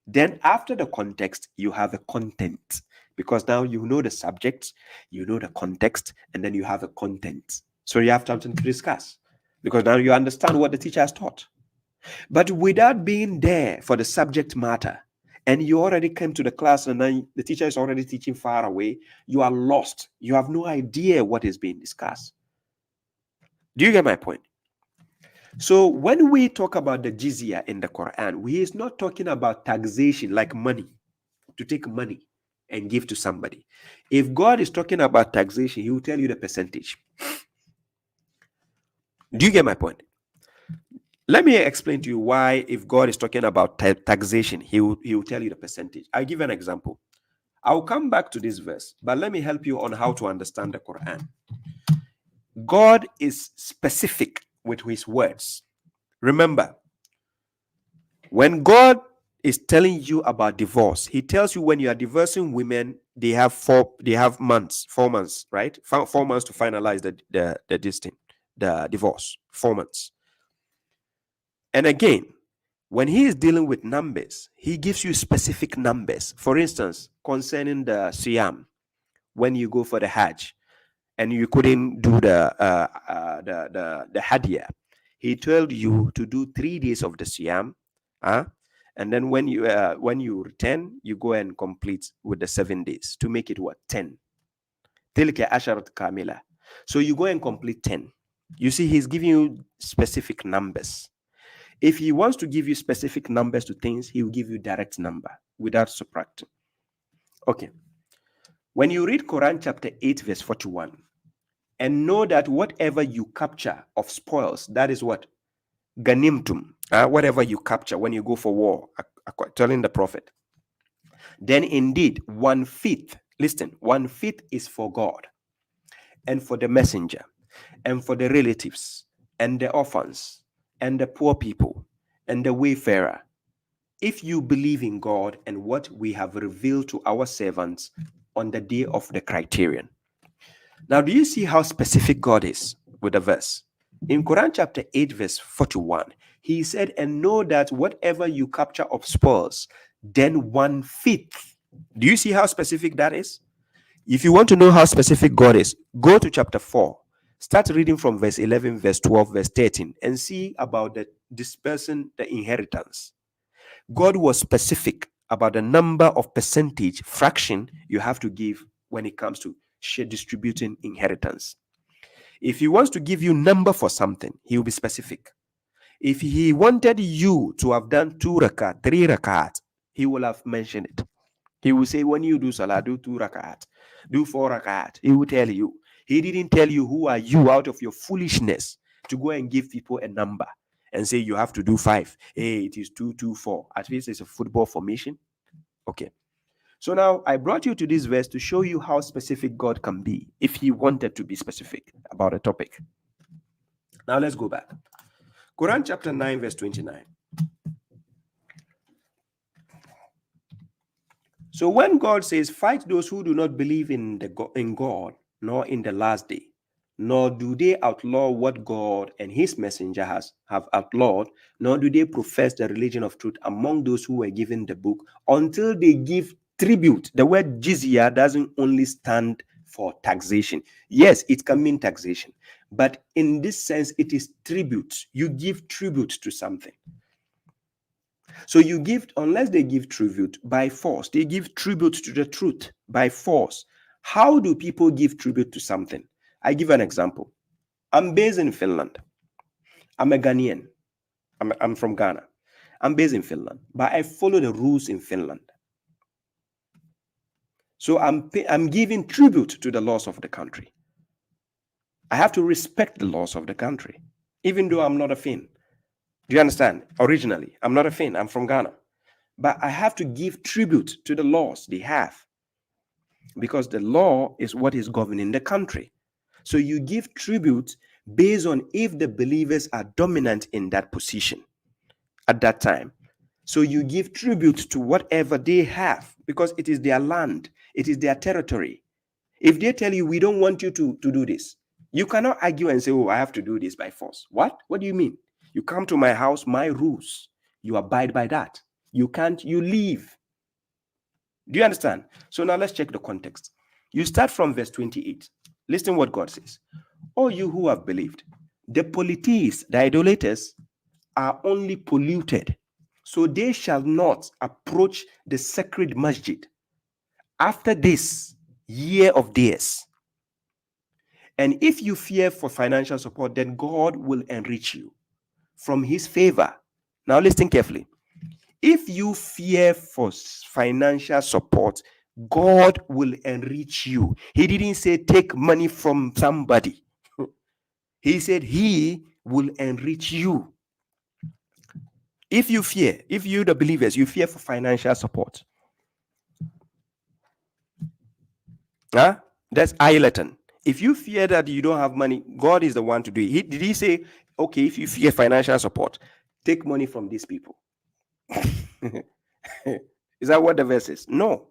Then after the context, you have a content. Because now you know the subject, you know the context, and then you have a content. So you have something to discuss. Because now you understand what the teacher has taught. But without being there for the subject matter, and you already came to the class and then the teacher is already teaching far away, you are lost. You have no idea what is being discussed. Do you get my point? So when we talk about the jiz'ya in the Quran, we is not talking about taxation like money, to take money and give to somebody. If God is talking about taxation, he will tell you the percentage. Do you get my point? Let me explain to you why, if God is talking about taxation, he will tell you the percentage. I'll give you an example. I'll come back to this verse, but let me help you on how to understand the Quran. God is specific with his words. Remember, when God is telling you about divorce, he tells you when you are divorcing women, they have 4 months, right? 4 months to finalize the divorce. 4 months. And again, when he is dealing with numbers, he gives you specific numbers. For instance, concerning the siyam, when you go for the Hajj and you couldn't do the hadiyah, he told you to do 3 days of the siyam, and then when you return, you go and complete with the 7 days to make it what? 10. Tilka asharat kamila. So you go and complete 10. You see, he's giving you specific numbers. If he wants to give you specific numbers to things, he will give you direct number without subtracting. Okay. When you read Quran chapter 8, verse 41, and know that whatever you capture of spoils, that is what? Ganimtum. Whatever you capture when you go for war, telling the Prophet. Then indeed, 1/5, listen, 1/5 is for God, and for the messenger, and for the relatives, and the orphans, and the poor people, and the wayfarer, if you believe in God and what we have revealed to our servants on the day of the criterion. Now, do you see how specific God is with the verse? In Quran chapter 8, verse 41, he said, and know that whatever you capture of spoils, then 1/5. Do you see how specific that is? If you want to know how specific God is, go to chapter 4. Start reading from verse 11, verse 12, verse 13, and see about the dispersing the inheritance. God was specific about the number of percentage fraction you have to give when it comes to distributing inheritance. If he wants to give you number for something, he will be specific. If he wanted you to have done 2 rakat, 3 rakat, he will have mentioned it. He will say, when you do salat, do 2 rakat, do 4 rakat. He will tell you. He didn't tell you who are you out of your foolishness to go and give people a number and say you have to do 5. Hey, it is 2, 2, 4. At least it's a football formation. Okay. So now I brought you to this verse to show you how specific God can be if he wanted to be specific about a topic. Now let's go back. Quran chapter 9, verse 29. So when God says, fight those who do not believe in God, nor in the last day, nor do they outlaw what God and his messenger have outlawed, nor do they profess the religion of truth among those who were given the book, until they give tribute. The word jiz'ya doesn't only stand for taxation. Yes, it can mean taxation, but in this sense, it is tribute. You give tribute to something. So you give, unless they give tribute by force, they give tribute to the truth by force. How do people give tribute to something? I give an example. I'm based in Finland. I'm a Ghanaian. I'm from Ghana. I'm based in Finland, but I follow the rules in Finland. So I'm giving tribute to the laws of the country. I have to respect the laws of the country, even though I'm not a Finn. Do you understand? Originally, I'm not a Finn. I'm from Ghana. But I have to give tribute to the laws they have, because the law is what is governing the country. So you give tribute based on if the believers are dominant in that position at that time. So you give tribute to whatever they have, because it is their land, it is their territory. If they tell you, we don't want you to do this, you cannot argue and say, oh, I have to do this by force. What do you mean? You come to my house, my rules, you abide by that. You can't, you leave. Do you understand? So now let's check the context. You start from verse 28. Listen what God says. Oh, you who have believed, the polytheists, the idolaters, are only polluted, so they shall not approach the sacred masjid after this year of theirs. And if you fear for financial support, then God will enrich you from his favor. Now listen carefully. If you fear for financial support, God will enrich you. He didn't say take money from somebody. He said he will enrich you. If you fear, if you the believers, you fear for financial support. That's ayatan. If you fear that you don't have money, God is the one to do it. Did he say, okay, if you fear financial support, take money from these people? Is that what the verse is? No.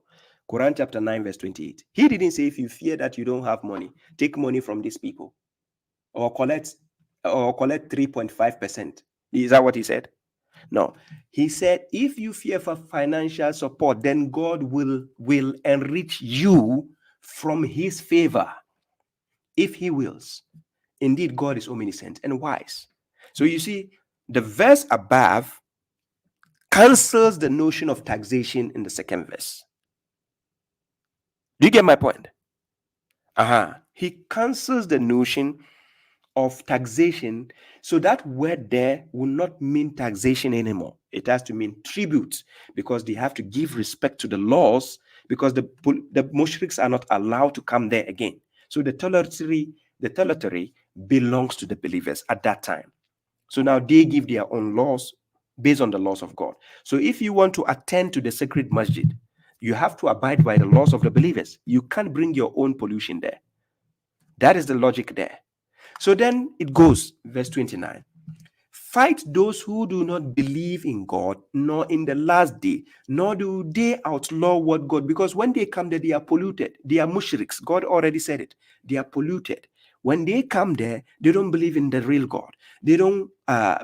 Quran chapter 9 verse 28. He didn't say if you fear that you don't have money, take money from these people or collect 3.5%. Is that what he said? No. He said if you fear for financial support, then God will enrich you from his favor if he wills. Indeed, God is omniscient and wise. So you see, the verse above cancels the notion of taxation in the second verse. Do you get my point? He cancels the notion of taxation, so that word there will not mean taxation anymore. It has to mean tribute, because they have to give respect to the laws, because the Mushriks are not allowed to come there again. So the territory belongs to the believers at that time. So now they give their own laws based on the laws of God. So if you want to attend to the sacred masjid, you have to abide by the laws of the believers. You can't bring your own pollution there. That is the logic there. So then it goes, verse 29. Fight those who do not believe in God, nor in the last day, nor do they outlaw what God, because when they come there, they are polluted. They are mushriks. God already said it. They are polluted. When they come there, they don't believe in the real God. They don't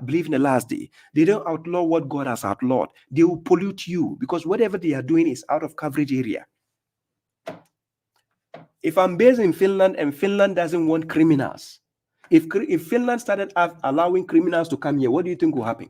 believe in the last day. They don't outlaw what God has outlawed. They will pollute you, because whatever they are doing is out of coverage area. If I'm based in Finland and Finland doesn't want criminals, if Finland started allowing criminals to come here, what do you think will happen?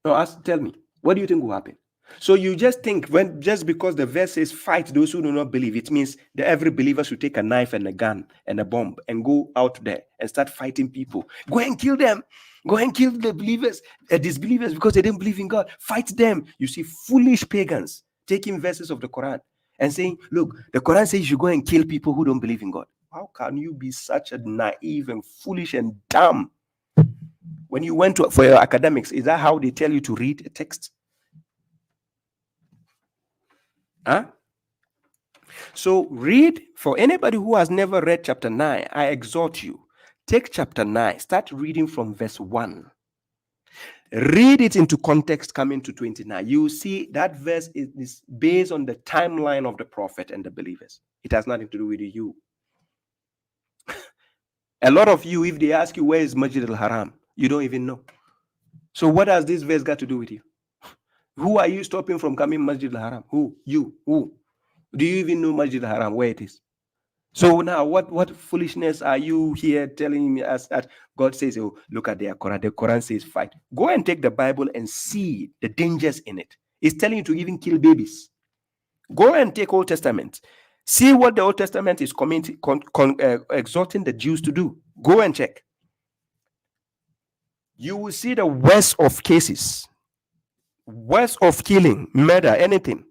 No, tell me, what do you think will happen? So you just think just because the verse says fight those who do not believe, it means that every believer should take a knife and a gun and a bomb and go out there and start fighting people. Go and kill them. Go and kill the believers, disbelievers, because they didn't believe in God. Fight them. You see foolish pagans taking verses of the Quran and saying, look, the Quran says you should go and kill people who don't believe in God. How can you be such a naive and foolish and dumb? When you went for your academics, is that how they tell you to read a text? So read, for anybody who has never read chapter 9, I exhort you, take chapter 9, start reading from verse 1. Read it into context coming to 29. You see that verse is based on the timeline of the prophet and the believers. It has nothing to do with you. A lot of you, if they ask you where is Masjid al-Haram, you don't even know. So what has this verse got to do with you? Who are you stopping from coming Masjid al-Haram? Who? You? Who? Do you even know Masjid al-Haram, where it is? So now what foolishness are you here telling me as that God says, oh, look at their Quran. The Quran says fight. Go and take the Bible and see the dangers in it. It's telling you to even kill babies. Go and take Old Testament. See what the Old Testament is exhorting the Jews to do. Go and check. You will see the worst of cases. Worst of killing, murder, anything.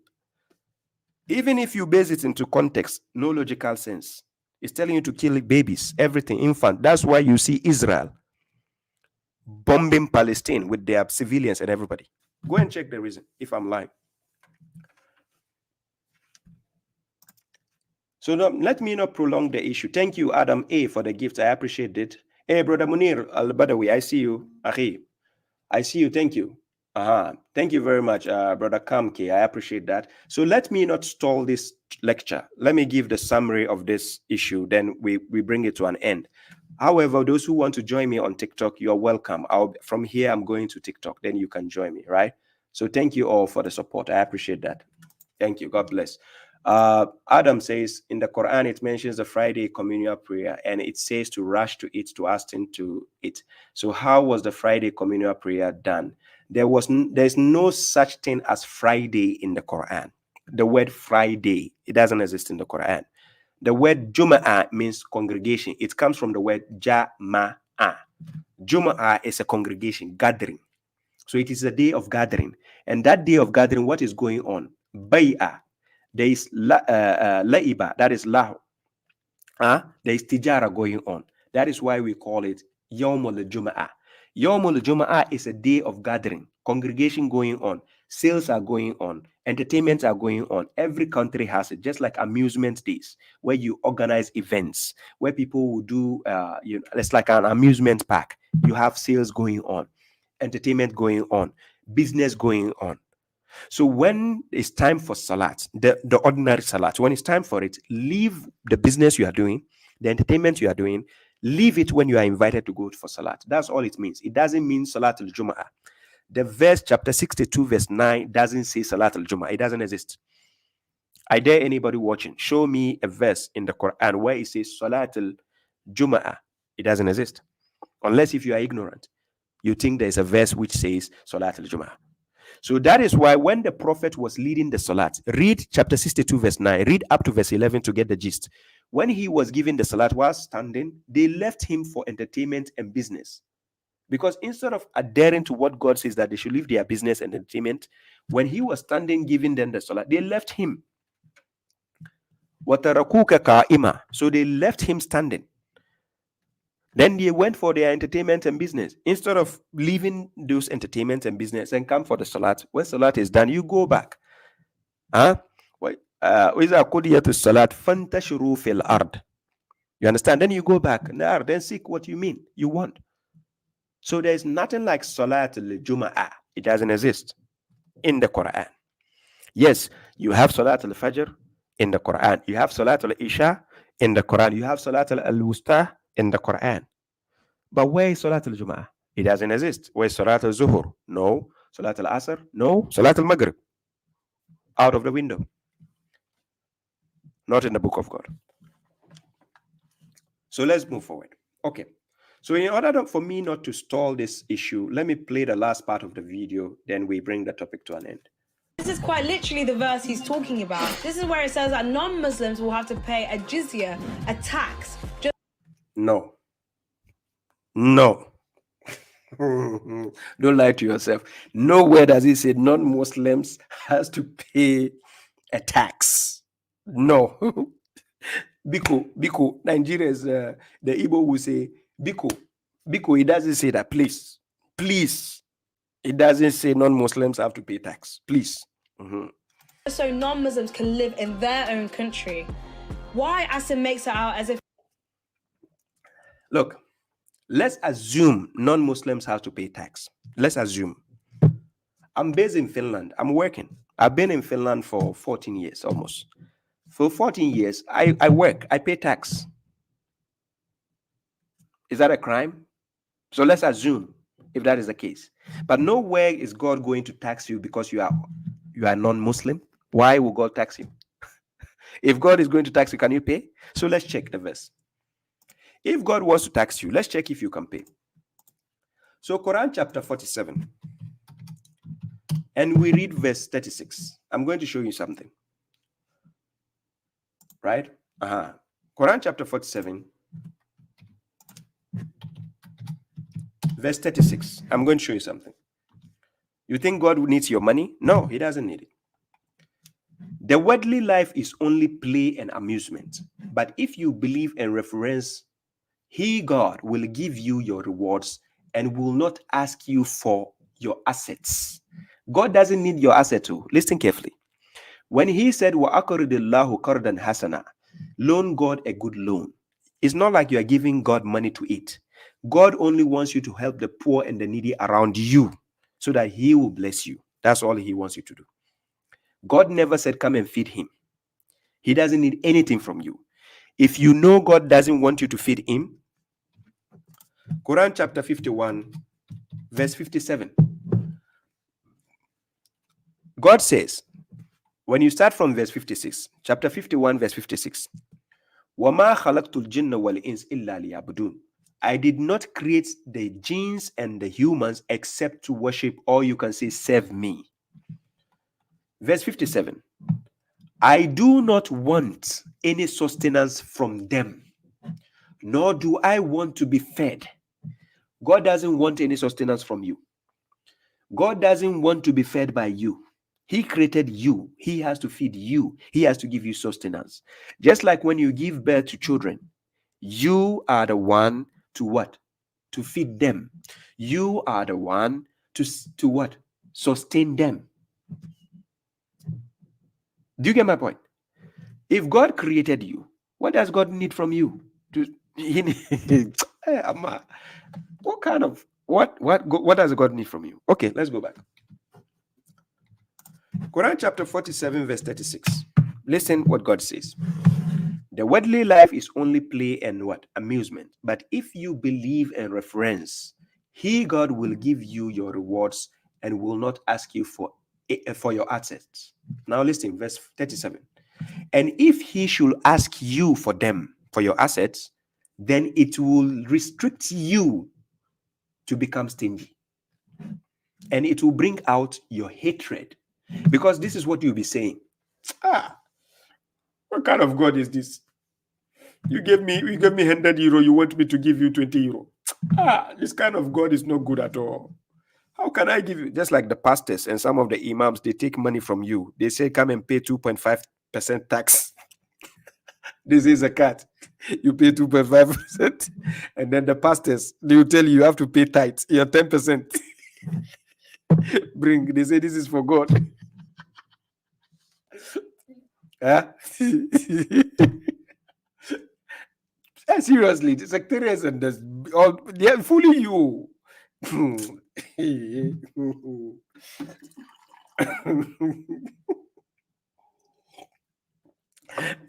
Even if you base it into context, no logical sense. It's telling you to kill babies, everything, infant. That's why you see Israel bombing Palestine with their civilians and everybody. Go and check the reason, if I'm lying. So let me not prolong the issue. Thank you, Adam A, for the gift. I appreciate it. Hey, Brother Munir Al-Badawi, I see you. Ahi, I see you. Thank you. Thank you very much, Brother Kamke. I appreciate that. So let me not stall this lecture. Let me give the summary of this issue. Then we bring it to an end. However, those who want to join me on TikTok, you're welcome. From here, I'm going to TikTok. Then you can join me, right? So thank you all for the support. I appreciate that. Thank you. God bless. Adam says in the Quran, it mentions the Friday communal prayer, and it says to rush to it, to hasten to it. So how was the Friday communal prayer done? There's no such thing as Friday in the Quran. The word Friday, it doesn't exist in the Quran. The word Jum'ah means congregation. It comes from the word Jama'ah. Jum'ah is a congregation, gathering. So it is a day of gathering. And that day of gathering, what is going on? Bay'ah. There is la'iba, that is lahu. There is tijara going on. That is why we call it Yawmul Jum'ah. Yawmul Jum'ah is a day of gathering, congregation going on, sales are going on, entertainments are going on. Every country has it, just like amusement days, where you organize events, where people will do, it's like an amusement park. You have sales going on, entertainment going on, business going on. So when it's time for salat, the ordinary salat, when it's time for it, leave the business you are doing, the entertainment you are doing, leave it when you are invited to go for salat. That's all it means. It doesn't mean salat al-Jum'ah. The verse, chapter 62, verse 9, doesn't say salat al-Jum'ah. It doesn't exist. I dare anybody watching, show me a verse in the Quran where it says salat al-Jum'ah. It doesn't exist. Unless if you are ignorant, you think there's a verse which says salat al-Jum'ah. So that is why when the prophet was leading the salat, read chapter 62, verse 9, read up to verse 11 to get the gist. When he was giving the salat while standing, they left him for entertainment and business. Because instead of adhering to what God says that they should leave their business and entertainment, when he was standing giving them the salat, they left him. So they left him standing. Then they went for their entertainment and business. Instead of leaving those entertainments and business and come for the salat, when salat is done, you go back. You understand? Then you go back. Then seek what you mean, you want. So there is nothing like salat al-Jum'ah. It doesn't exist in the Quran. Yes, you have salat al-Fajr in the Quran. You have salat al-Isha in the Quran. You have salat al-Wusta in the Quran. But where is salat al-Jum'ah? It doesn't exist. Where is salat al-Zuhur? No. Salat al-Asr? No. Salat al-Maghrib? Out of the window. Not in the book of God. So let's move forward. Okay. So in order for me not to stall this issue, let me play the last part of the video, then we bring the topic to an end. This is quite literally the verse he's talking about. This is where it says that non-Muslims will have to pay a jiz'ya, a tax. No. Don't lie to yourself. Nowhere does it say non-Muslims has to pay a tax. No. Biko. Nigeria is the Igbo will say Biko. It doesn't say that. Please. It doesn't say non-Muslims have to pay tax. Please. So non-Muslims can live in their own country. Why Asim makes it out as if... Look, let's assume non-Muslims have to pay tax. Let's assume. I'm based in Finland. I'm working. I've been in Finland for 14 years almost. For 14 years, I work. I pay tax. Is that a crime? So let's assume if that is the case. But nowhere is God going to tax you because you are non-Muslim. Why will God tax you? If God is going to tax you, can you pay? So let's check the verse. If God wants to tax you, let's check if you can pay. So Quran chapter 47. And we read verse 36. I'm going to show you something. Right? Quran chapter 47. Verse 36. I'm going to show you something. You think God needs your money? No, he doesn't need it. The worldly life is only play and amusement. But if you believe and reference, he, God, will give you your rewards and will not ask you for your assets. God doesn't need your asset too. Listen carefully. When he said, وَأَقْرِضِ اللَّهُ قَرْضًا حَسَنًا, loan God a good loan. It's not like you are giving God money to eat. God only wants you to help the poor and the needy around you. so that he will bless you. That's all he wants you to do. God never said, come and feed him. He doesn't need anything from you. If you know God doesn't want you to feed him, Quran chapter 51, verse 57. God says, when you start from verse 56, chapter 51, verse 56, وَمَا خَلَقْتُ الْجِنَّ وَالْإِنسِ إِلَّا لِيَعْبُدُونَ. I did not create the jinns and the humans except to worship, or you can say serve me. Verse 57. I do not want any sustenance from them, nor do I want to be fed. God doesn't want any sustenance from you. God doesn't want to be fed by you. He created you. He has to feed you. He has to give you sustenance. Just like when you give birth to children, you are the one to what? To feed them. You are the one to what? Sustain them. Do you get my point? If God created you, what does God need from you? What does God need from you? Okay, let's go back. Quran chapter 47, verse 36. Listen what God says. The worldly life is only play and what? Amusement. But if you believe and reference, He, God, will give you your rewards and will not ask you for your assets. Now listen, verse 37. And if He should ask you for them, for your assets, then it will restrict you to become stingy. And it will bring out your hatred. Because this is what you'll be saying. What kind of God is this? You gave me 100 euro, you want me to give you 20 euro. This kind of God is not good at all. How can I give you? Just like the pastors and some of the imams, they take money from you. They say, come and pay 2.5% tax. This is a cut. You pay 2.5%. And then the pastors, they will tell you, you have to pay tithes. You're 10%. They say this is for God. Seriously, the sectarians and they are fooling you.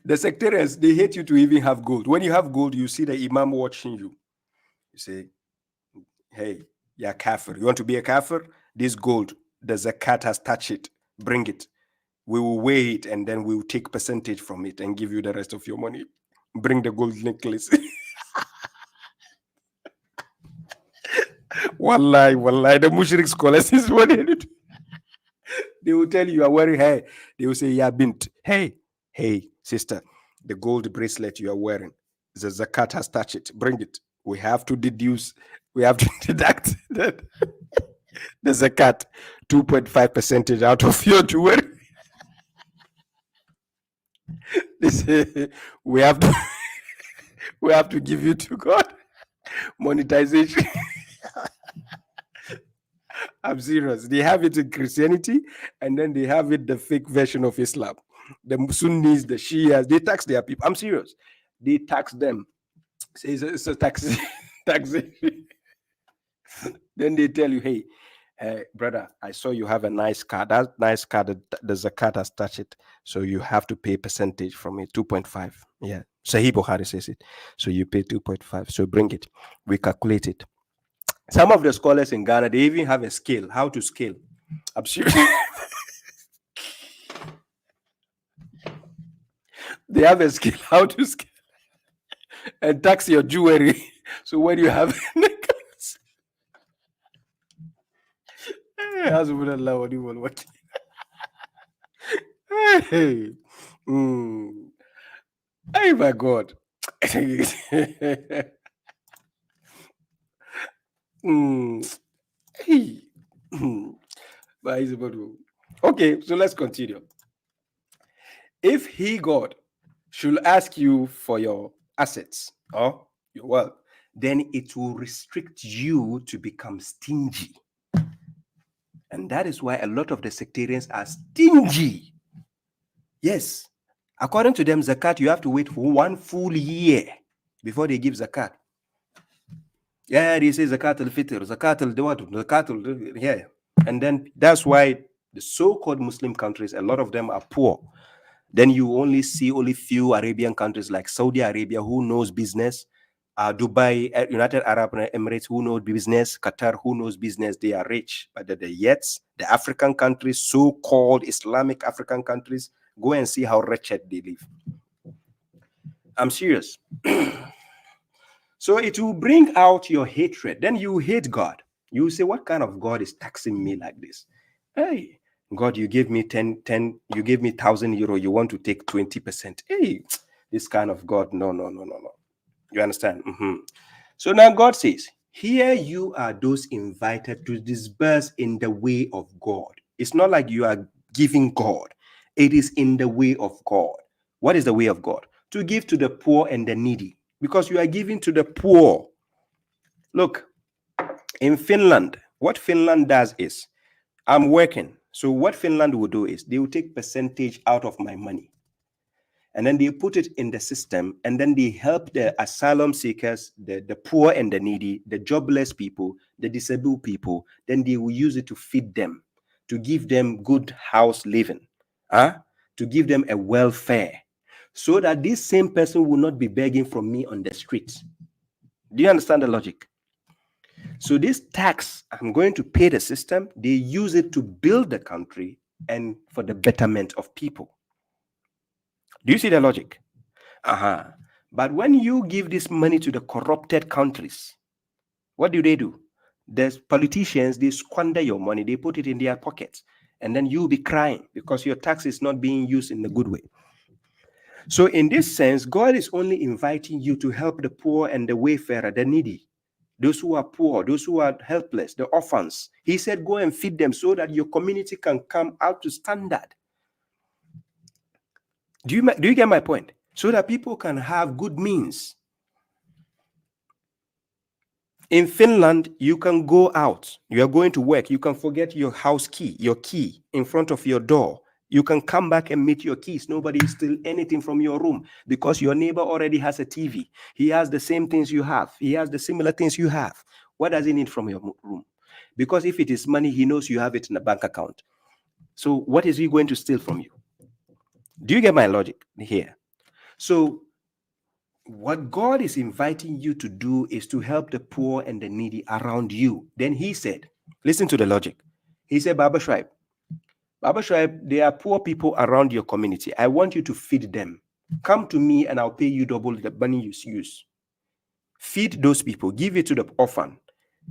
The sectarians, they hate you to even have gold. When you have gold, you see the imam watching you. You say, hey, you're a kafir. You want to be a kafir? This gold, the zakat has touched it. Bring it. We will weigh it and then we will take percentage from it and give you the rest of your money. Bring the gold necklace. Wallahi, the mushrik scholars is what they do. They will tell you are wearing hair. They will say, yeah, bint. Hey, sister, the gold bracelet you are wearing, the zakat has touched it. Bring it. We have to deduct the zakat, 2.5% out of your jewelry. They say we have to give you to God. Monetization. I'm serious. They have it in Christianity, and then they have it the fake version of Islam. The Sunnis, the Shias, they tax their people. I'm serious. They tax them. Say it's a taxation. Then they tell you, hey, brother, I saw you have a nice car. That nice car, the zakat has touched it. So you have to pay percentage from it, 2.5. Yeah. Sahih Bukhari says it. So you pay 2.5. So bring it. We calculate it. Some of the scholars in Ghana, they even have a scale, how to scale. I'm serious. They have a scale, how to scale. And tax your jewelry. So when you have a necklace. Hey, hey, my God. Okay, so let's continue. If He, God, should ask you for your assets or your wealth, then it will restrict you to become stingy. And that is why a lot of the sectarians are stingy. Yes. According to them, zakat, you have to wait for 1 full year before they give zakat. Yeah, they say zakat al-fitr, zakat al-dawat, zakat al... Yeah. And then that's why the so-called Muslim countries, a lot of them are poor. Then you only see only few Arabian countries like Saudi Arabia who knows business, Dubai, United Arab Emirates who knows business, Qatar who knows business. They are rich, but yet the African countries, so-called Islamic African countries, go and see how wretched they live. I'm serious. So it will bring out your hatred. Then you hate God. You say, what kind of God is taxing me like this? Hey, God, you gave me 10, you gave me 1,000 euro. You want to take 20%. Hey, this kind of God. No. You understand? So now God says, here you are those invited to disperse in the way of God. It's not like you are giving God. It is in the way of God. What is the way of God? To give to the poor and the needy. Because you are giving to the poor. Look, in Finland, what Finland does is, I'm working. So what Finland will do is, they will take percentage out of my money. And then they put it in the system, and then they help the asylum seekers, the poor and the needy, the jobless people, the disabled people. Then they will use it to feed them, to give them good house living, to give them a welfare, so that this same person will not be begging from me on the streets. Do you understand the logic? So this tax, I'm going to pay the system. They use it to build the country and for the betterment of people. Do you see the logic? But when you give this money to the corrupted countries, what do? The politicians, they squander your money. They put it in their pockets. And then you'll be crying because your tax is not being used in a good way. So in this sense, God is only inviting you to help the poor and the wayfarer, the needy, those who are poor, those who are helpless, the orphans. He said, go and feed them so that your community can come out to standard. Do you get my point? So that people can have good means. In Finland, you can go out. You are going to work. You can forget your house key, your key in front of your door. You can come back and meet your keys. Nobody steal anything from your room because your neighbor already has a TV. He has the same things you have. He has the similar things you have. What does he need from your room? Because if it is money, he knows you have it in a bank account. So what is he going to steal from you? Do you get my logic here? So what God is inviting you to do is to help the poor and the needy around you. Then he said, listen to the logic. He said, babashuaib, there are poor people around your community. I want you to feed them. Come to me and I'll pay you double the money you use. Feed those people. Give it to the orphan.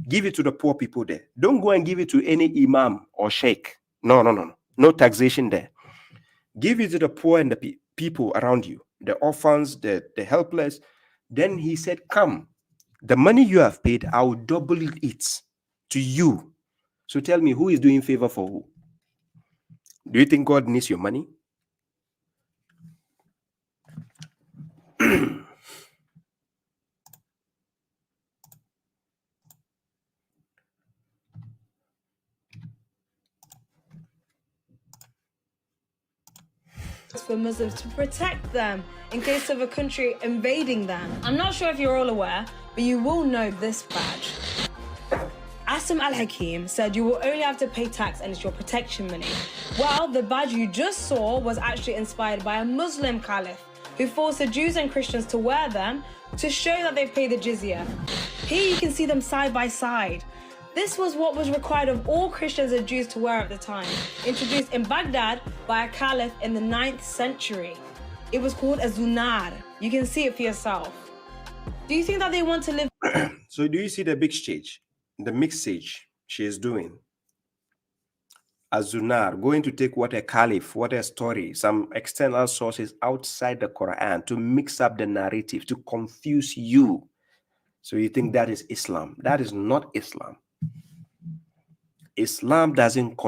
Give it to the poor people there. Don't go and give it to any imam or sheikh. No. No taxation there. Give it to the poor and the people around you, the orphans, the helpless. Then he said, come, the money you have paid, I will double it to you. So tell me, who is doing favor for who? Do you think God needs your money? For Muslims to protect them in case of a country invading them. I'm not sure if you're all aware, but you will know this badge. Asim al-Hakim said you will only have to pay tax and it's your protection money. Well, the badge you just saw was actually inspired by a Muslim caliph who forced the Jews and Christians to wear them to show that they've paid the jiz'ya. Here you can see them side by side. This was what was required of all Christians and Jews to wear at the time, introduced in Baghdad by a caliph in the 9th century. It was called a zunar. You can see it for yourself. Do you think that they want to live? So do you see the big stage, the mixage she is doing? A zunar, going to take what a caliph, what a story, some external sources outside the Quran to mix up the narrative, to confuse you. So you think that is Islam. That is not Islam. Islam doesn't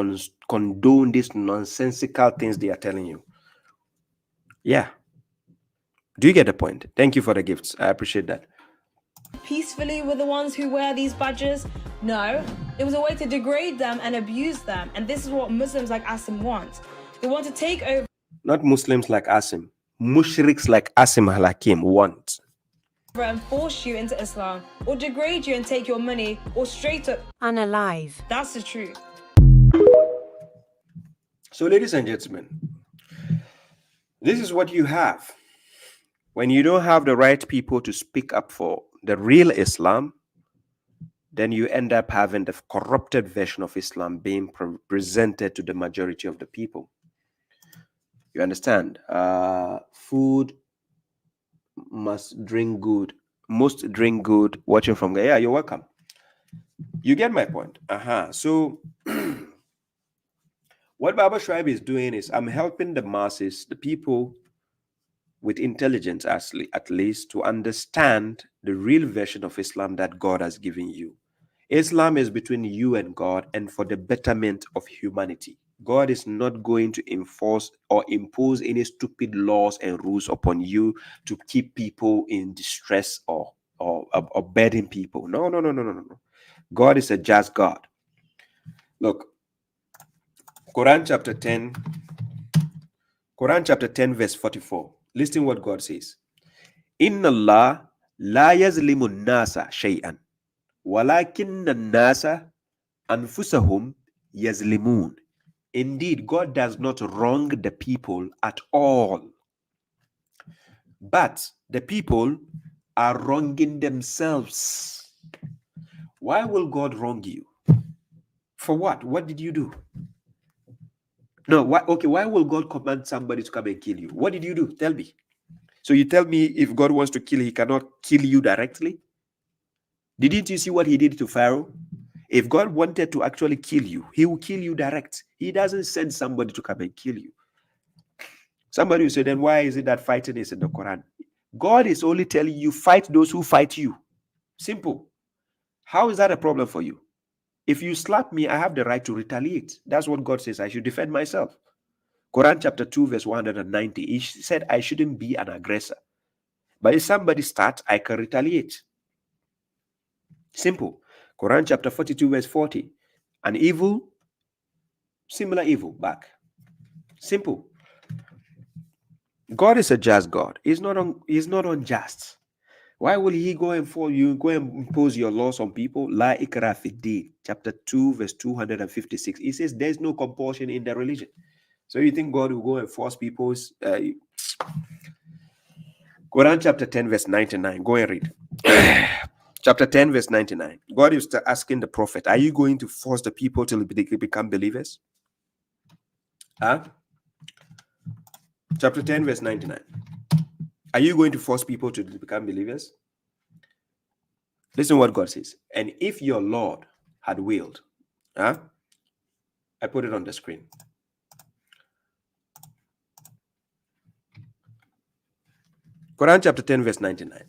condone these nonsensical things they are telling you. Yeah. Do you get the point? Thank you for the gifts. I appreciate that. Peacefully with the ones who wear these badges? No. It was a way to degrade them and abuse them. And this is what Muslims like Asim want. They want to take over. Not Muslims like Asim. Mushriks like Asim al-Hakim want. And force you into Islam, or degrade you and take your money, or straight up unalive. That's the truth. So, ladies and gentlemen, this is what you have. When you don't have the right people to speak up for the real Islam, then you end up having the corrupted version of Islam being presented to the majority of the people. You understand? Food must drink good. Most drink good. Watching from there. Yeah, you're welcome. You get my point. So what babashuaib is doing is I'm helping the masses, the people with intelligence, at least, to understand the real version of Islam that God has given you. Islam is between you and God and for the betterment of humanity. God is not going to enforce or impose any stupid laws and rules upon you to keep people in distress or burden people. No. God is a just God. Look, Quran chapter 10, verse 44. Listen what God says. Inna Allah la yazlimu nasa shay'an. Walakinna nasa anfusahum yazlimun. Indeed, God does not wrong the people at all. But the people are wronging themselves. Why will God wrong you? For what? What did you do? No, why will God command somebody to come and kill you? What did you do? Tell me. So you tell me if God wants to kill, he cannot kill you directly? Didn't you see what he did to Pharaoh? If God wanted to actually kill you, he will kill you direct. He doesn't send somebody to come and kill you. Somebody will say, then why is it that fighting is in the Quran? God is only telling you, fight those who fight you. Simple. How is that a problem for you? If you slap me, I have the right to retaliate. That's what God says. I should defend myself. Quran chapter 2, verse 190. He said I shouldn't be an aggressor. But if somebody starts, I can retaliate. Simple. Quran chapter 42, verse 40. An evil, similar evil back. Simple. God is a just God. He's not unjust. Why will he go and impose your laws on people? La ikra fi chapter 2, verse 256. He says there's no compulsion in the religion. So you think God will go and force people's Quran chapter 10, verse 99. Go and read. Chapter 10, verse 99. God is asking the prophet, are you going to force the people till they become believers? Chapter 10, verse 99. Are you going to force people to become believers? Listen what God says. And if your Lord had willed, I put it on the screen. Quran chapter 10, verse 99.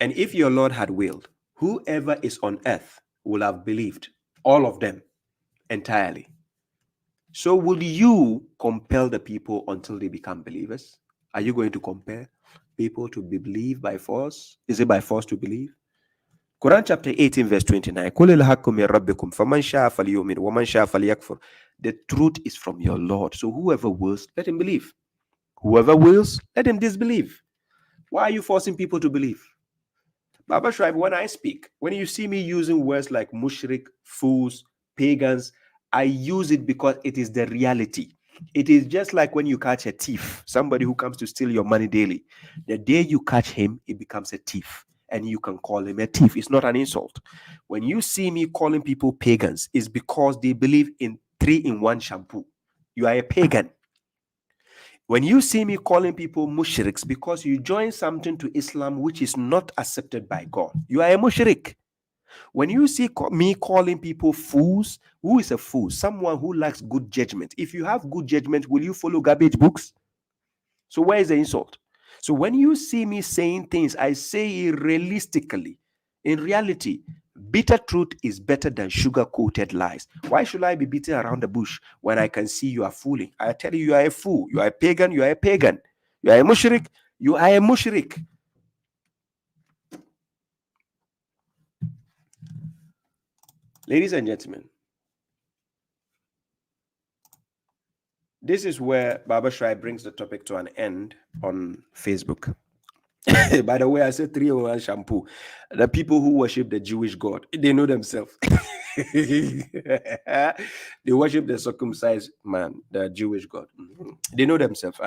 And if your Lord had willed, whoever is on earth will have believed, all of them, entirely. So will you compel the people until they become believers? Are you going to compel people to believe by force? Is it by force to believe? Quran chapter 18, verse 29. The truth is from your Lord. So whoever wills, let him believe. Whoever wills, let him disbelieve. Why are you forcing people to believe? babashuaib, when I speak, when you see me using words like mushrik, fools, pagans, I use it because it is the reality. It is just like when you catch a thief, somebody who comes to steal your money daily. The day you catch him, he becomes a thief. And you can call him a thief. It's not an insult. When you see me calling people pagans, it's because they believe in 3-in-1 shampoo. You are a pagan. When you see me calling people mushriks, because you join something to Islam which is not accepted by God, you are a mushrik. When you see me calling people fools, who is a fool? Someone who lacks good judgment. If you have good judgment, will you follow garbage books? So where is the insult? So when you see me saying things, I say it realistically. In reality, bitter truth is better than sugar-coated lies. Why should I be beating around the bush when I can see you are fooling? I tell you, you are a fool. You are a pagan. You are a pagan. You are a mushrik. You are a mushrik. Ladies and gentlemen, this is where babashuaib brings the topic to an end on Facebook. By the way, I said 3-in-1 shampoo. The people who worship the Jewish God, they know themselves. They worship the circumcised man, the Jewish God. They know themselves.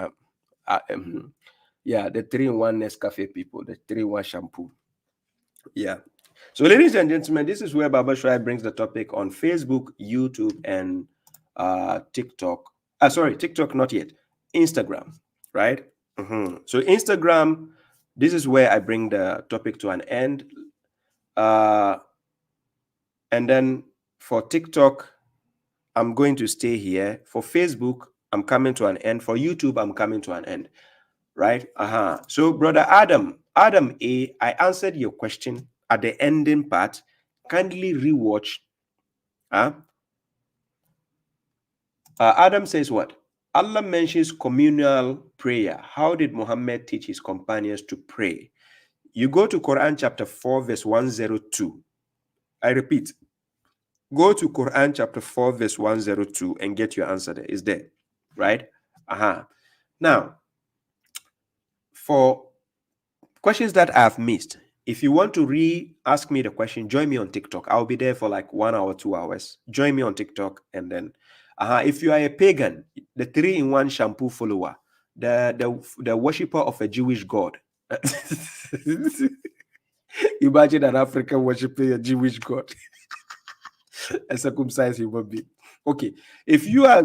Yeah, the 3-in-1 Nescafe people, the 3-in-1 shampoo. Yeah. So, ladies and gentlemen, this is where babashuaib brings the topic on Facebook, YouTube, and TikTok. Sorry, TikTok, not yet. Instagram, right? So, Instagram, this is where I bring the topic to an end. And then for TikTok, I'm going to stay here. For Facebook, I'm coming to an end. For YouTube, I'm coming to an end. Right? So, brother Adam A, I answered your question at the ending part. Kindly rewatch. Adam says what? Allah mentions communal prayer. How did Muhammad teach his companions to pray? You go to Quran chapter 4, verse 102. I repeat, go to Quran chapter 4, verse 102 and get your answer there. It's there, right? Now, for questions that I've missed, if you want to re-ask me the question, join me on TikTok. I'll be there for like 1 hour, 2 hours. Join me on TikTok. And then, if you are a pagan, the 3-in-1 shampoo follower, the worshipper of a Jewish God. Imagine an African worshiping a Jewish God. A circumcised human being. Okay, if you are...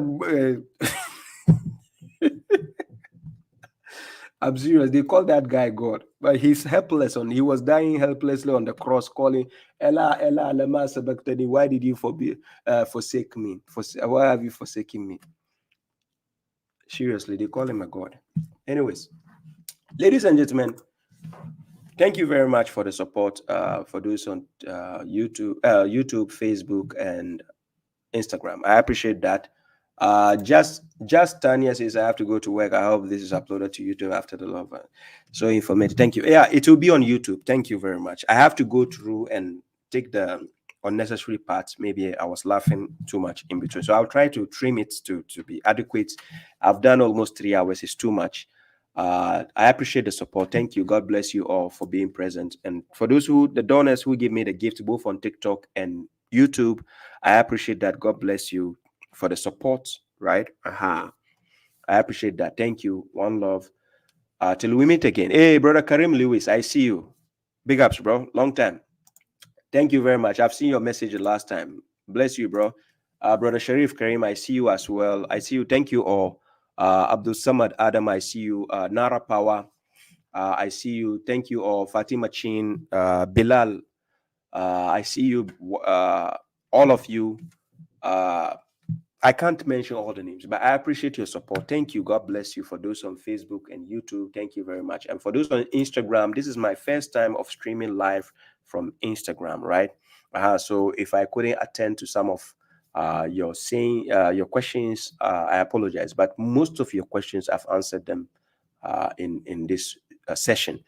I'm serious. They call that guy God, but he's helpless. He was dying helplessly on the cross, calling "Ellah, Ellah, lama sabachthani." Why did you forsake me? Why have you forsaken me? Seriously, they call him a God. Anyways, ladies and gentlemen, thank you very much for the support for those on YouTube, Facebook, and Instagram. I appreciate that. Just Tanya says I have to go to work. I hope this is uploaded to YouTube after the love. So informative. Thank you. Yeah, it will be on YouTube. Thank you very much. I have to go through and take the unnecessary parts. Maybe I was laughing too much in between, so I'll try to trim it to be adequate. I've done almost 3 hours. It's too much. I appreciate the support. Thank you. God bless you all for being present. And for those the donors who give me the gift both on TikTok and YouTube, I appreciate that. God bless you for the support, right? I appreciate that. Thank you. One love. Till we meet again. Hey, brother Karim Lewis, I see you. Big ups, bro. Long time. Thank you very much. I've seen your message the last time. Bless you, bro. Brother Sharif Karim, I see you as well. I see you. Thank you all. Abdul Samad Adam, I see you. Nara Power, I see you. Thank you all. Fatima Chin, Bilal, I see you. All of you. I can't mention all the names, but I appreciate your support. Thank you. God bless you. For those on Facebook and YouTube, thank you very much. And for those on Instagram, this is my first time of streaming live from Instagram, right? So if I couldn't attend to some of your questions, I apologize. But most of your questions, I've answered them in this session.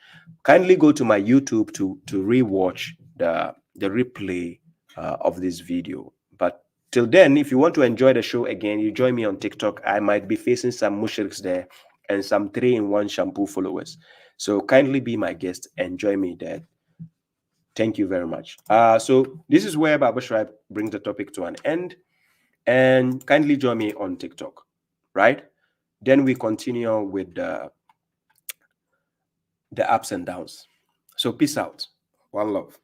Kindly go to my YouTube to rewatch the replay of this video. But till then, if you want to enjoy the show again, you join me on TikTok. I might be facing some mushriks there and some 3-in-1 shampoo followers. So kindly be my guest and join me there. Thank you very much. So this is where babashuaib brings the topic to an end. And kindly join me on TikTok, right? Then we continue with the ups and downs. So peace out. One love.